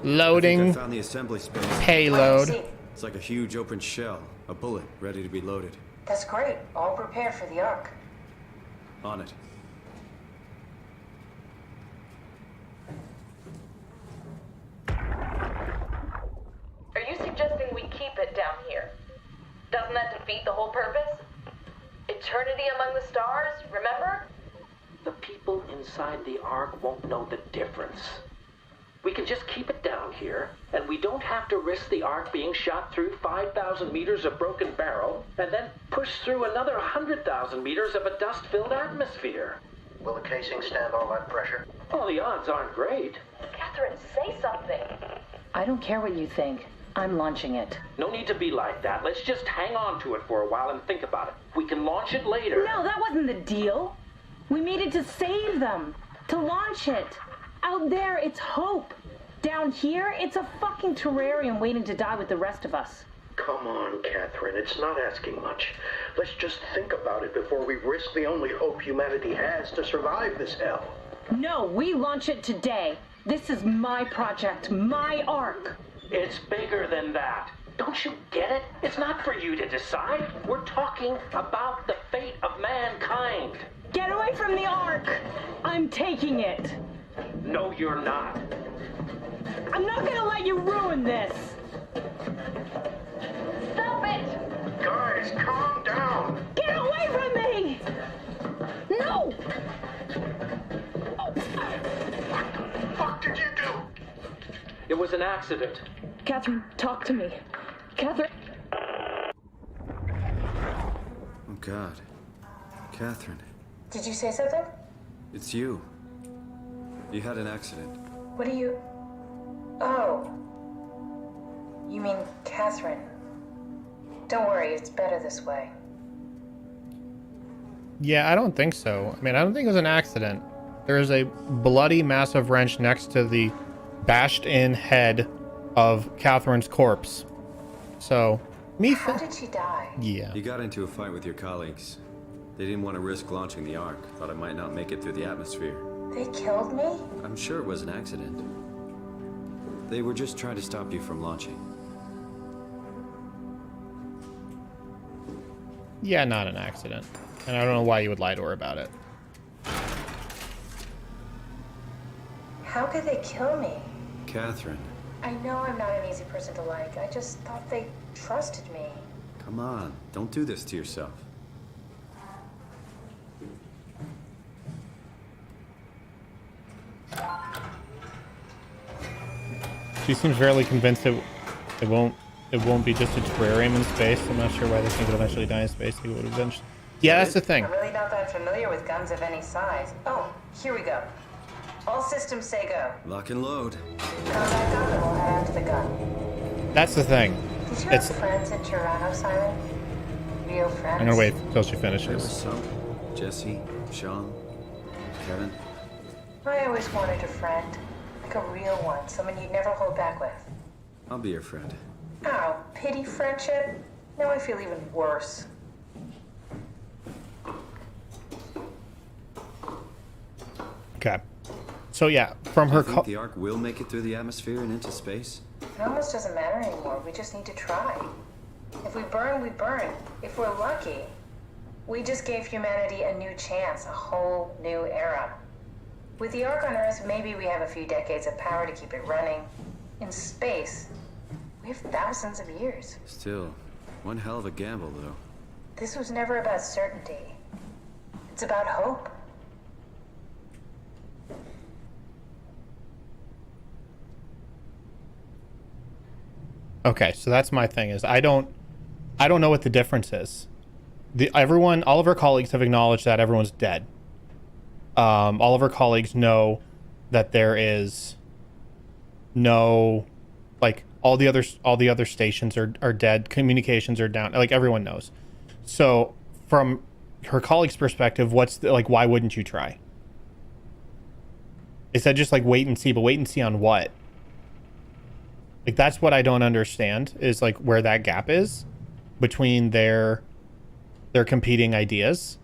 Loading. I think I found the assembly space. Payload. It's like a huge open shell, a bullet ready to be loaded. That's great. All prepared for the Ark. On it. Are you suggesting we keep it down here? Doesn't that defeat the whole purpose? Eternity among the stars, remember? The people inside the Ark won't know the difference. We can just keep it down here, and we don't have to risk the Ark being shot through 5,000 meters of broken barrel, and then push through another 100,000 meters of a dust-filled atmosphere. Will the casing stand all that pressure? Well, the odds aren't great. Catherine, say something. I don't care what you think. I'm launching it. No need to be like that. Let's just hang on to it for a while and think about it. We can launch it later. No, that wasn't the deal. We made it to save them, to launch it. Out there, it's hope. Down here, it's a fucking terrarium waiting to die with the rest of us. Come on, Catherine. It's not asking much. Let's just think about it before we risk the only hope humanity has to survive this hell. No, we launch it today. This is my project, my Ark. It's bigger than that. Don't you get it? It's not for you to decide. We're talking about the fate of mankind. Get away from the Ark! I'm taking it. No, you're not. I'm not gonna let you ruin this. Stop it! Guys, calm down! Get away from me! No! What the fuck did you do? It was an accident. Catherine, talk to me. Catherine. Oh, God. Catherine, Did you say something? it's you. You had an accident. What do you... Oh. You mean Catherine. Don't worry, it's better this way. Yeah, I don't think so. I mean, I don't think it was an accident. There is a bloody, massive wrench next to the bashed-in head of Catherine's corpse. So, How did she die? Yeah. You got into a fight with your colleagues. They didn't want to risk launching the Ark. Thought it might not make it through the atmosphere. They killed me? I'm sure it was an accident. They were just trying to stop you from launching. Yeah, not an accident. And I don't know why you would lie to her about it. How could they kill me? Catherine, I know I'm not an easy person to like. I just thought they trusted me. come on. Don't do this to yourself. She seems fairly convinced it won't be just a terrarium in space. I'm not sure why they think it'll eventually die in space. It would eventually. Yeah, that's the thing. I'm really not that familiar with guns of any size. Oh, here we go. All systems say go. Lock and load. Contact up and we'll head out to the gun. That's the thing. Did you It's. have friends in Toronto, Simon? Real friends? I'm gonna wait till she There was finishes. some. Jesse, Sean, Kevin. I always wanted a friend. Like a real one. Someone you'd never hold back with. I'll be your friend. Ow, pity friendship? Now I feel even worse. Okay. So yeah, from Do you her. think the Ark will make it through the atmosphere and into space? It almost doesn't matter anymore. We just need to try. If we burn, we burn. If we're lucky, we just gave humanity a new chance, a whole new era. With the Ark on Earth, maybe we have a few decades of power to keep it running. In space, we have thousands of years. Still, one hell of a gamble, though. This was never about certainty. It's about hope. Okay, so that's my thing is I don't know what the difference is. All of our colleagues have acknowledged that everyone's dead. All of our colleagues know that there is no, like, all the other stations are dead, communications are down, like everyone knows. So from her colleague's perspective, why wouldn't you try? Is that just like wait and see, but wait and see on what? Like, that's what I don't understand, is like where that gap is between their competing ideas.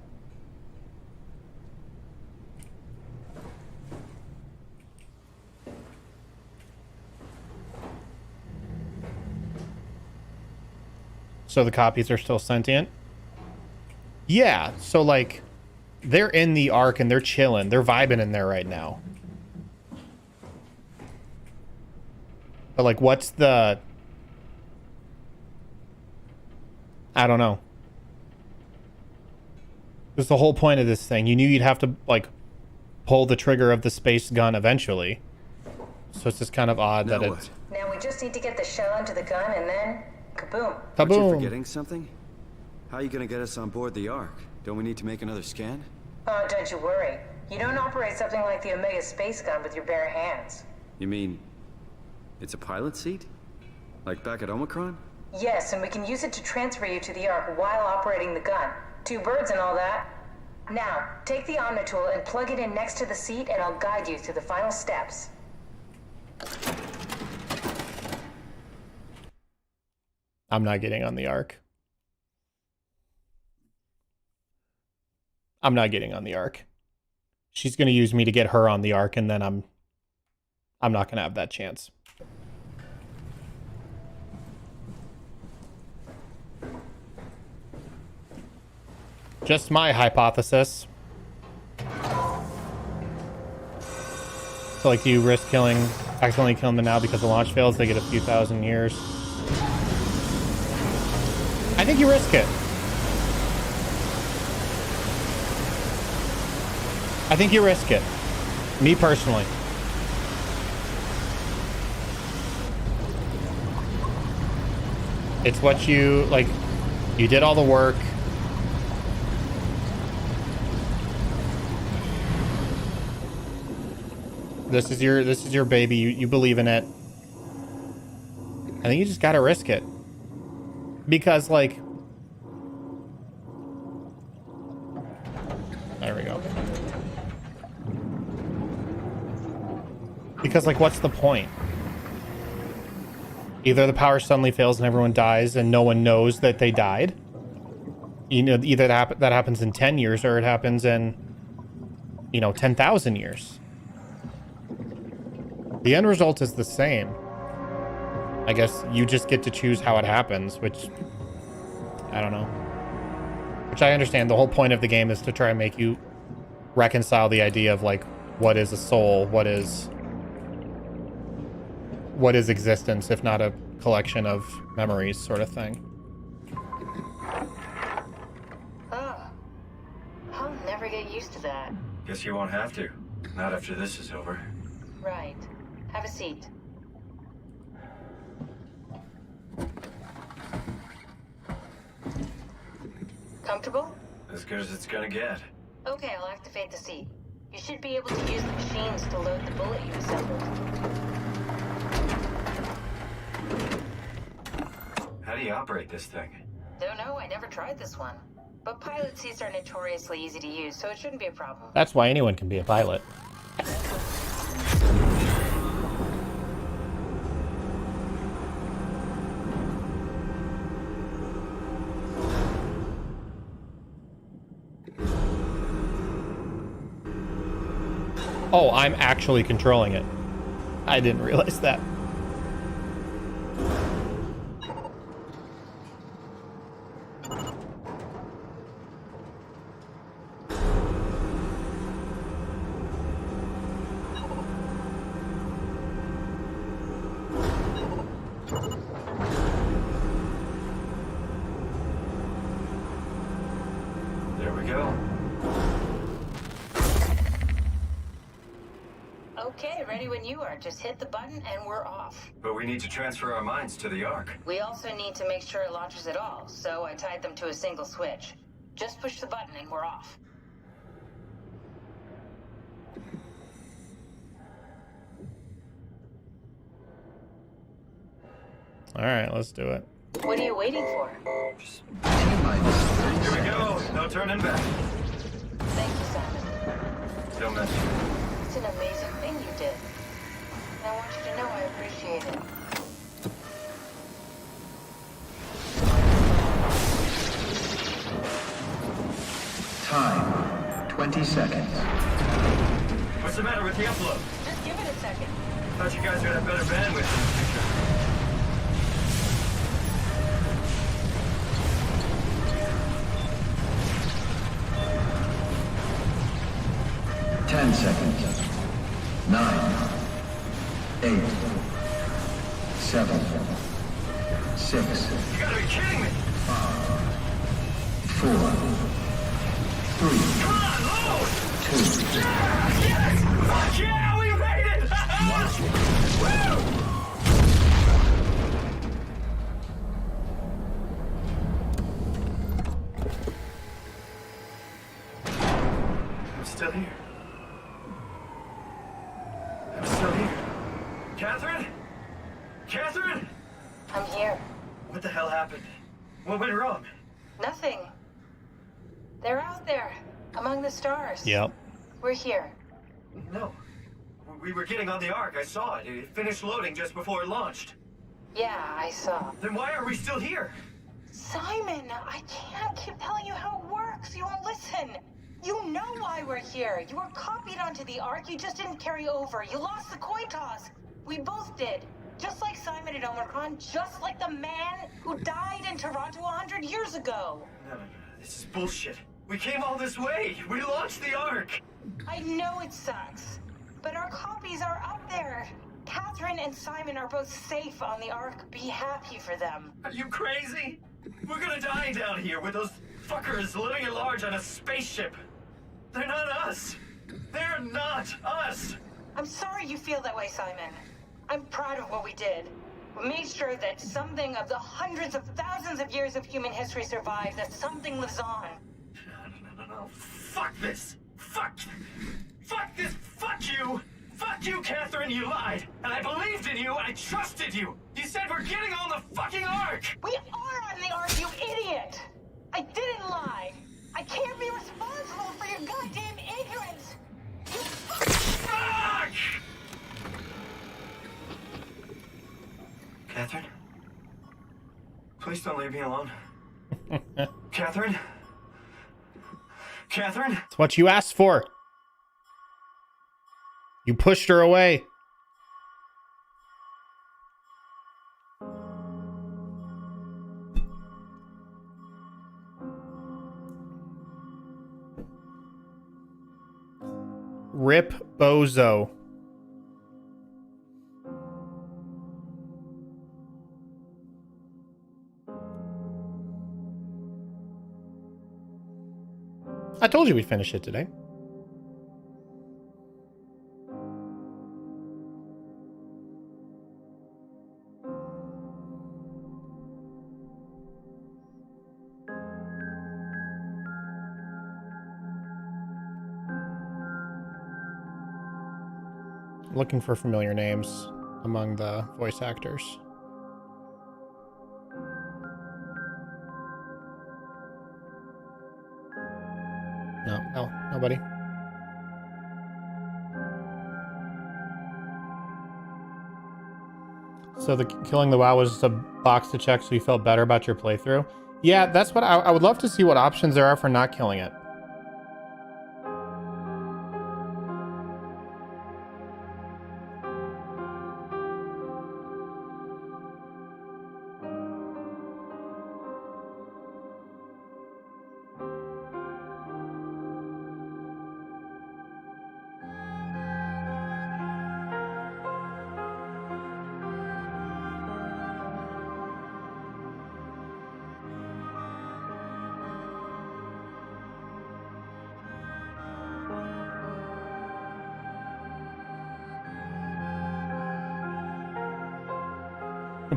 So the copies are still sentient? Yeah, so like they're in the Ark and they're chilling. They're vibing in there right now. But like, what's the... I don't know. That's the whole point of this thing. You knew you'd have to, like, pull the trigger of the space gun eventually. So it's just kind of odd that Now it's... Now we just need to get the shell into the gun and then kaboom. Aren't you Kaboom! forgetting something? How are you gonna get us on board the Ark? Don't we need to make another scan? Oh, don't you worry. You don't operate something like the Omega space gun with your bare hands. You mean it's a pilot seat? Like back at Omicron? Yes, and we can use it to transfer you to the Ark while operating the gun. 2 birds and all that. Now, take the Omnitool and plug it in next to the seat and I'll guide you through the final steps. I'm not getting on the Ark. I'm not getting on the Ark. She's going to use me to get her on the Ark, and then I'm not going to have that chance. Just my hypothesis. So, like, do you risk accidentally killing them now because the launch fails? They get a few thousand years. I think you risk it. I think you risk it. Me personally. It's what you, like, you did all the work. This is your baby. You believe in it. I think you just gotta risk it. Because, like... There we go. Because, like, what's the point? Either the power suddenly fails and everyone dies and no one knows that they died. You know, either that happens in 10 years or it happens in, 10,000 years. The end result is the same. I guess you just get to choose how it happens, which, I don't know. Which I understand. The whole point of the game is to try and make you reconcile the idea of, like, what is a soul? What is existence, if not a collection of memories, sort of thing. Oh, I'll never get used to that. Guess you won't have to. Not after this is over. Right. Have a seat. Comfortable? As good as it's gonna get. Okay, I'll activate the seat. You should be able to use the machines to load the bullet you assembled. How do you operate this thing? Don't know, I never tried this one. But pilot seats are notoriously easy to use, so it shouldn't be a problem. That's why anyone can be a pilot. Oh, I'm actually controlling it. I didn't realize that. There we go. Okay, ready when you are. Just hit the button and we're off. But we need to transfer our minds to the Ark. We also need to make sure it launches at all, so I tied them to a single switch. Just push the button and we're off. Alright, let's do it. What are you waiting for? Here we go. No turning back. Thank you, Simon. Don't miss. It's an amazing thing you did. And I want you to know I appreciate it. Time, 20 seconds. What's the matter with the upload? Just give it a second. Thought you guys would have better bandwidth. 10 seconds. 9, 8, 7, 6. You gotta be kidding me! 5, 4, 3, Come on, load! 2. Yes! Fuck yeah, we made it! Catherine? Catherine? I'm here. What the hell happened? What went wrong? Nothing. They're out there, among the stars. Yep. We're here. No. We were getting on the Ark. I saw it. It finished loading just before it launched. Yeah, I saw. Then why are we still here? Simon, I can't keep telling you how it works. You won't listen. You know why we're here. You were copied onto the Ark. You just didn't carry over. You lost the coin toss. We both did. Just like Simon at Omicron, just like the man who died in Toronto 100 years ago. No. This is bullshit. We came all this way. We launched the Ark. I know it sucks, but our copies are up there. Catherine and Simon are both safe on the Ark. Be happy for them. Are you crazy? We're gonna die down here with those fuckers living at large on a spaceship. They're not us. They're not us. I'm sorry you feel that way, Simon. I'm proud of what we did. We made sure that something of the hundreds of thousands of years of human history survives, that something lives on. No. Fuck this. Fuck this. Fuck you. Fuck you, Catherine. You lied. And I believed in you. I trusted you. You said we're getting on the fucking Ark. We are on the Ark, you idiot. I didn't lie. I can't be responsible for your goddamn ignorance. Fuck! Catherine? Please don't leave me alone. Catherine? Catherine? It's what you asked for. You pushed her away. Rip Bozo. I told you we'd finish it today. Looking for familiar names among the voice actors. No, nobody. So the killing the WoW was just a box to check so you felt better about your playthrough? Yeah, that's what I would love to see what options there are for not killing it.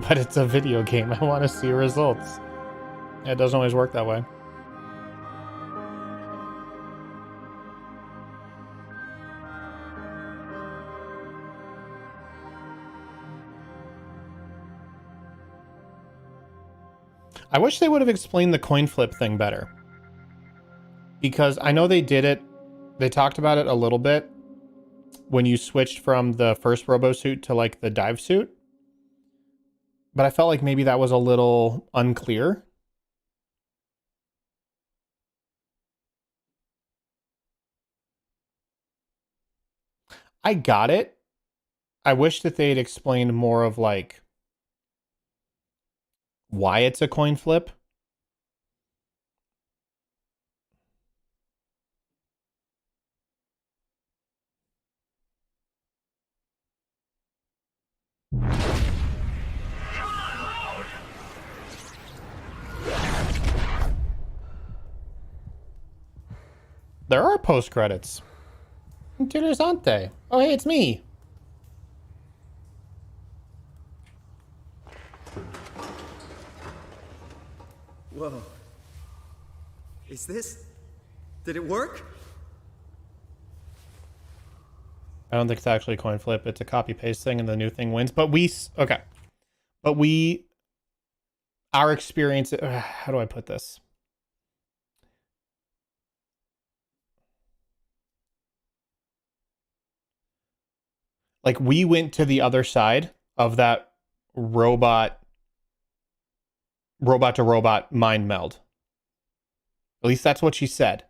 But it's a video game. I want to see results. It doesn't always work that way. I wish they would have explained the coin flip thing better. Because I know they did it. They talked about it a little bit when you switched from the first robo suit to like the dive suit. But I felt like maybe that was a little unclear. I got it. I wish that they'd explained more of like why it's a coin flip. There are post credits. Interessante. Oh, hey, it's me. Whoa. Is this... Did it work? I don't think it's actually a coin flip. It's a copy paste thing and the new thing wins. But okay. But our experience, how do I put this? Like, we went to the other side of that robot to robot mind meld. At least that's what she said.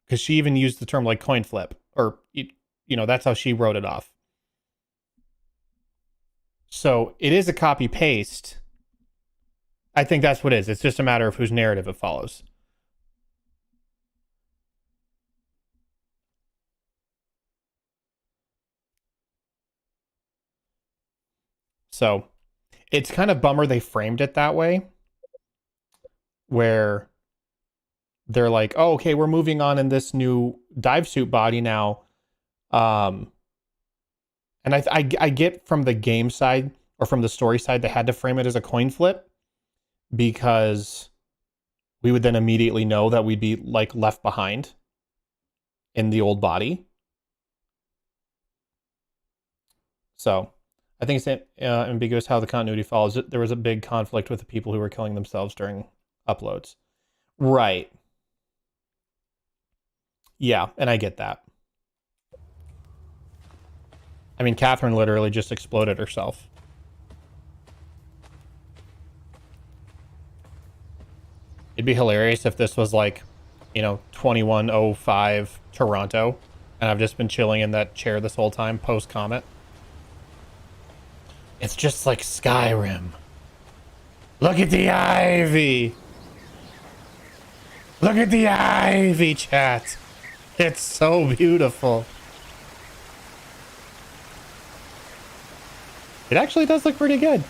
Because she even used the term like coin flip, or, that's how she wrote it off. So it is a copy paste. I think that's what it is. It's just a matter of whose narrative it follows. So it's kind of bummer they framed it that way, where they're like, oh, okay, we're moving on in this new dive suit body now. And I get from the game side or from the story side, they had to frame it as a coin flip because we would then immediately know that we'd be like left behind in the old body. So I think it's ambiguous how the continuity follows. There was a big conflict with the people who were killing themselves during uploads. Right. Yeah, and I get that. I mean, Catherine literally just exploded herself. It'd be hilarious if this was like, 2105 Toronto, and I've just been chilling in that chair this whole time, post-Comet. It's just like Skyrim. Look at the ivy! Look at the ivy, chat! It's so beautiful. It actually does look pretty good.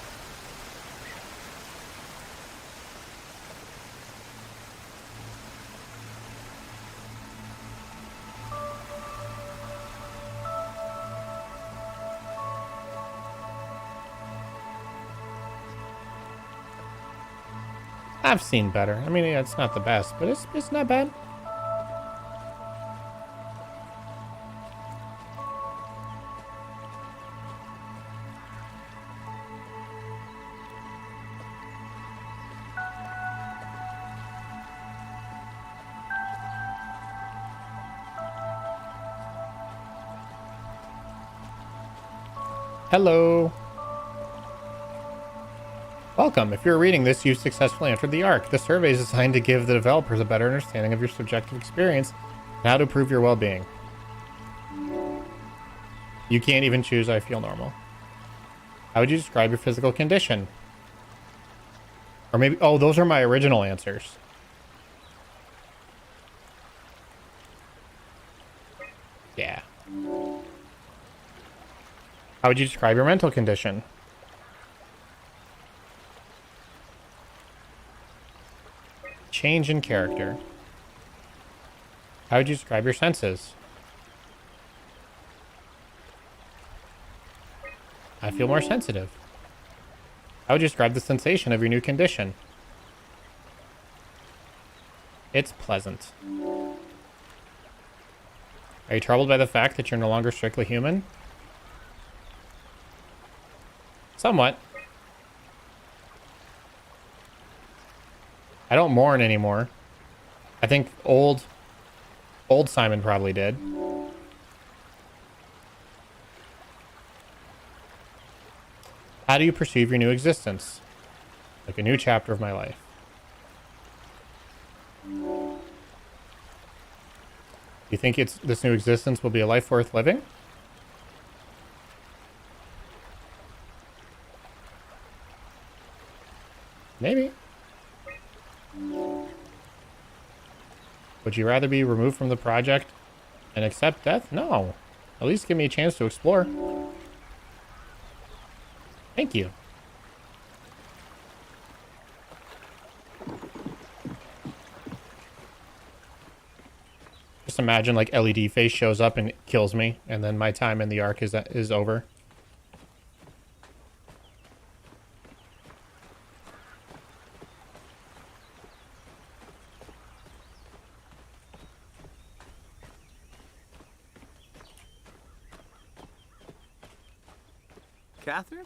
I've seen better. I mean, yeah, it's not the best, but it's not bad. Hello. Welcome. If you're reading this, you've successfully entered the Ark. The survey is designed to give the developers a better understanding of your subjective experience and how to improve your well-being. You can't even choose I feel normal. How would you describe your physical condition? Or maybe, oh, those are my original answers. Yeah. How would you describe your mental condition? Change in character. How would you describe your senses? I feel more sensitive. How would you describe the sensation of your new condition? It's pleasant. Are you troubled by the fact that you're no longer strictly human? Somewhat. I don't mourn anymore. I think old Simon probably did. How do you perceive your new existence? Like a new chapter of my life. Do you think this new existence will be a life worth living? Maybe. Would you rather be removed from the project and accept death? No. At least give me a chance to explore. Thank you. Just imagine like LED face shows up and kills me, and then my time in the Ark is over. Catherine?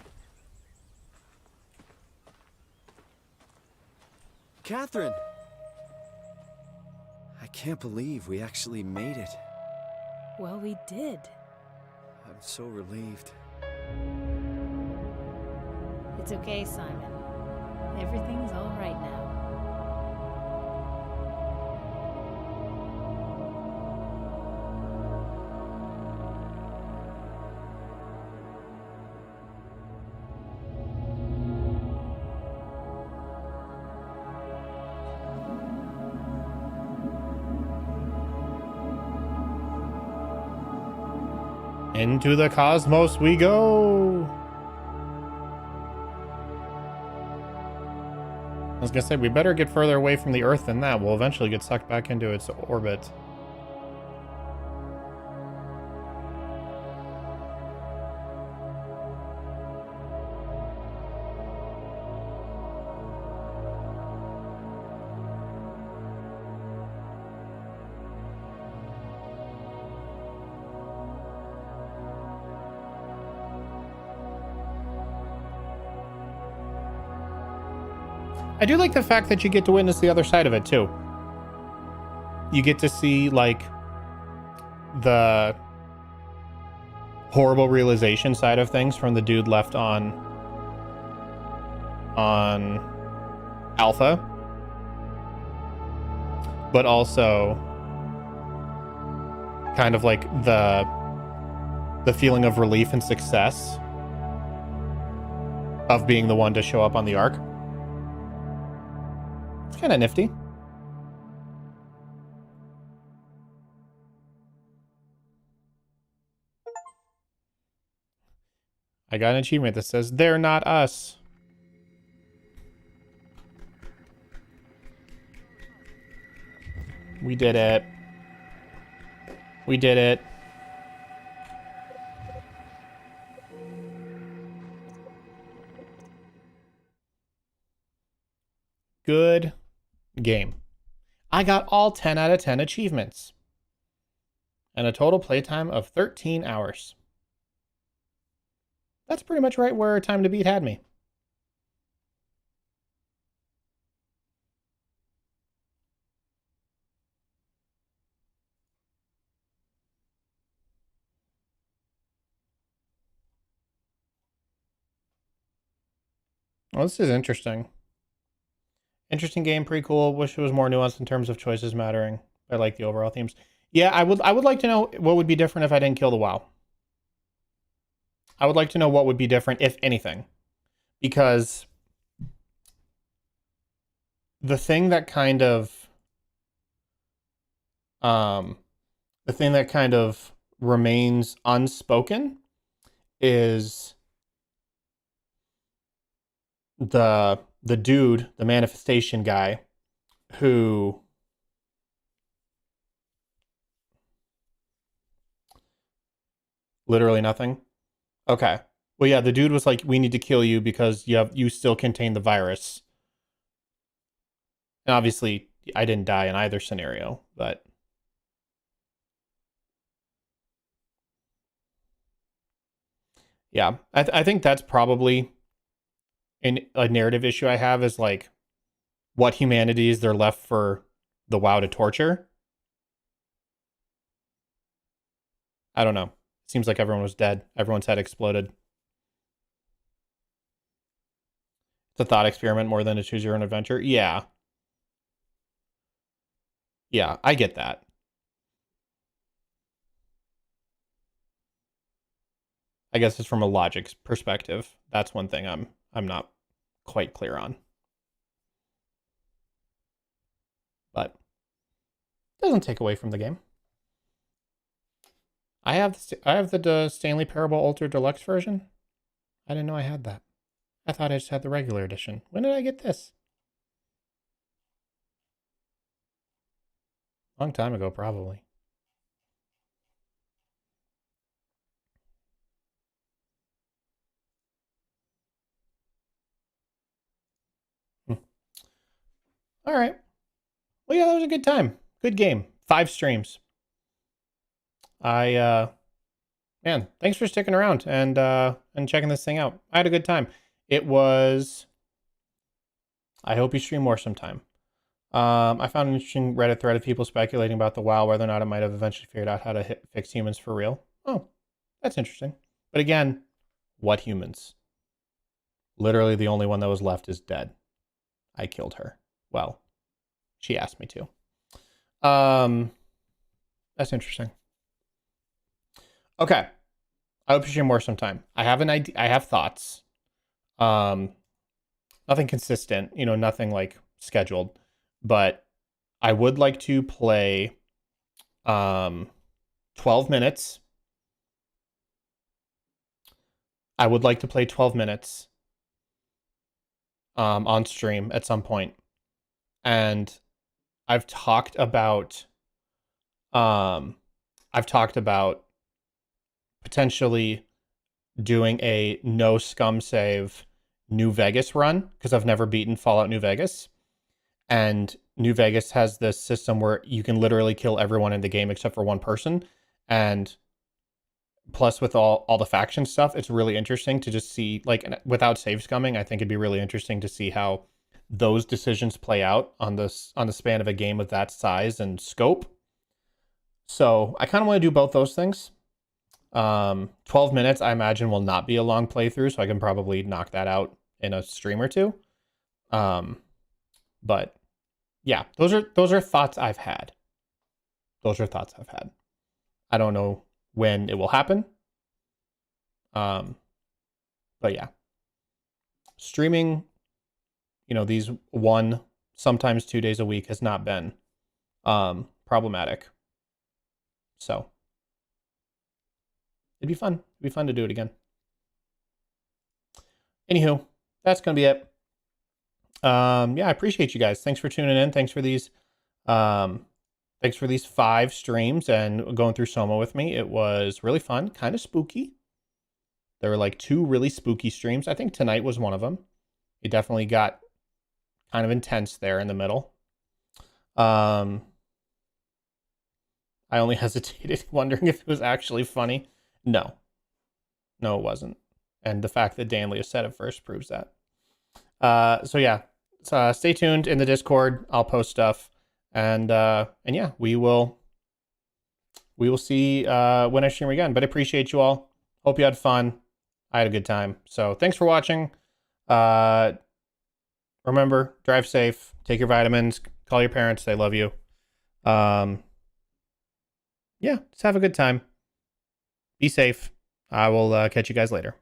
Catherine! I can't believe we actually made it. Well, we did. I'm so relieved. It's okay, Simon. Everything's all right now. Into the cosmos we go. I was gonna say, we better get further away from the Earth than that. We'll eventually get sucked back into its orbit. I do like the fact that you get to witness the other side of it, too. You get to see, like, the horrible realization side of things from the dude left on Alpha. But also kind of like the feeling of relief and success of being the one to show up on the Ark. It's kind of nifty. I got an achievement that says, "They're not us." We did it. We did it. Good game. I got all 10 out of 10 achievements. And a total playtime of 13 hours. That's pretty much right where Time to Beat had me. Well, this is interesting. Interesting game, pretty cool. Wish it was more nuanced in terms of choices mattering. I like the overall themes. Yeah, I would like to know what would be different if I didn't kill the WoW. I would like to know what would be different, if anything. Because the thing that kind of remains unspoken is the dude, the manifestation guy, who literally nothing. Okay. Well, yeah, the dude was like, "We need to kill you because you still contain the virus." And obviously, I didn't die in either scenario, but yeah, I think that's probably a narrative issue I have, is like, what humanities they're left for the WoW to torture. I don't know. Seems like everyone was dead. Everyone's head exploded. It's a thought experiment more than a choose your own adventure. Yeah. Yeah, I get that. I guess it's from a logic perspective. That's one thing I'm not quite clear on. But it doesn't take away from the game. I have the Stanley Parable Ultra Deluxe version. I didn't know I had that. I thought I just had the regular edition. When did I get this? Long time ago, probably. All right. Well, yeah, that was a good time. Good game. 5 streams. I man, thanks for sticking around and checking this thing out. I had a good time. It was. I hope you stream more sometime. I found an interesting Reddit thread of people speculating about the WoW, whether or not it might have eventually figured out how to fix humans for real. Oh, that's interesting. But again, what humans? Literally the only one that was left is dead. I killed her. Well, she asked me to. That's interesting. Okay. I hope you stream more sometime. I have an idea. I have thoughts. Nothing consistent, nothing like scheduled, but I would like to play 12 minutes. I would like to play 12 minutes on stream at some point. And I've talked about potentially doing a no scum save New Vegas run, because I've never beaten Fallout New Vegas. And New Vegas has this system where you can literally kill everyone in the game except for one person. And plus with all the faction stuff, it's really interesting to just see, like, without save scumming, I think it'd be really interesting to see how those decisions play out on the span of a game of that size and scope. So I kind of want to do both those things. 12 minutes, I imagine, will not be a long playthrough, so I can probably knock that out in a stream or two. But yeah, those are thoughts I've had. I don't know when it will happen. But yeah, streaming, these 1, sometimes 2 days a week has not been problematic. So it'd be fun. It'd be fun to do it again. Anywho, that's gonna be it. Yeah, I appreciate you guys. Thanks for tuning in. Thanks for these 5 streams and going through SOMA with me. It was really fun, kind of spooky. There were like 2 really spooky streams. I think tonight was one of them. It definitely got kind of intense there in the middle. I only hesitated wondering if it was actually funny. No, it wasn't. And the fact that Danley said it first proves that. So yeah, stay tuned in the Discord. I'll post stuff, and yeah, we will see when I stream again. But I appreciate you all. Hope you had fun. I had a good time. So thanks for watching. Remember, drive safe. Take your vitamins. Call your parents. They love you. Yeah, just have a good time. Be safe. I will catch you guys later.